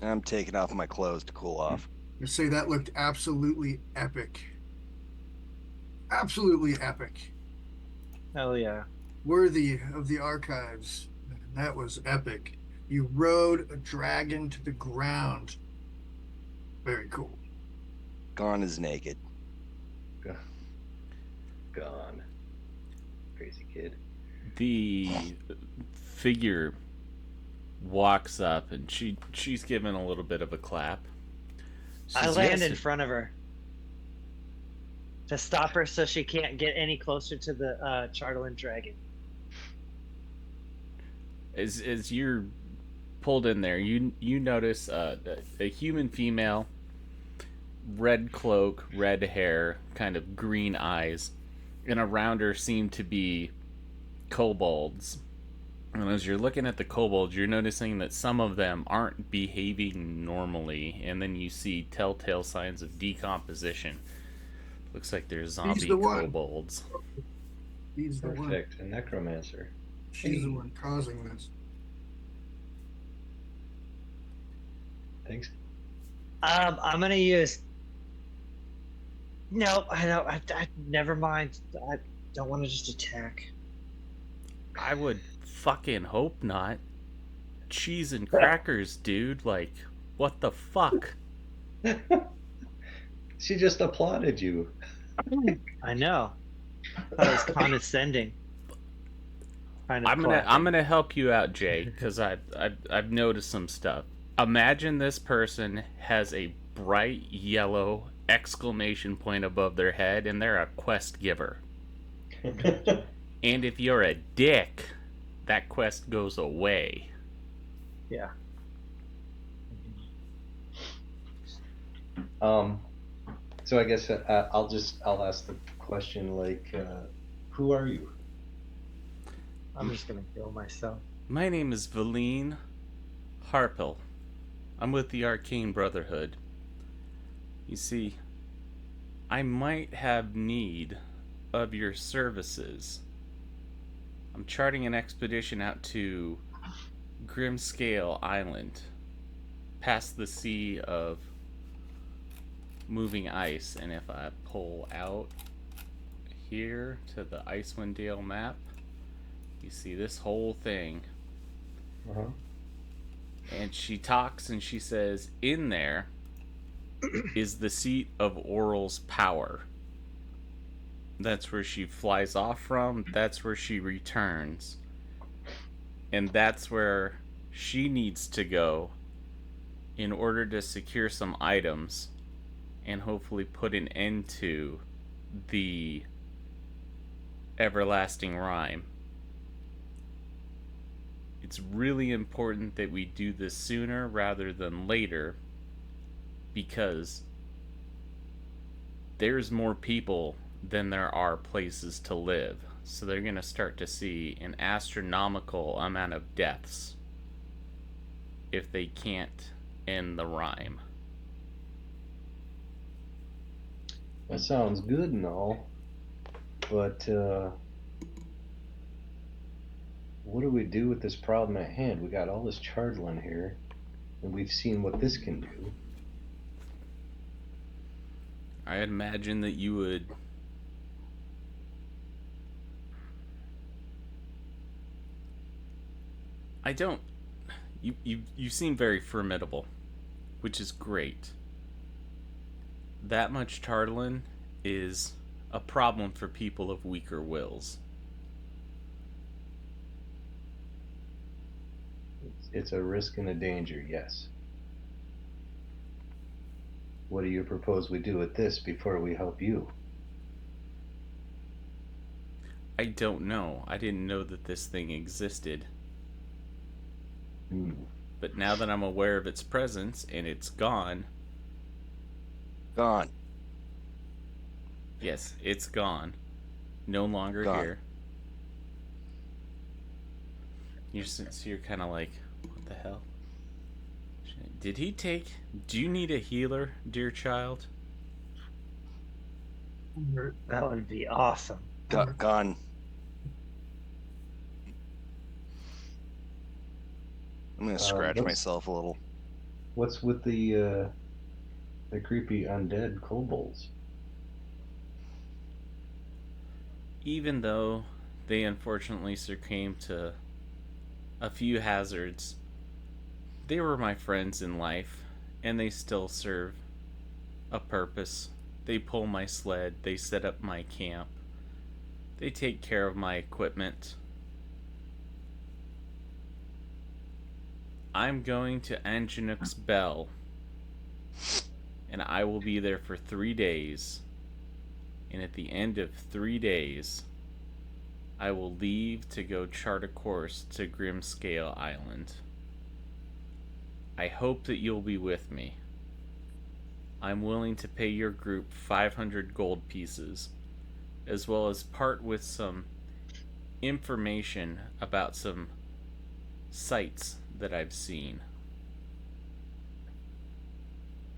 E: I'm taking off my clothes to cool off.
F: I say that looked absolutely epic. Absolutely epic.
A: Hell yeah.
F: Worthy of the archives. That was epic. You rode a dragon to the ground. Very cool.
E: Gone is naked.
B: Gone. Crazy kid.
C: The figure walks up and she's given a little bit of a clap.
A: I land in front of her to stop her so she can't get any closer to the Chardalyn dragon.
C: As you're pulled in there, you notice a human female, red cloak, red hair, kind of green eyes, and around her seem to be kobolds. And as you're looking at the kobolds, you're noticing that some of them aren't behaving normally, and then you see telltale signs of decomposition. Looks like they're zombie kobolds.
F: He's the one.
B: Perfect. A necromancer.
F: She's the one causing this.
B: Thanks.
A: I'm gonna use. No, I don't. I never mind. I don't want to just attack.
C: I would fucking hope not. Cheese and crackers, dude. Like, what the fuck?
B: She just applauded you.
A: I know. That was condescending. Kind of
C: I'm gonna help you out, Jay, because I've noticed some stuff. Imagine this person has a bright yellow exclamation point above their head, and they're a quest giver. And if you're a dick, that quest goes away.
A: Yeah.
B: So I guess I'll ask the question like, who are you?
A: I'm just gonna kill myself.
C: My name is Valine Harpel. I'm with the Arcane Brotherhood. You see, I might have need of your services. I'm charting an expedition out to Grimscale Island, past the sea of moving ice. And if I pull out here to the Icewind Dale map, you see this whole thing.
B: Uh-huh.
C: And she talks and she says, in there is the seat of Oral's power. That's where she flies off from. That's where she returns. And that's where she needs to go in order to secure some items and hopefully put an end to the everlasting rime. It's really important that we do this sooner rather than later, because there's more people than there are places to live. So they're going to start to see an astronomical amount of deaths if they can't end the rime.
B: That sounds good and all, but what do we do with this problem at hand? We got all this Chardalyn here, and we've seen what this can do.
C: I imagine that you would you seem very formidable, which is great. That much Chardalyn is a problem for people of weaker wills.
B: It's a risk and a danger, yes. What do you propose we do with this before we help you?
C: I don't know. I didn't know that this thing existed.
B: Hmm.
C: But now that I'm aware of its presence and it's gone,
E: Gone.
C: yes, it's gone. No longer
E: Gone.
C: here. So you're kind of like, what the hell? Did he take... Do you need a healer, dear child?
A: That would be awesome.
E: Gone. I'm gonna scratch myself a little.
B: What's with the creepy undead kobolds?
C: Even though they unfortunately succumbed to a few hazards, they were my friends in life, and they still serve a purpose. They pull my sled, they set up my camp, they take care of my equipment. I'm going to Anjanook's Bell, and I will be there for 3 days. And at the end of 3 days, I will leave to go chart a course to Grimscale Island. I hope that you'll be with me. I'm willing to pay your group 500 gold pieces, as well as part with some information about some sights that I've seen,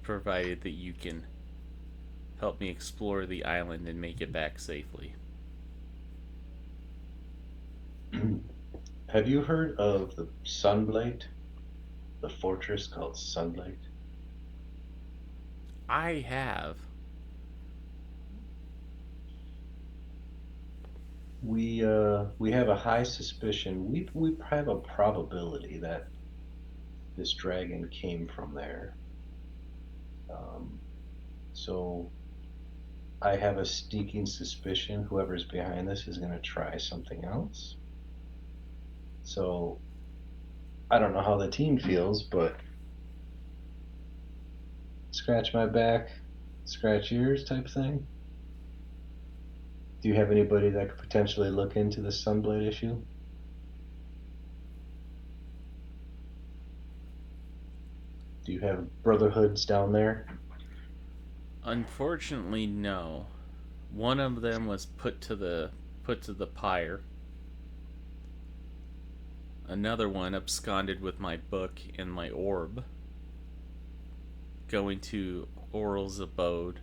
C: provided that you can help me explore the island and make it back safely.
B: Have you heard of the Sunblight? The fortress called Sunblight?
C: I have.
B: We have a high suspicion. We have a probability that this dragon came from there. So I have a sneaking suspicion whoever's behind this is going to try something else. So I don't know how the team feels, but scratch my back, scratch yours type thing. Do you have anybody that could potentially look into the Sunblade issue? Do you have brotherhoods down there?
C: Unfortunately, no. One of them was put to the pyre. Another one absconded with my book and my orb, going to Oral's abode.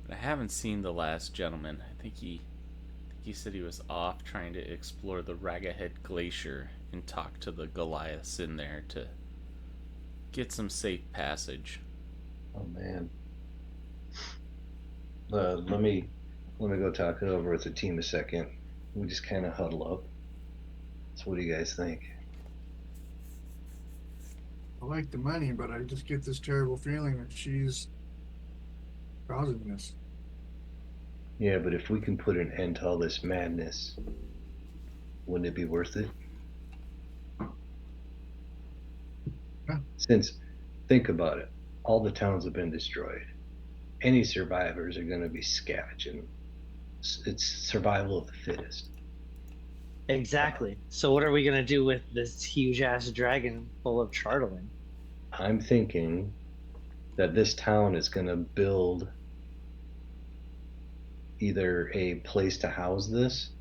C: But I haven't seen the last gentleman. I think he said he was off trying to explore the Ragahead Glacier and talk to the Goliaths in there to get some safe passage.
B: Oh man. Let me go talk it over with the team a second. We just kind of huddle up. So what do you guys think?
F: I like the money, but I just get this terrible feeling that she's causing this.
B: Yeah, but if we can put an end to all this madness, wouldn't it be worth it?
F: Yeah.
B: Since, think about it, all the towns have been destroyed. Any survivors are going to be scavenging. It's survival of the fittest.
A: Exactly. So what are we gonna do with this huge ass dragon full of Chardalyn?
B: I'm thinking that this town is going to build either a place to house this,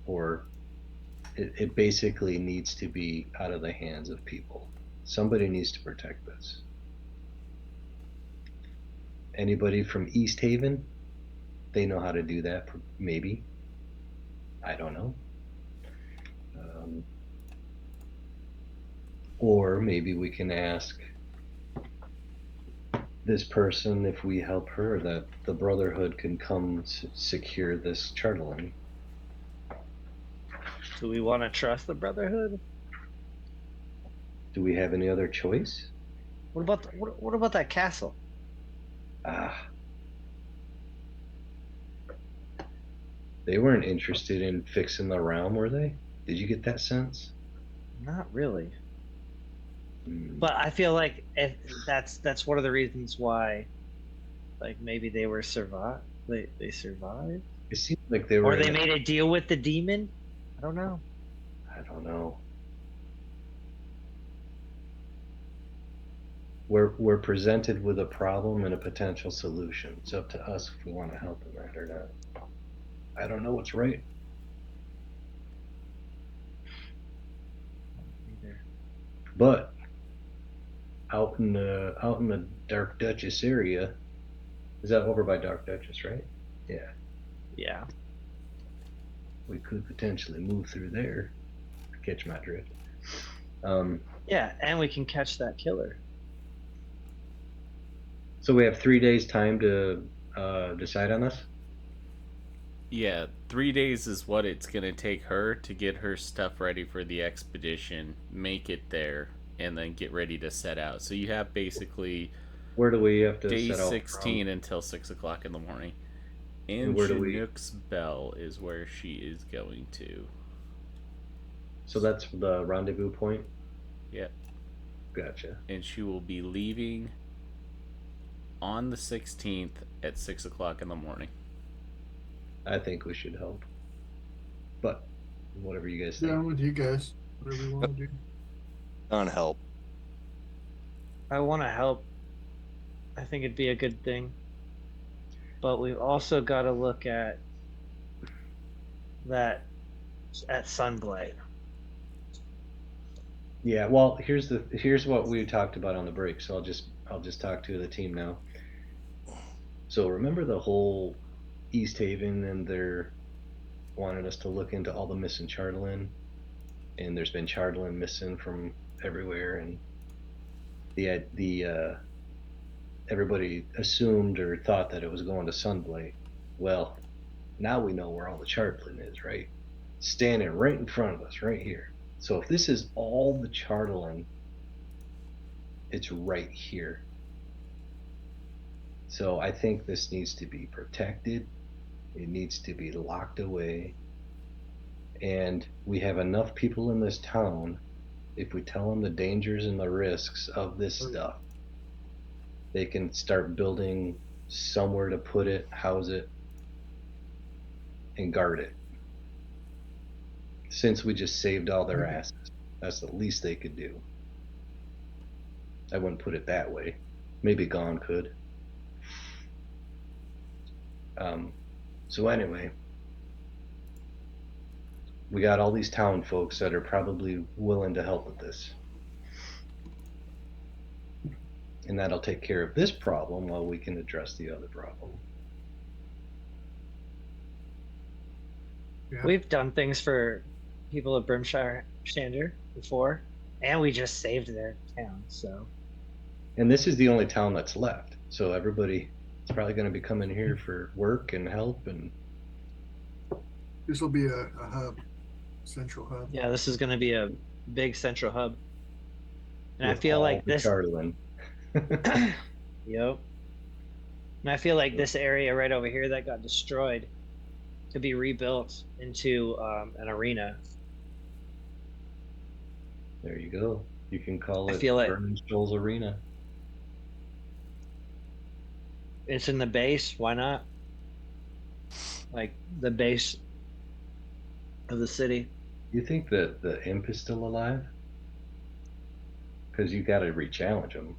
B: or it basically needs to be out of the hands of people. Somebody needs to protect this. Anybody from East Haven? They know how to do that, maybe. I don't know. Or maybe we can ask this person, if we help her, that the Brotherhood can come secure this Chardalyn.
A: Do we want to trust the Brotherhood?
B: Do we have any other choice?
A: What about what about that castle?
B: They weren't interested in fixing the realm, were they? Did you get that sense?
A: Not really. But I feel like if that's one of the reasons why, like maybe they were survived. They survived.
B: It seemed like they were.
A: Or they made a deal with the demon. I don't know.
B: I don't know. we're presented with a problem and a potential solution. It's up to us if we want to help in that or not. I don't know what's right. But out in the Dark Duchess area, is that over by Dark Duchess, right? Yeah.
A: Yeah.
B: We could potentially move through there. Catch my drift.
A: Yeah, and we can catch that killer.
B: So we have 3 days time to decide on this.
C: Yeah, 3 days is what it's gonna take her to get her stuff ready for the expedition, make it there, and then get ready to set out. So you have basically
B: Where do we have to
C: day
B: set out
C: 16 until 6 o'clock in the morning. And
B: where do we-
C: Chinook's Bell is where she is going to.
B: So that's the rendezvous point?
C: Yep.
B: Gotcha.
C: And she will be leaving on the 16th at 6 o'clock in the morning.
B: I think we should help. But whatever you guys
F: Yeah,
B: think.
F: I'm with you guys. Whatever you want to do.
E: On help.
A: I want to help. I think it'd be a good thing. But we've also got to look at that at Sunblight.
B: Yeah, well, here's what we talked about on the break. So I'll just talk to the team now. So remember the whole East Haven, and they're wanted us to look into all the missing Chardalyn, and there's been Chardalyn missing from everywhere, and the everybody assumed or thought that it was going to Sunblight. Well, now we know where all the Chardalyn is, right? Standing right in front of us, right here. So if this is all the Chardalyn, it's right here. So I think this needs to be protected. It needs to be locked away. And we have enough people in this town, if we tell them the dangers and the risks of this stuff, they can start building somewhere to put it, house it, and guard it. Since we just saved all their asses, that's the least they could do. I wouldn't put it that way. Maybe Gone could. So anyway, we got all these town folks that are probably willing to help with this. And that'll take care of this problem while we can address the other problem.
F: Yeah.
A: We've done things for people of Brimshire Shander before, and we just saved their town, so.
B: And this is the only town that's left. So everybody is probably going to be coming here for work and help. And
F: This will be a hub, central hub.
A: Yeah, this is going to be a big central hub. And I
B: with
A: feel
B: all
A: like
B: the
A: this.
B: Chardalyn.
A: Yep. And I feel like this area right over here that got destroyed could be rebuilt into an arena.
B: There you go. You can call
A: I
B: it
A: feel like-
B: Vernon Shoals Arena.
A: It's in the base. Why not? Like the base of the city.
B: You think that the imp is still alive? Because you got to re-challenge him.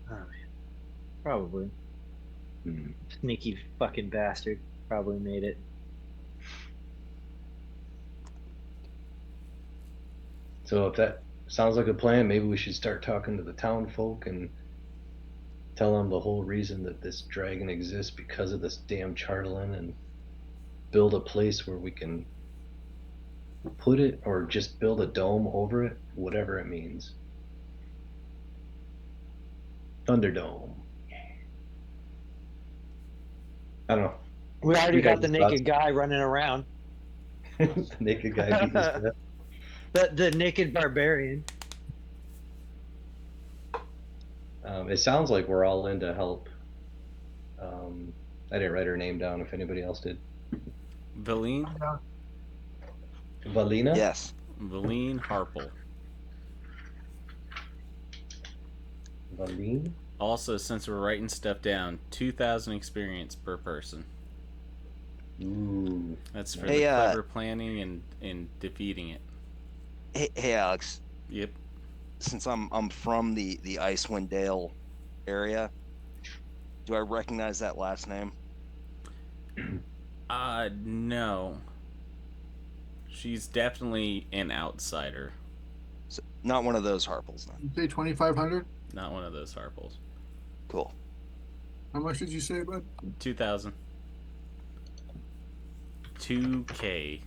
A: Oh, man. Probably.
B: Hmm.
A: Sneaky fucking bastard. Probably made it.
B: So if that sounds like a plan, maybe we should start talking to the town folk and tell them the whole reason that this dragon exists because of this damn Chardalyn, and build a place where we can put it, or just build a dome over it, whatever it means. Thunderdome. I don't know.
A: We already
B: You
A: got
B: guys'
A: the naked guy running around.
B: Naked guy beating his death.
A: The naked barbarian.
B: It sounds like we're all in to help. I didn't write her name down if anybody else did.
C: Valine?
B: Valina?
E: Yes.
C: Valine Harple.
B: Valine?
C: Also, since we're writing stuff down, 2,000 experience per person.
B: Ooh.
C: That's for
E: Hey,
C: the clever planning and defeating it.
E: Hey, Alex.
C: Yep.
E: since I'm from the Icewind Dale area, do I recognize that last name?
C: No. She's definitely an outsider.
E: So, not one of those Harples, then.
F: You say 2,500?
C: Not one of those Harples.
E: Cool.
F: How much did you say, bud?
C: 2,000. 2K.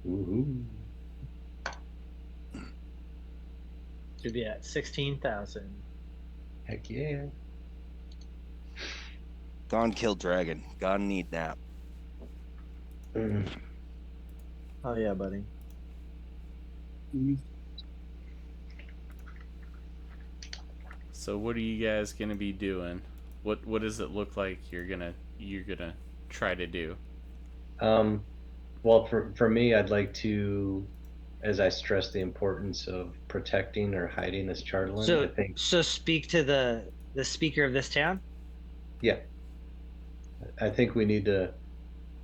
B: Woohoo.
A: Should be at 16,000.
B: Heck yeah.
E: Gone kill dragon. Gone need nap.
B: Mm.
A: Oh yeah, buddy.
C: So what are you guys gonna be doing? What does it look like you're gonna try to do?
B: Well, for me, I'd like to, as I stress the importance of protecting or hiding this Chardalyn, I
A: So
B: think,
A: so speak to the speaker of this town.
B: yeah, I think we need to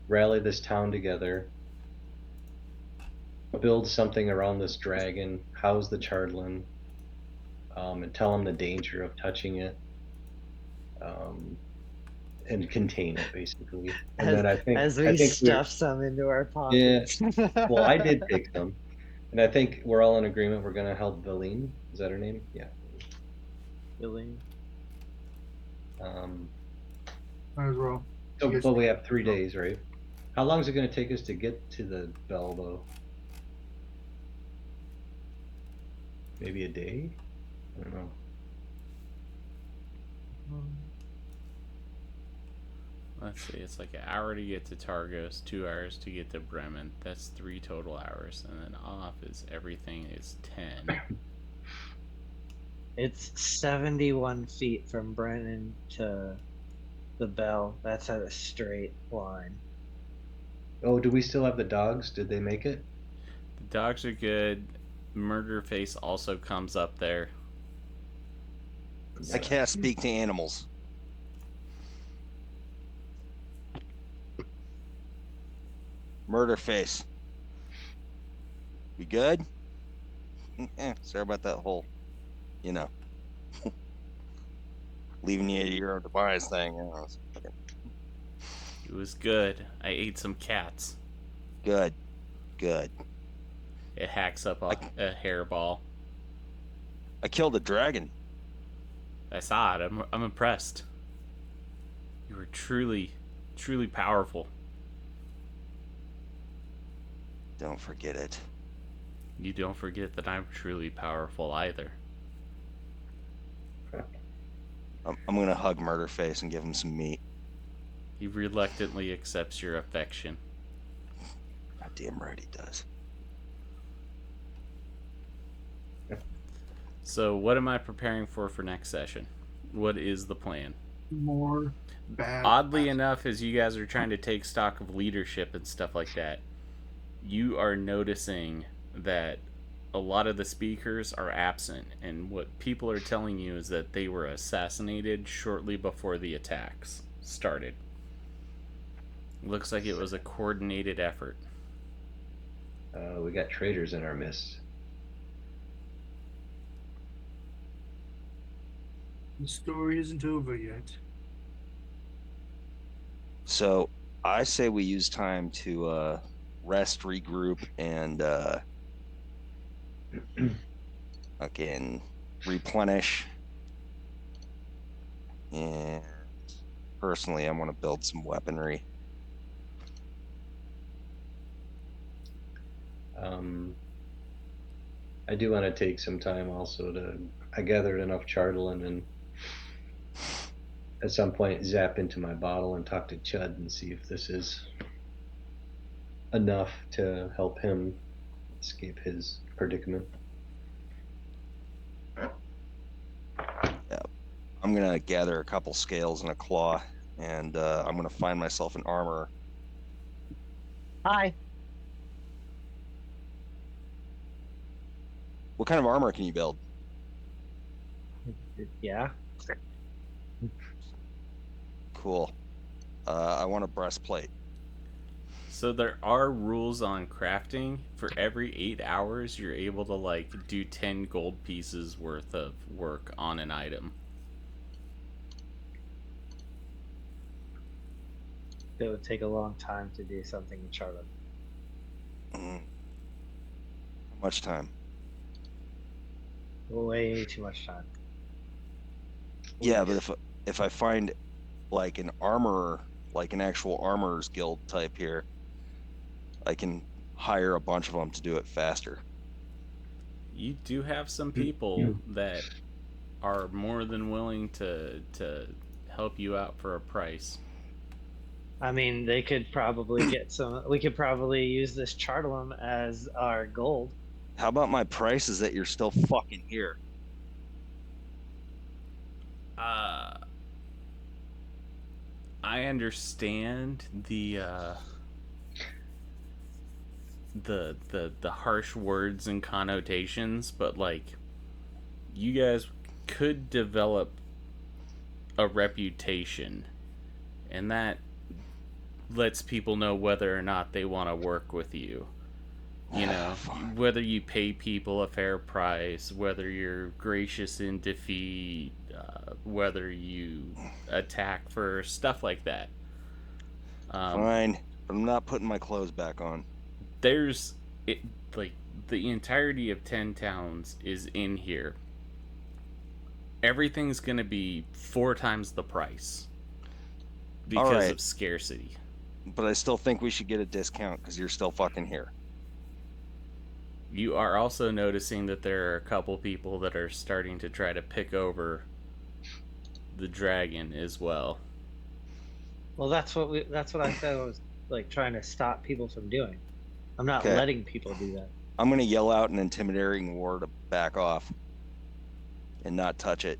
B: rally this town together, build something around this dragon, house the Chardalyn, and tell them the danger of touching it, and contain it basically. And then I think
A: stuff some into our pockets.
B: well, I did take some, and I think we're all in agreement. We're gonna help Valine. Is that her name? Yeah.
A: Really?
F: Might as well.
B: So,
F: Yes.
B: but we have 3 days, right? How long is it gonna take us to get to the bell, though? Maybe a day? I don't know.
C: Let's see, it's like an hour to get to Targos, 2 hours to get to Bremen. That's 3 total hours, and then off is everything is 10.
A: It's 71 feet from Brennan to the bell. That's at a straight line.
B: Oh, do we still have the dogs? Did they make it?
C: The dogs are good. Murder Face also comes up there.
E: I can't speak to animals. Murder face. We good? Sorry about that whole, leaving you to your own demise thing.
C: It was good. I ate some cats.
E: Good. Good.
C: It hacks up a hairball.
E: I killed a dragon.
C: I saw it. I'm impressed. You were truly, truly powerful.
E: Don't forget it.
C: You don't forget that I'm truly powerful either.
E: I'm gonna hug Murderface and give him some meat.
C: He reluctantly accepts your affection.
E: Goddamn right he does.
C: So, what am I preparing for next session? What is the plan?
F: More bad.
C: Oddly enough, as you guys are trying to take stock of leadership and stuff like that, you are noticing that a lot of the speakers are absent, and what people are telling you is that they were assassinated shortly before the attacks started. Looks like it was a coordinated effort.
B: We got traitors in our midst.
F: The story isn't over yet.
E: So I say we use time to rest, regroup, and again replenish. And personally, I want to build some weaponry.
B: I do want to take some time also I gathered enough Chardalyn and at some point zap into my bottle and talk to Chud and see if this is enough to help him escape his predicament.
E: Yeah, I'm gonna gather a couple scales and a claw, and I'm gonna find myself an armor.
A: Hi.
E: What kind of armor can you build?
A: Yeah.
E: Cool. I want a breastplate.
C: So there are rules on crafting. For every 8 hours, you're able to like do 10 gold pieces worth of work on an item.
A: It would take a long time to do something in Chardalyn.
E: How much time?
A: Way too much time.
E: Yeah, but if I find like an armorer, like an actual armorer's guild type here, I can hire a bunch of them to do it faster.
C: You do have some people that are more than willing to help you out for a price.
A: I mean, they could probably get some. We could probably use this Chardalyn as our gold.
E: How about my price is that you're still fucking here?
C: I understand the harsh words and connotations, but like, you guys could develop a reputation, and that lets people know whether or not they want to work with you. You know, whether you pay people a fair price, whether you're gracious in defeat, whether you attack first, stuff like that.
E: Fine, but I'm not putting my clothes back on.
C: There's it, like, the entirety of 10 towns is in here. Everything's gonna be 4 times the price because of scarcity.
E: But I still think we should get a discount because you're still fucking here.
C: You are also noticing that there are a couple people that are starting to try to pick over the dragon as well.
A: Well, that's what I said I was like trying to stop people from doing. I'm not letting people do that.
E: I'm gonna yell out an intimidating war to back off and not touch it.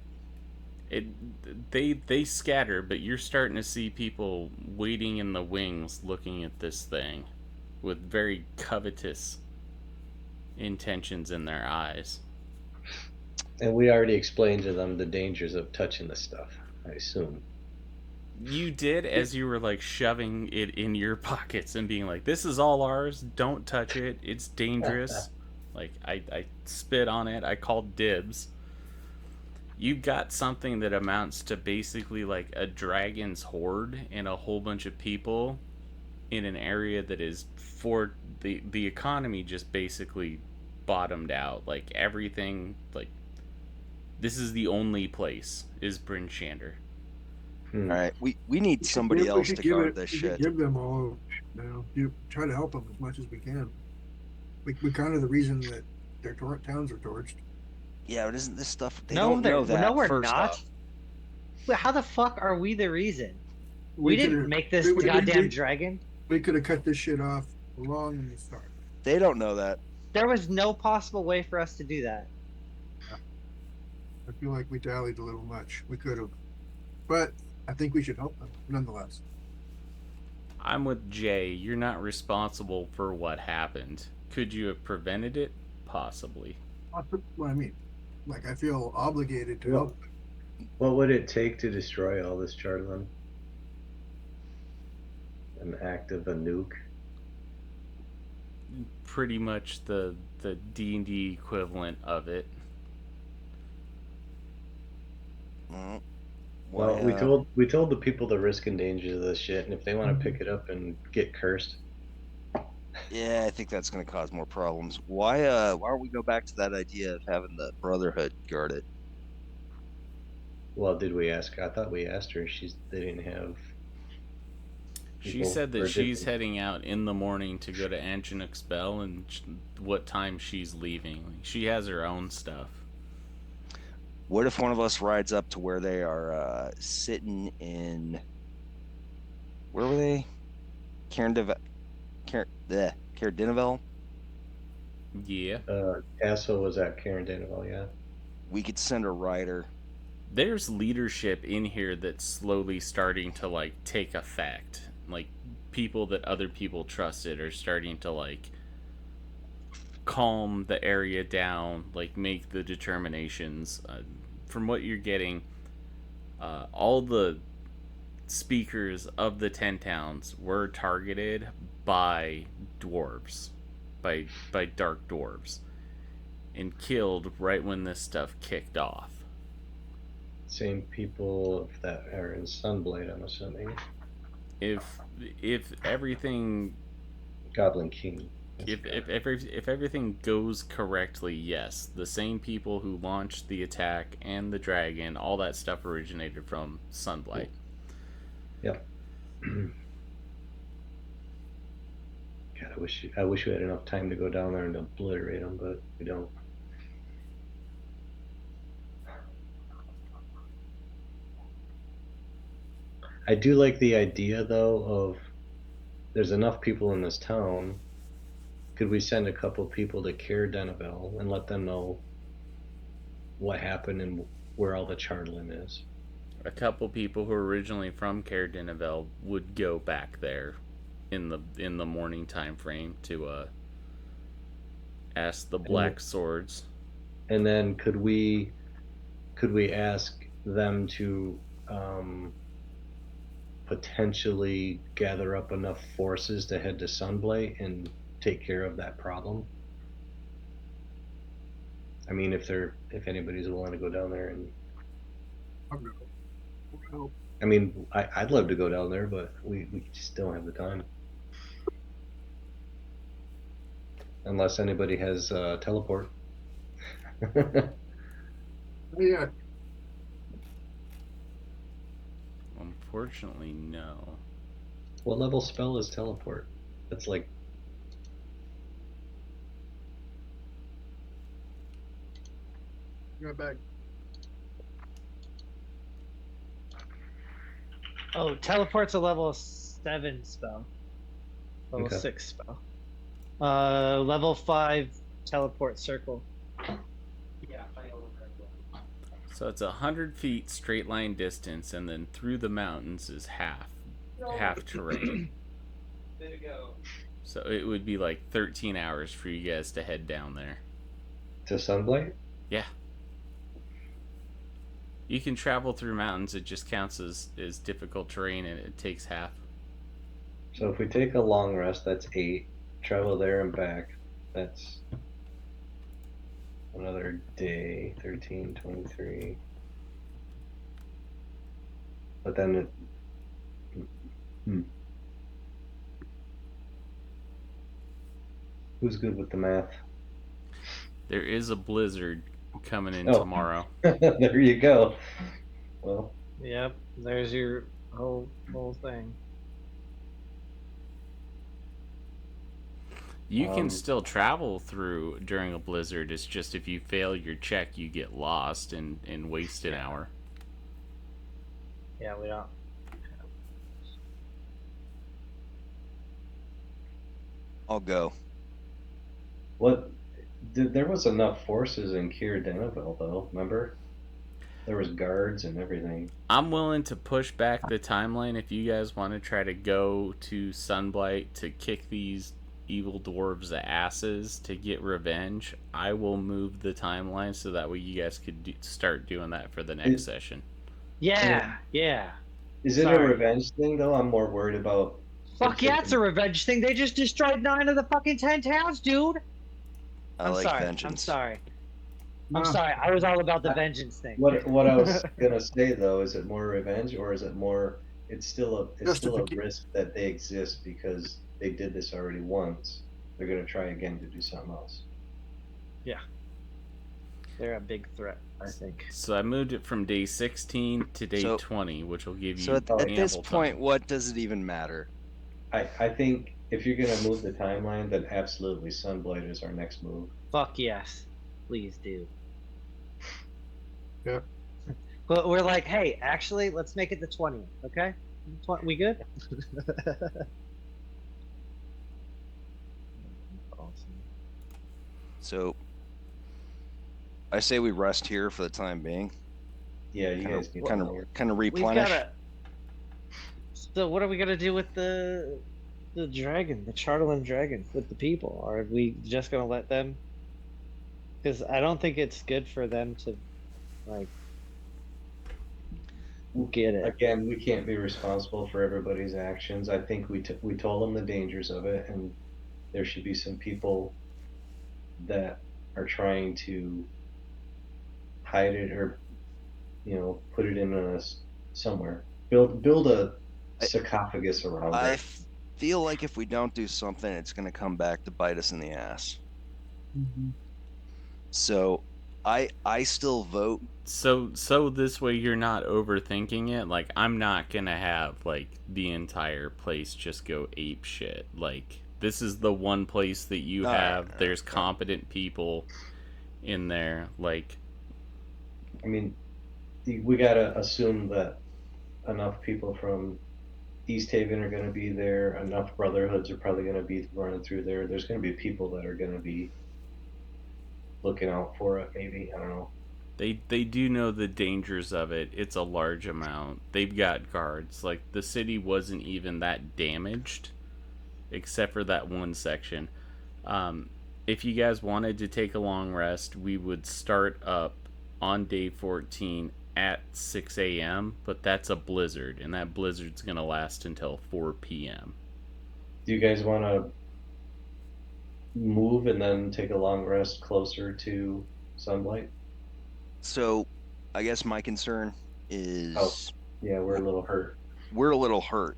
C: They scatter, but you're starting to see people waiting in the wings looking at this thing with very covetous intentions in their eyes.
B: And we already explained to them the dangers of touching the stuff, I assume.
C: You did, as you were like shoving it in your pockets and being like, this is all ours, don't touch it, it's dangerous. Like, I spit on it, I called dibs. You've got something that amounts to basically like a dragon's horde and a whole bunch of people in an area that is for the economy just basically bottomed out. Like, everything, like, this is the only place is Bryn Shander.
E: All right, we need somebody else to guard this shit.
F: Give them all, you try to help them as much as we can. We kind of the reason that their towns are torched.
E: Yeah, but isn't this stuff? They
A: No,
E: don't know that.
A: no, we're
E: first
A: not.
E: off.
A: Wait, how the fuck are we the reason? We didn't make this goddamn dragon.
F: We could have cut this shit off long in the start.
E: They don't know that.
A: There was no possible way for us to do that.
F: I feel like we dallied a little much. We could have, but I think we should help them nonetheless.
C: I'm with Jay. You're not responsible for what happened. Could you have prevented it? Possibly.
F: What I mean, like, I feel obligated to help.
B: What would it take to destroy all this, Chardalyn? An act of a nuke?
C: Pretty much the D&D equivalent of it.
B: Well, we told the people the risk and dangers of this shit, and if they want to pick it up and get cursed.
E: Yeah, I think that's going to cause more problems. Why don't we go back to that idea of having the brotherhood guard it?
B: Well, did we ask? I thought we asked her. They didn't have.
C: She said that she's heading out in the morning to go to Anjana's Bell, and what time she's leaving. She has her own stuff.
E: What if one of us rides up to where they are sitting in? Where were they? Cairndinivel?
C: Yeah.
B: Castle was at Cairndinivel, yeah.
E: We could send a rider.
C: There's leadership in here that's slowly starting to like take effect. Like, people that other people trusted are starting to like calm the area down, like make the determinations. From what you're getting, all the speakers of the 10 towns were targeted, by dwarves, by dark dwarves, and killed right when this stuff kicked off.
B: Same people that are in Sunblight, I'm assuming.
C: If everything
B: Goblin King.
C: if everything goes correctly, yes, the same people who launched the attack and the dragon, all that stuff originated from Sunblight.
B: Yep. God, I wish we had enough time to go down there and obliterate them, but we don't. I do like the idea, though, of there's enough people in this town. Could we send a couple people to Chardalyn and let them know what happened and where all the Chardalyn is?
C: A couple people who are originally from Chardalyn would go back there in the morning time frame to ask the Black Swords.
B: And then could we ask them to potentially gather up enough forces to head to Sunblight and take care of that problem? I mean, if anybody's willing to go down there and I mean, I'd love to go down there, but we just don't have the time. Unless anybody has teleport.
F: Yeah.
C: Unfortunately, no.
B: What level spell is teleport? That's like
F: Go back.
A: Oh, teleport's a level 7 spell. Level
B: Okay.
A: 6 spell. Level 5 teleport circle.
C: So it's 100 feet straight line distance, and then through the mountains is half terrain.
A: There you go.
C: So it would be like 13 hours for you guys to head down there.
B: to Sunblight?
C: Yeah. You can travel through mountains, it just counts as difficult terrain, and it takes half.
B: So if we take a long rest, that's 8. Travel there and back, that's another day. 13, 23. But then it... Who's good with the math?
C: There is a blizzard coming in
B: Oh.
C: tomorrow.
B: There you go. Well,
A: Yep, there's your whole thing.
C: You can still travel through during a blizzard. It's just if you fail your check, you get lost and waste an hour.
A: Yeah, we don't.
E: I'll go.
B: what? There was enough forces in Chardalyn, though. Remember, there was guards and everything.
C: I'm willing to push back the timeline if you guys want to try to go to Sunblight to kick these evil dwarves' asses to get revenge. I will move the timeline so that way you guys could start doing that for the next session.
A: Yeah, yeah.
B: Is it
A: Sorry.
B: a revenge thing, though? I'm more worried about...
A: Fuck yeah, it's a revenge thing. They just destroyed 9 of the fucking 10 towns, dude.
E: I like
A: sorry.
E: vengeance.
A: I'm sorry. I'm sorry. I was all about the vengeance thing.
B: What I was gonna say, though, is it more revenge, or is it more... It's still a risk that they exist because they did this already once. They're gonna try again to do something else.
A: Yeah. They're a big threat, I think.
C: So I moved it from day 16 to day
E: So-
C: 20, which will give you
E: So at this
C: ample
E: point,
C: time.
E: what does it even matter?
B: I think if you're gonna move the timeline, then absolutely Sunblight is our next move.
A: Fuck yes. Please do.
F: Yeah.
A: But we're like, hey, actually, let's make it the 20th, okay? We good? Awesome.
E: So I say we rest here for the time being.
B: Yeah, you guys get down here.
E: Kind of
A: We've
E: replenish.
A: gotta... So what are we gonna do with the dragon, the Chardalyn dragon, with the people? Are we just gonna let them? Because I don't think it's good for them to, like. Get it.
B: again, we can't be responsible for everybody's actions. I think we told them the dangers of it, and there should be some people that are trying to hide it or put it in somewhere. Build a
E: I-
B: sarcophagus around
E: I
B: it.
E: feel like if we don't do something, it's going to come back to bite us in the ass. So I still vote.
C: So this way you're not overthinking it. Like, I'm not gonna have like the entire place just go ape shit. Like, this is the one place that you
E: All right,
C: have.
E: all right,
C: There's
E: all right.
C: competent people in there. Like,
B: I mean, we gotta assume that enough people from East Haven are gonna be there. Enough brotherhoods are probably gonna be running through there. There's gonna be people that are gonna be looking out for it. Maybe, I don't know.
C: they do know the dangers of it. It's a large amount. They've got guards. Like, the city wasn't even that damaged, except for that one section. If you guys wanted to take a long rest, we would start up on day 14 at 6 a.m., but that's a blizzard, and that blizzard's going to last until 4 p.m.
B: Do you guys want to move and then take a long rest closer to Sunblight?
E: So I guess my concern is
B: Oh. Yeah, we're a little hurt.
E: we're a little hurt.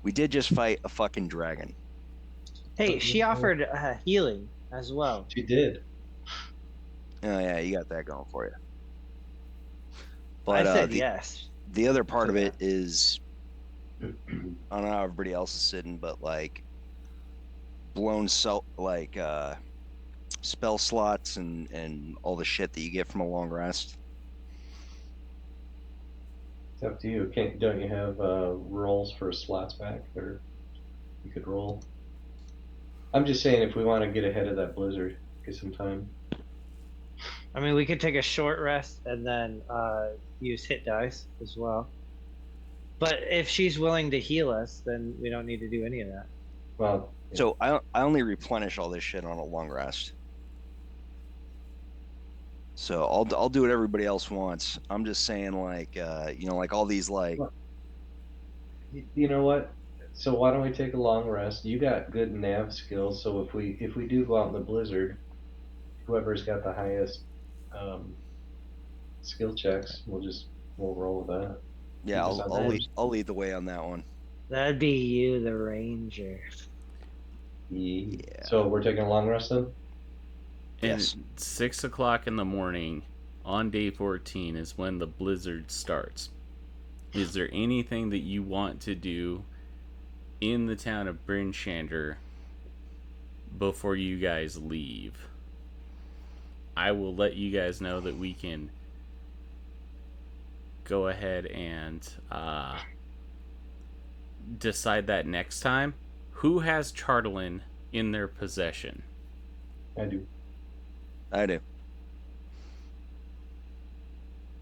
E: We did just fight a fucking dragon.
A: Hey, she offered healing as well.
B: She did.
E: Oh yeah, you got that going for you.
A: I
E: But
A: said yes.
E: the other part of
A: Yeah.
E: it is, I don't know how everybody else is sitting, but like blown spell slots and all the shit that you get from a long rest.
B: It's up to you. Don't you have rolls for slots back, or you could roll? I'm just saying, if we want to get ahead of that blizzard, get some time.
A: I mean, we could take a short rest and then use hit dice as well. But if she's willing to heal us, then we don't need to do any of that.
B: Well,
E: So I only replenish all this shit on a long rest. So I'll do what everybody else wants. I'm just saying, like like all these like
B: you know what? So why don't we take a long rest? You got good nav skills, so if we do go out in the blizzard, whoever's got the highest skill checks, we'll roll with that.
E: yeah,
B: Keep us on
E: I'll
B: edge.
E: lead the way on that one.
A: That'd be you, the ranger.
B: Yeah.
E: Yeah.
B: So we're taking a long rest then?
C: And
E: Yes.
C: 6 o'clock in the morning on day 14 is when the blizzard starts. Is there anything that you want to do in the town of Bryn Shander before you guys leave? I will let you guys know that we can go ahead and decide that next time. Who has Chardalyn in their possession?
B: I do.
E: I do.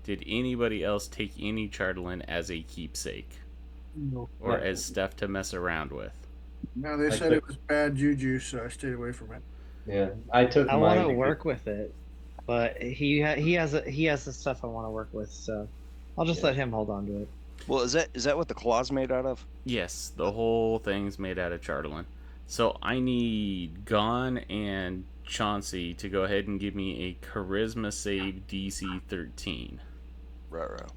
C: Did anybody else take any Chardalyn as a keepsake?
F: No.
C: Or as stuff to mess around with?
F: No, they
B: I
F: said
B: took-
F: it was bad juju, so I stayed away from it.
B: Yeah, I took
A: I
B: mine.
A: want to
B: because-
A: work with it, but he has the stuff I want to work with, so I'll just
B: Yeah.
A: let him hold on to it.
E: Well, is that what the claw's made out of?
C: Yes, the whole thing's made out of Chardalyn. So I need Gon and Chauncey to go ahead and give me a charisma save DC 13.
E: Ruh-roh.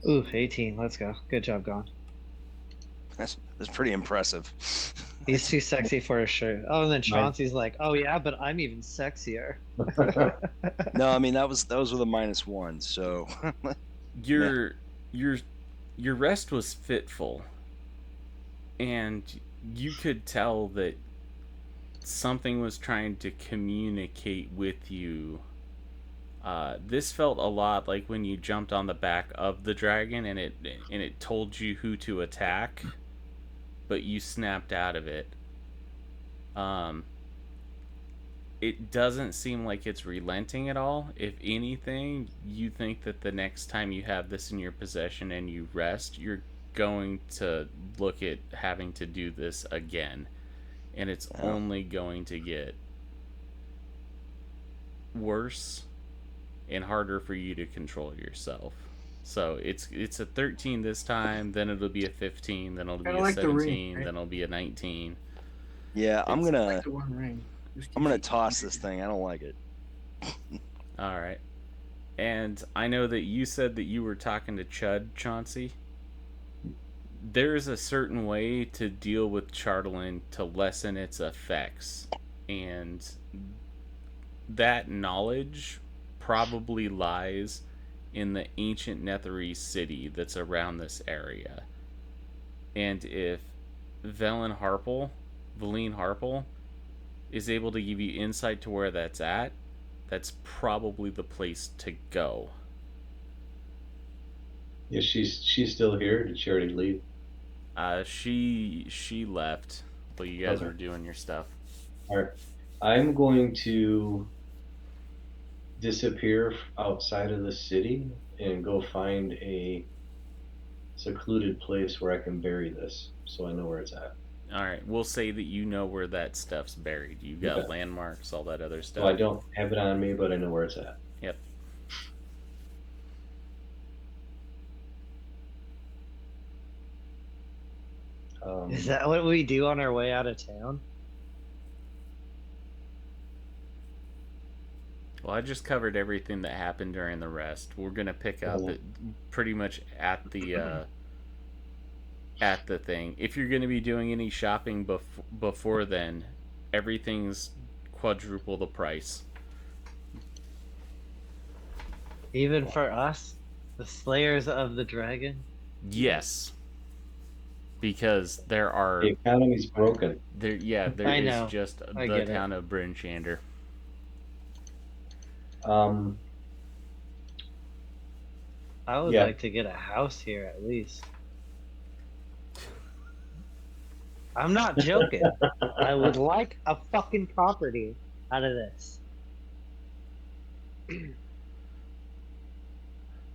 A: Ooh, 18. Let's go. Good job, Gon.
E: That's pretty impressive.
A: He's too sexy for his shirt. Oh, and then Chauncey's like, "Oh yeah, but I'm even sexier."
E: No, I mean that was with a -1, so
C: Your rest was fitful, and you could tell that something was trying to communicate with you. This felt a lot like when you jumped on the back of the dragon and it told you who to attack, but you snapped out of it. It doesn't seem like it's relenting at all. If anything, you think that the next time you have this in your possession and you rest, you're going to look at having to do this again. And it's only going to get worse and harder for you to control yourself. So it's a 13 this time, then it'll be a 15, then it'll be
F: Kinda
C: a
F: like the
C: 17,
F: ring, right?
C: then it'll be a 19.
E: Yeah, I'm
C: It's-
E: gonna
F: Like the One Ring. Just
E: I'm gonna
F: keeps you-
E: toss this thing. I don't like it.
C: All right. And I know that you said that you were talking to Chud, Chauncey. There's a certain way to deal with Chardalyn to lessen its effects. And that knowledge probably lies in the ancient Netherese city that's around this area. And if Valine Harple is able to give you insight to where that's at, that's probably the place to go.
B: Yeah, she's still here. Did she already leave?
C: She left while you guys
B: Okay.
C: were doing your stuff.
B: All right. I'm going to disappear outside of the city and go find a secluded place where I can bury this, so I know where it's at.
C: All right, we'll say that you know where that stuff's buried. You've got
B: Okay.
C: landmarks, all that other stuff.
B: So I don't have it on me, but I know where it's at.
C: Yep.
A: Is that what we do on our way out of town?
C: Well, I just covered everything that happened during the rest. We're gonna pick up it pretty much at the thing. If you're gonna be doing any shopping before then, everything's quadruple the price.
A: Even for us, the slayers of the dragon?
C: Yes, because there are
B: The economy's broken.
C: there. Yeah, there
A: I
C: is
A: know.
C: just
A: I
C: the
A: get it.
C: town of Bryn Shander.
A: I would
B: Yeah.
A: like to get a house here at least. I'm not joking. I would like a fucking property out of this.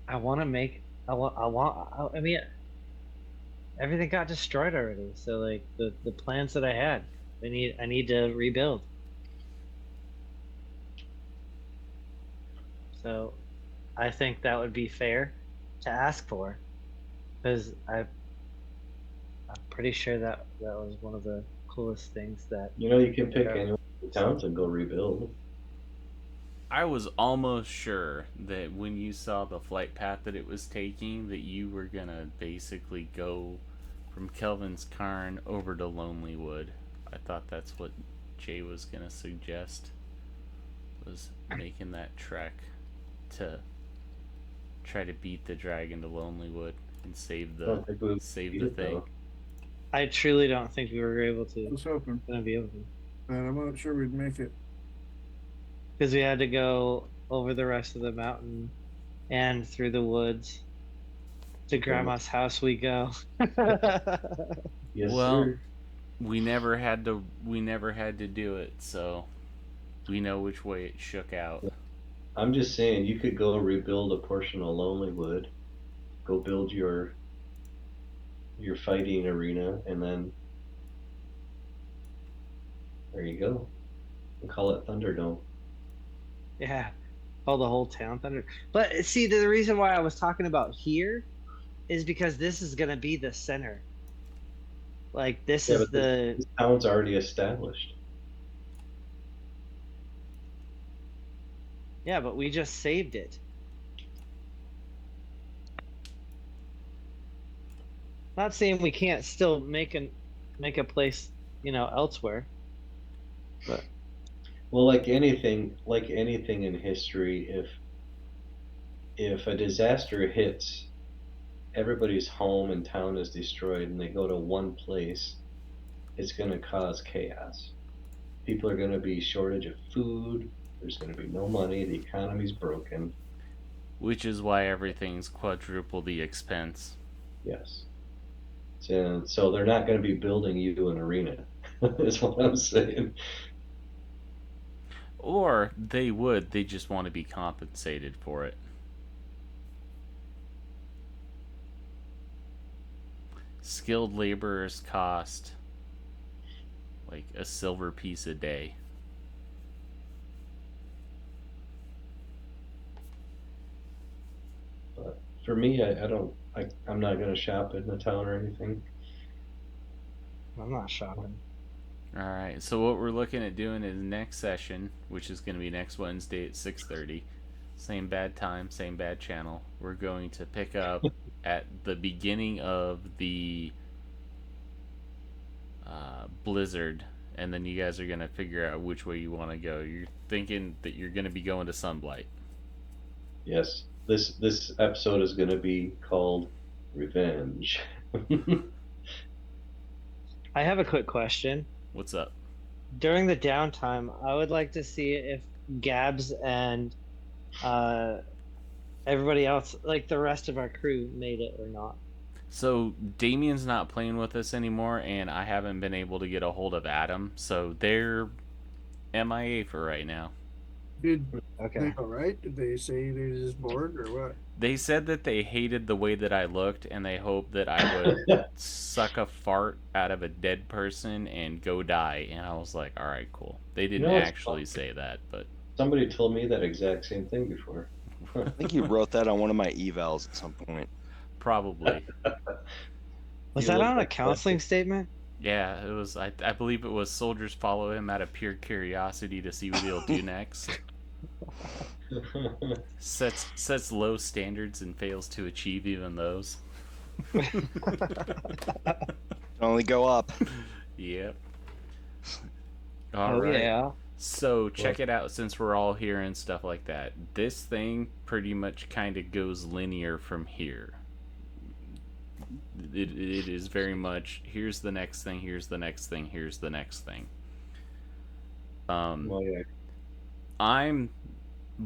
A: I want to make. I mean, everything got destroyed already. So like the plans that I had, I need to rebuild. So, I think that would be fair to ask for, because I'm pretty sure that was one of the coolest things that.
B: You know, you can pick
A: Yeah.
B: any one of the towns and go rebuild.
C: I was almost sure that when you saw the flight path that it was taking, that you were gonna basically go from Kelvin's Cairn over to Lonelywood. I thought that's what Jay was gonna suggest, was making that trek to try to beat the dragon to Lonelywood and save
B: I don't
C: the
B: think we would
C: save
B: beat
C: the
B: it,
C: thing.
B: though.
A: I truly don't think we were able
F: I
A: to.
F: was hoping,
A: Gonna be able to,
F: but I'm not sure we'd make it.
A: because we had to go over the rest of the mountain and through the woods. To Grandma's house we go.
B: Yes,
C: Well,
B: sir.
C: we never had to do it, so we know which way it shook out.
B: I'm just saying, you could go rebuild a portion of Lonelywood, go build your fighting arena, and then there you go. And call it Thunderdome.
A: Yeah, call the whole town thunder. But see, the reason why I was talking about here is because this is gonna be the center. Like this
B: Yeah,
A: is
B: but
A: the
B: this town's already established.
A: yeah, but we just saved it. Not saying we can't still make a place, elsewhere. But
B: Well, like anything in history, if a disaster hits, everybody's home and town is destroyed, and they go to one place, it's going to cause chaos. People are going to be shortage of food. There's going to be no money. The economy's broken.
C: Which is why everything's quadruple the expense.
B: Yes. So they're not going to be building you an arena. Is what I'm saying.
C: Or they would, they just want to be compensated for it. Skilled laborers cost like a silver piece a day.
B: For me, I'm not gonna shop in the town or anything.
A: I'm not shopping.
C: All right. So what we're looking at doing is next session, which is going to be next Wednesday at 6:30. Same bad time, same bad channel. We're going to pick up at the beginning of the blizzard, and then you guys are going to figure out which way you want to go. You're thinking that you're going to be going to Sunblight.
B: Yes, this episode is gonna be called Revenge.
A: I have a quick question.
C: What's up?
A: During the downtime, I would like to see if Gabs and everybody else, like the rest of our crew, made it or not.
C: So Damien's not playing with us anymore, and I haven't been able to get a hold of Adam, so they're MIA for right now.
F: Did
A: Okay.
F: they all right? Did they say they're just bored or what?
C: They said that they hated the way that I looked, and they hoped that I would suck a fart out of a dead person and go die. And I was like, all right, cool. They didn't
B: it's
C: actually
B: fun.
C: say that, but
B: Somebody told me that exact same thing before.
E: I think you wrote that on one of my evals at some point.
C: probably.
A: Was
B: You
A: that
B: look
A: on a
B: like
A: counseling statement?
C: Yeah, it was. I believe it was soldiers follow him out of pure curiosity to see what he'll do next. Sets low standards and fails to achieve even those.
E: Only go up.
C: Yep.
A: Oh
C: All right.
A: yeah.
C: So check it out since we're all here and stuff like that. This thing pretty much kind of goes linear from here. It is very much here's the next thing, here's the next thing, here's the next thing.
B: Well, yeah.
C: I'm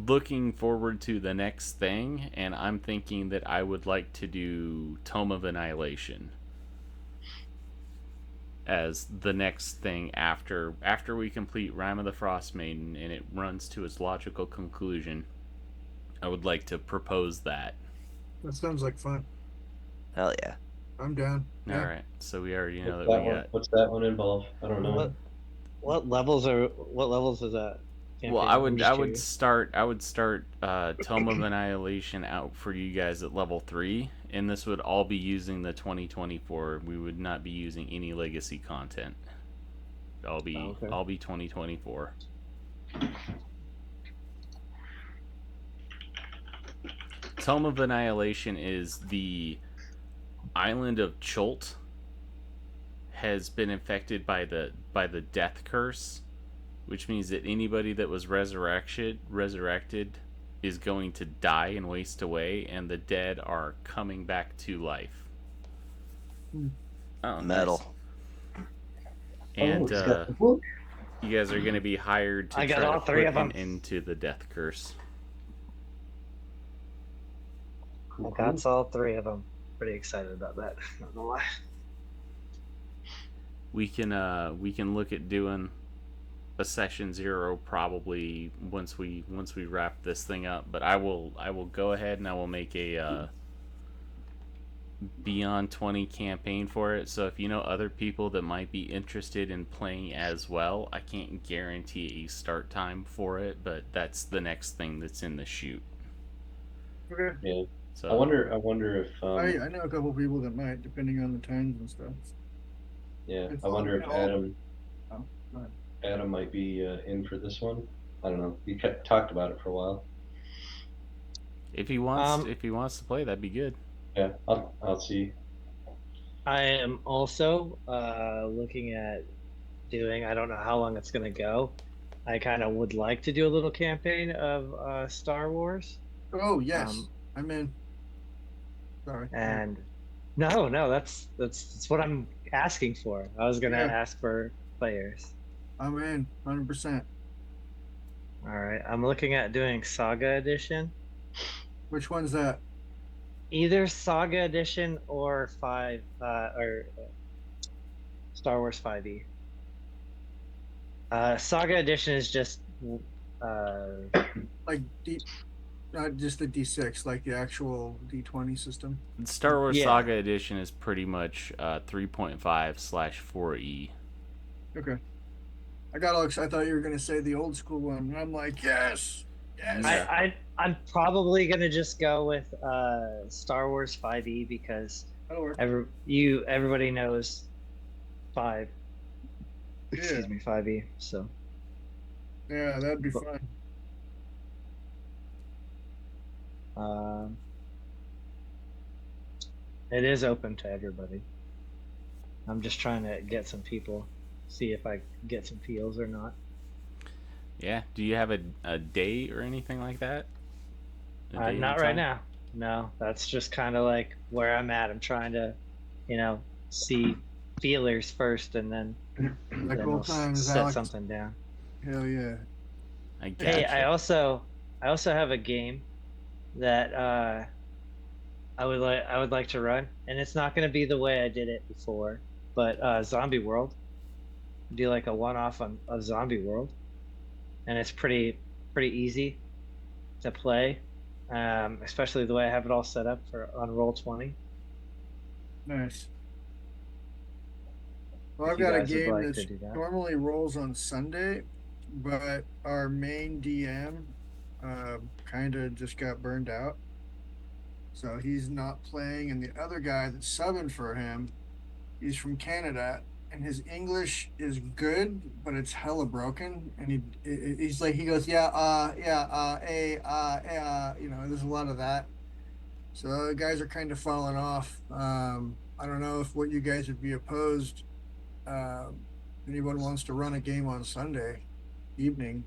C: looking forward to the next thing, and I'm thinking that I would like to do Tome of Annihilation as the next thing after we complete Rime of the Frostmaiden and it runs to its logical conclusion. I would like to propose that.
F: That sounds like fun.
E: Hell yeah.
F: I'm down.
C: All
F: Yeah.
C: right, so we already know
B: What's
C: that
B: that
C: we
B: one?
C: got.
B: What's that one involve? I don't know.
A: What levels is that?
C: Well,
A: campaign?
C: I
A: I'm
C: would
A: just
C: I would
A: curious.
C: start Tome of Annihilation out for you guys at level 3, and this would all be using the 2024. We would not be using any legacy content. I'll be 2024. Tome of Annihilation is the island of Cholt has been infected by the death curse, which means that anybody that was resurrected is going to die and waste away, and the dead are coming back to life. Oh,
E: Metal.
C: nice. And
B: it's got the book.
C: you guys are going to be hired to
A: I got
C: try
A: all
C: to
A: three
C: put
A: of them.
C: an end to the death curse.
A: I got all 3 of them. Pretty excited about that. Not gonna lie.
C: We can look at doing a session 0 probably once we wrap this thing up, but I will go ahead and I will make a Beyond 20 campaign for it. So if you know other people that might be interested in playing as well, I can't guarantee a start time for it, but that's the next thing that's in the shoot.
F: Okay.
B: Yeah.
C: So
B: I wonder if
F: I know a couple people that might, depending on the times and stuff.
B: yeah,
F: It's
B: I wonder if
F: all-
B: Adam
F: Oh, go ahead.
B: Adam might be in for this one. I don't know. He talked about it for a while.
C: if he wants to play, that'd be good.
B: Yeah, I'll see.
A: I am also looking at doing. I don't know how long it's gonna go. I kind of would like to do a little campaign of Star Wars.
F: Oh yes,
A: Um,
F: I'm in. Sorry.
A: And no, that's what I'm asking for. I was gonna
F: Yeah.
A: ask for players.
F: I'm in 100%.
A: All right, I'm looking at doing Saga Edition,
F: Which one's that?
A: either Saga Edition or Star Wars 5e. Saga Edition is just
F: Like not just the D6, like the actual D20 system.
C: Star Wars
A: Yeah.
C: Saga Edition is pretty much 3.5/4E.
F: Okay. I got all excited. I thought you were gonna say the old school one. And I'm like, yes, Yes.
C: Yeah.
A: I'm probably gonna just go with Star Wars 5e because
F: That'll work.
A: everybody knows 5.
F: Yeah.
A: Excuse me, 5e. So
F: Yeah, that'd be
A: But-
F: fun.
A: um, it is open to everybody. I'm just trying to get some people, see if I get some feels or not.
C: Yeah. Do you have a date or anything like that? A date and
A: Not right
C: time?
A: now. No, that's just kind of like where I'm at. I'm trying to, see feelers first, and then
F: Like
A: we'll
F: old times,
A: set
F: Alex.
A: something down.
F: Hell yeah.
C: I
A: Hey,
C: gotcha.
A: I also have a game that I would like to run, and it's not going to be the way I did it before, but Zombie World. Do like a one-off on a Zombie World, and it's pretty easy to play, especially the way I have it all set up for on Roll 20.
F: Nice. Well,
A: If
F: I've
A: you
F: got a
A: guys would
F: game
A: like
F: that
A: to do that.
F: normally rolls on Sunday, but our main DM kind of just got burned out. So he's not playing, and the other guy that's subbing for him, he's from Canada, and his English is good, but it's hella broken. And he's like, he goes, yeah, there's a lot of that. So the guys are kind of falling off. I don't know if what you guys would be opposed. Um, Anyone wants to run a game on Sunday evening?